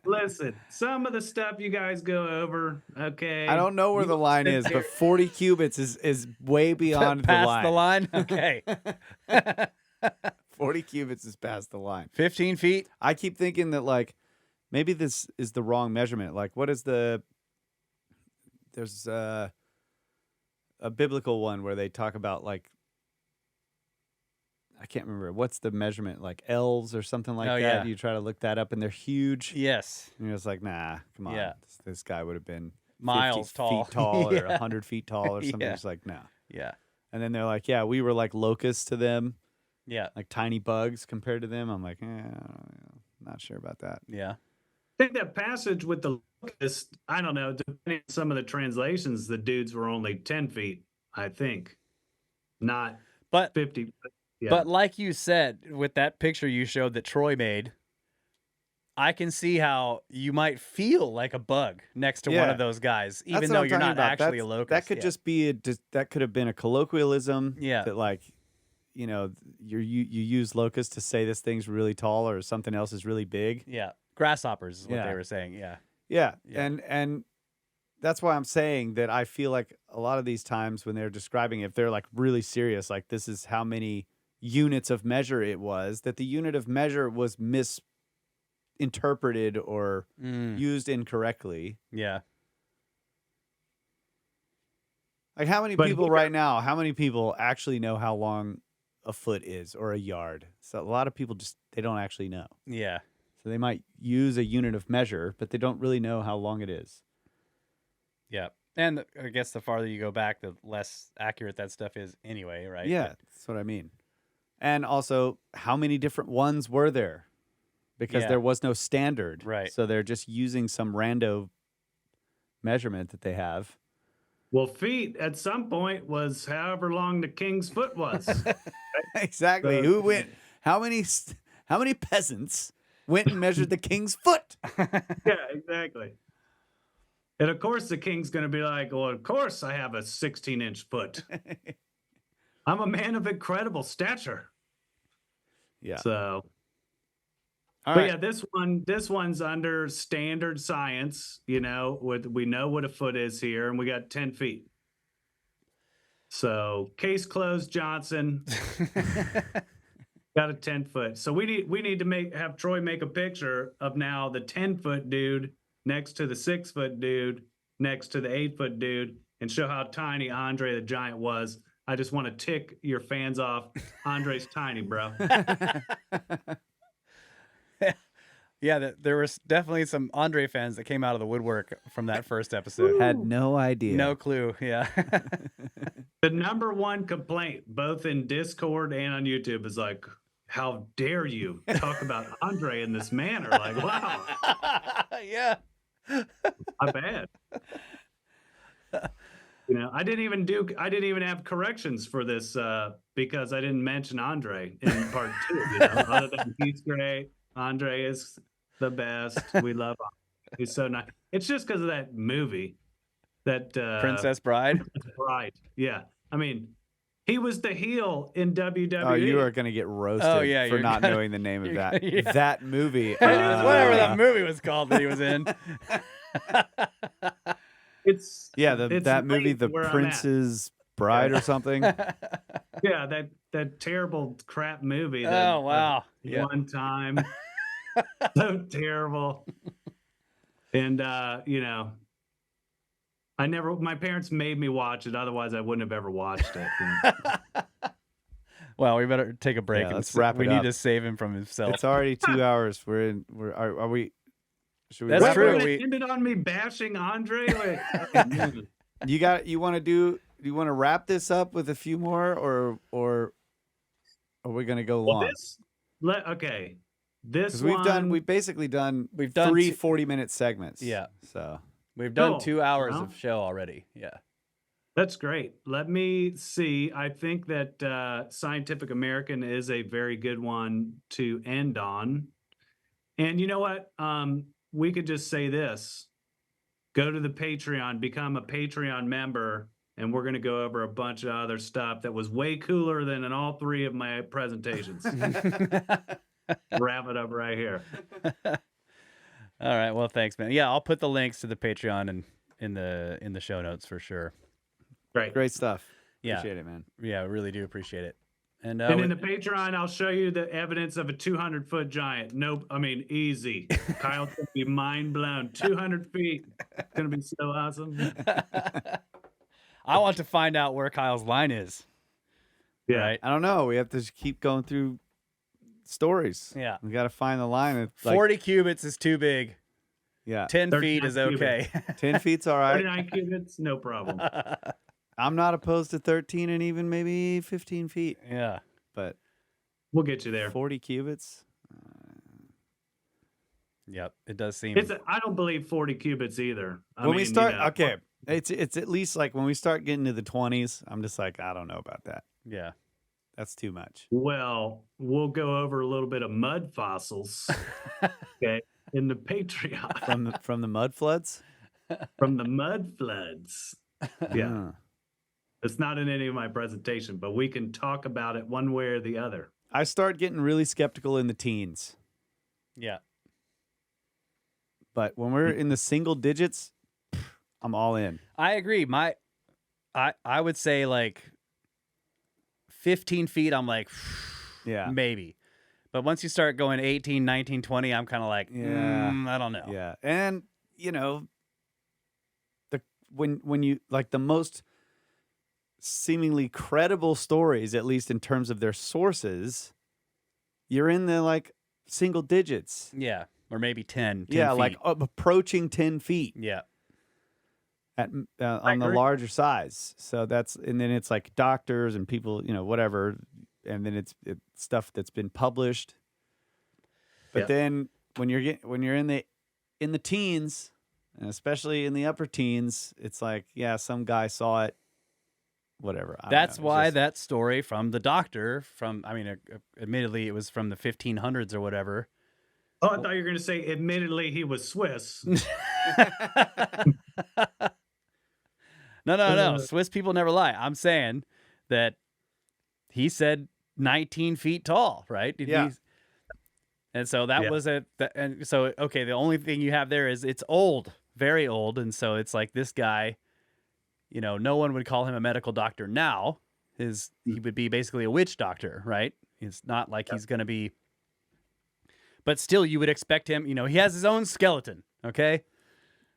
listen. Some of the stuff you guys go over, okay. I don't know where the line is, but 40 cubits is way beyond Past the line? Okay. 40 cubits is past the line. 15 feet? I keep thinking that, like, maybe this is the wrong measurement. Like, what is there's a biblical one where they talk about, like, I can't remember. What's the measurement? Like elves or something like that? Yeah. You try to look that up, and they're huge. Yes. And you're just like, nah, come on. Yeah. This guy would have been 50 Miles tall. feet tall or Yeah. 100 feet tall or something. Yeah. It's like, no. Yeah. And then they're like, yeah, we were like locusts to them, Yeah. like tiny bugs compared to them. I'm like, not sure about that. Yeah. I think that passage with the locust, I don't know, depending on some of the translations, the dudes were only 10 feet, I think, not But 50. Yeah. But like you said, with that picture you showed that Troy made, I can see how you might feel like a bug next to one Yeah. of those guys, That's even what though I'm you're talking not about. actually a locust. That could Yeah. just be that could have been a colloquialism. Yeah. That, like, you know, you use locust to say this thing's really tall or something else is really big. Yeah. Grasshoppers is what Yeah. they were saying. Yeah. Yeah. Yeah. And that's why I'm saying that I feel like a lot of these times when they're describing it, if they're like really serious, like this is how many units of measure it was, that the unit of measure was misinterpreted or used incorrectly. Yeah. Like how many But people here- right now, how many people actually know how long a foot is or a yard? So a lot of people they don't actually know. Yeah. So they might use a unit of measure, but they don't really know how long it is. Yeah. And I guess the farther you go back, the less accurate that stuff is anyway, right? Yeah, But- that's what I mean. And also, how many different ones were there? Because Yeah. there was no standard. Right. So they're just using some rando measurement that they have. Well, feet at some point was however long the king's foot was. Exactly. Who went? How many peasants went and measured the king's foot? Yeah, exactly. And of course, the king's going to be like, well, of course I have a 16-inch foot. I'm a man of incredible stature. Yeah. So, All but right. yeah, this one's under standard science, we know what a foot is here, and we got 10 feet. So case closed, Johnson. Got a 10-foot. So we need to have Troy make a picture of now the 10-foot dude next to the 6-foot dude next to the 8-foot dude and show how tiny Andre the Giant was. I just want to tick your fans off. Andre's tiny, bro. Yeah, there was definitely some Andre fans that came out of the woodwork from that first episode. Had no idea. No clue. Yeah. The number one complaint, both in Discord and on YouTube, is like, how dare you talk about Andre in this manner? Like, wow, Yeah. my bad. I didn't even have corrections for this because I didn't mention Andre in part 2. Other than he's great, Andre is the best. We love him. He's so nice. It's just because of that movie, that Princess Bride. Bride. Yeah, I mean, he was the heel in WWE. Oh, you are going to get roasted Oh, yeah, for you're not gonna- knowing the name of you're that. gonna- yeah. That movie. Whatever that movie was called that he was in. It's that right movie, The where I'm at. Prince's Bride or something. Yeah, that terrible crap movie. That, Oh, wow. Yeah. One time. So terrible. And My parents made me watch it. Otherwise, I wouldn't have ever watched it. Well, we better take a break. Yeah, let's wrap it We need up. to save him from himself. It's already 2 hours. Are we? Should we? That's wrap true. it up? It ended on me bashing Andre. Like, You want to do? Do you want to wrap this up with a few more, or are we going to go long? okay. This Because we've basically done 3 40-minute segments. Yeah. So We've done Cool. 2 hours Well, of show already. Yeah. That's great. Let me see. I think that Scientific American is a very good one to end on. And you know what? We could just say this. Go to the Patreon, become a Patreon member, and we're going to go over a bunch of other stuff that was way cooler than in all 3 of my presentations. Wrap it up right here. All right. Well, thanks, man. Yeah, I'll put the links to the Patreon and in the show notes for sure. great stuff. Yeah. Appreciate it, man. Yeah, I really do appreciate it. And in the Patreon, I'll show you the evidence of a 200-foot giant. Nope. I mean, easy. Kyle's going to be mind blown. 200 feet. It's going to be so awesome. I want to find out where Kyle's line is. Yeah. Right? I don't know. We have to just keep going through stories. Yeah. We got to find the line. It's 40 cubits is too big. Yeah. 10 feet is 39 okay. 10 feet's all right. 39 cubits, no problem. I'm not opposed to 13 and even maybe 15 feet, Yeah. but We'll get you there. 40 cubits. Yep. It does seem. I don't believe 40 cubits either. When we start, okay, it's at least like when we start getting to the 20s, I'm just like, I don't know about that. Yeah. That's too much. Well, we'll go over a little bit of mud fossils. Okay. In the Patreon. From the mud floods? From the mud floods. Yeah. Uh, It's not in any of my presentation, but we can talk about it one way or the other. I start getting really skeptical in the teens, Yeah. but when we're in the single digits, I'm all in. I agree. I would say like 15 feet, I'm like, Yeah. maybe. But once you start going 18, 19, 20, I'm kind of like, I don't know. Yeah. And, you know, when you like the most seemingly credible stories, at least in terms of their sources, you're in the like single digits. Yeah. Or maybe 10 Yeah, feet. like approaching 10 feet Yeah. at on the agree. larger size. So and then it's like doctors and people, you know, whatever, and then it's stuff that's been published. But Yep. then when you're in the teens, and especially in the upper teens, it's like, yeah, some guy saw it. Whatever. I don't That's know. why It's just- that story from the doctor admittedly it was from the 1500s or whatever. Oh, I thought you were going to say, admittedly, he was Swiss. No. Swiss people never lie. I'm saying that he said 19 feet tall, right? Yeah. And so that Yeah. was and so, okay, the only thing you have there is it's old, very old. And so it's like this guy, you know, no one would call him a medical doctor now. He would be basically a witch doctor, right? It's not like he's going to be, but still you would expect him, you know, he has his own skeleton, okay?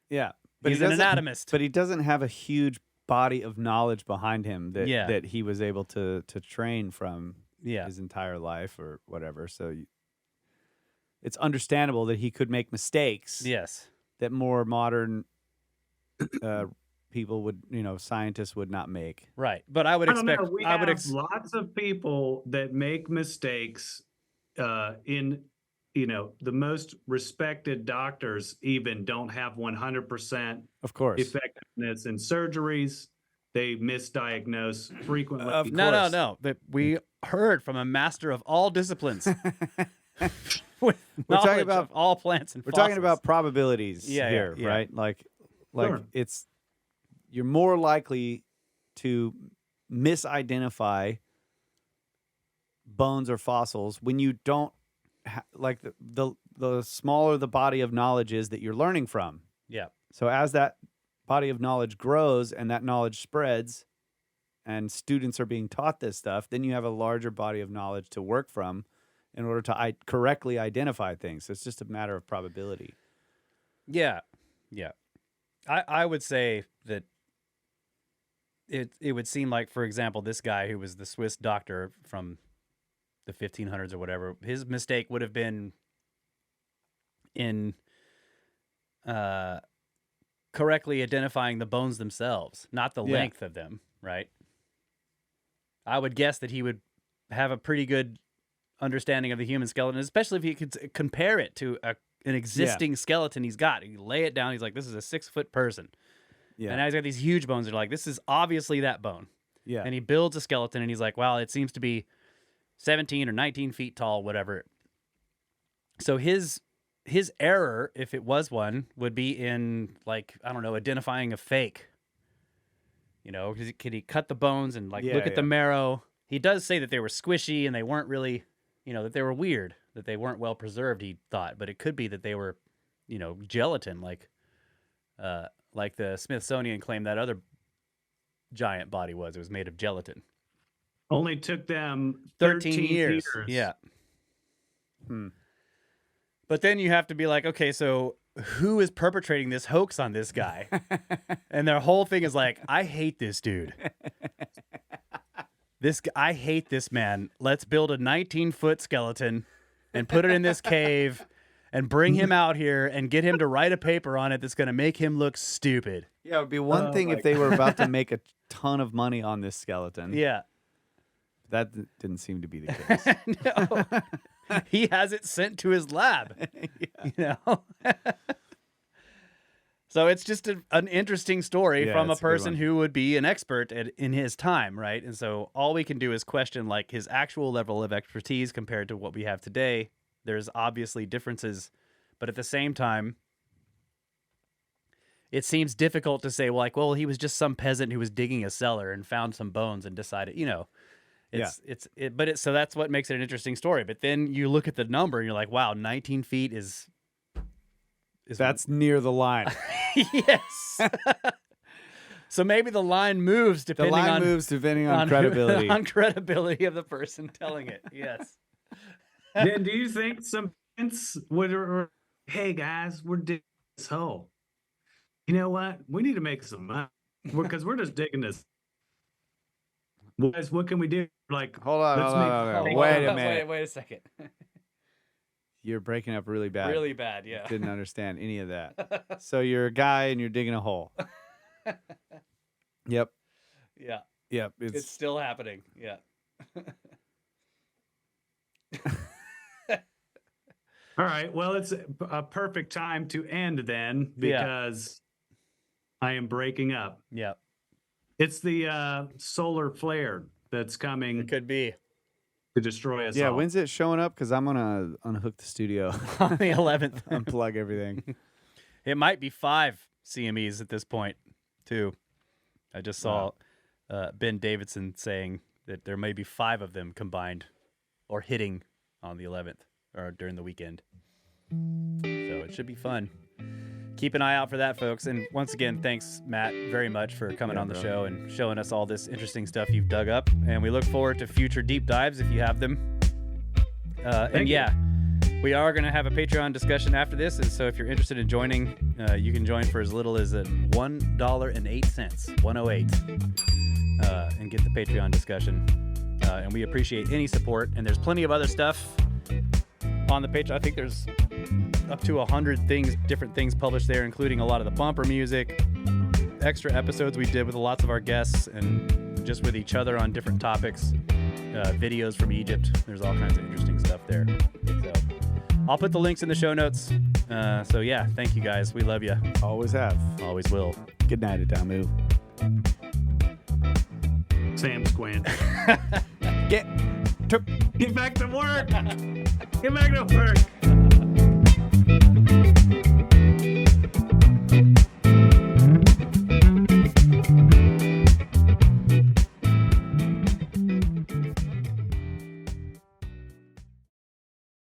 Yeah. But He's he an doesn't- anatomist. But he doesn't have a huge body of knowledge behind him that he was able to train from Yeah. his entire life or whatever. So it's understandable that he could make mistakes Yes. that more modern people would, you know, scientists would not make. Right. But I would I don't expect, know. We have lots of people that make mistakes in, you know, the most respected doctors even don't have 100% Of course. effectiveness in surgeries. They misdiagnose frequently. Of No. course. But we heard from a master of all disciplines with We're talking knowledge about- of all plants and We're talking fossils. about probabilities Yeah, here, yeah. right? Like Sure. you're more likely to misidentify bones or fossils when you don't like the smaller the body of knowledge is that you're learning from. Yeah. So as that body of knowledge grows and that knowledge spreads and students are being taught this stuff, then you have a larger body of knowledge to work from in order to correctly identify things. So it's just a matter of probability. Yeah. Yeah. I would say that it would seem like, for example, this guy who was the Swiss doctor from the 1500s or whatever, his mistake would have been in correctly identifying the bones themselves, not the length of them, right? I would guess that he would have a pretty good understanding of the human skeleton, especially if he could compare it to an existing skeleton he's got. He lay it down. He's like, this is a 6-foot person. Yeah. And now he's got these huge bones. They're like, this is obviously that bone. Yeah. And he builds a skeleton, and he's like, well, it seems to be 17 or 19 feet tall, whatever. So his error, if it was one, would be in, like, I don't know, identifying a fake. You know, could he cut the bones and look at the marrow? He does say that they were squishy and they weren't really, that they were weird, that they weren't well preserved, he thought. But it could be that they were, gelatin, like the Smithsonian claimed that other giant body was. It was made of gelatin. Only took them 13 years. Yeah. But then you have to be like, okay, so who is perpetrating this hoax on this guy? And their whole thing is like, I hate this dude. I hate this man. Let's build a 19-foot skeleton and put it in this cave and bring him out here and get him to write a paper on it that's going to make him look stupid. Yeah, it would be one thing if they were about to make a ton of money on this skeleton. Yeah. That didn't seem to be the case. No. He has it sent to his lab. So it's just an interesting story from a person who would be an expert in his time, right? And so all we can do is question his actual level of expertise compared to what we have today. There's obviously differences, but at the same time, it seems difficult to say, well, he was just some peasant who was digging a cellar and found some bones and decided, so that's what makes it an interesting story. But then you look at the number and you're like, wow, 19 feet is that's near the line. Yes. So maybe the line moves depending on credibility. On credibility of the person telling it. Yes. Then do you think some would, hey guys, we're digging this hole. You know what? We need to make some money because we're just digging this. Guys, what can we do? Hold on. Wait a minute. Wait a second. You're breaking up really bad. Really bad, yeah. Didn't understand any of that. So you're a guy and you're digging a hole. Yep. Yeah. Yep. It's still happening. Yeah. All right. Well, it's a perfect time to end then because I am breaking up. Yeah. It's the solar flare that's coming. It could be. To destroy us all. Yeah, when's it showing up? Because I'm going to unhook the studio. On the 11th. Unplug everything. It might be 5 CMEs at this point, too. I just saw Ben Davidson saying that there may be 5 of them combined or hitting on the 11th or during the weekend. So it should be fun. Keep an eye out for that, folks. And once again, thanks, Matt, very much for coming on the show and showing us all this interesting stuff you've dug up. And we look forward to future deep dives if you have them. We are going to have a Patreon discussion after this. And so if you're interested in joining, you can join for as little as $1.08, $1.08, and get the Patreon discussion. And we appreciate any support. And there's plenty of other stuff on the Patreon. I think there's up to 100 different things published there, including a lot of the bumper music, extra episodes we did with lots of our guests and just with each other on different topics, videos from Egypt. There's all kinds of interesting stuff there. So I'll put the links in the show notes. Thank you guys. We love you. Always have. Always will. Good night, Adamu. Sam Squint. Get back to work. Get back to work.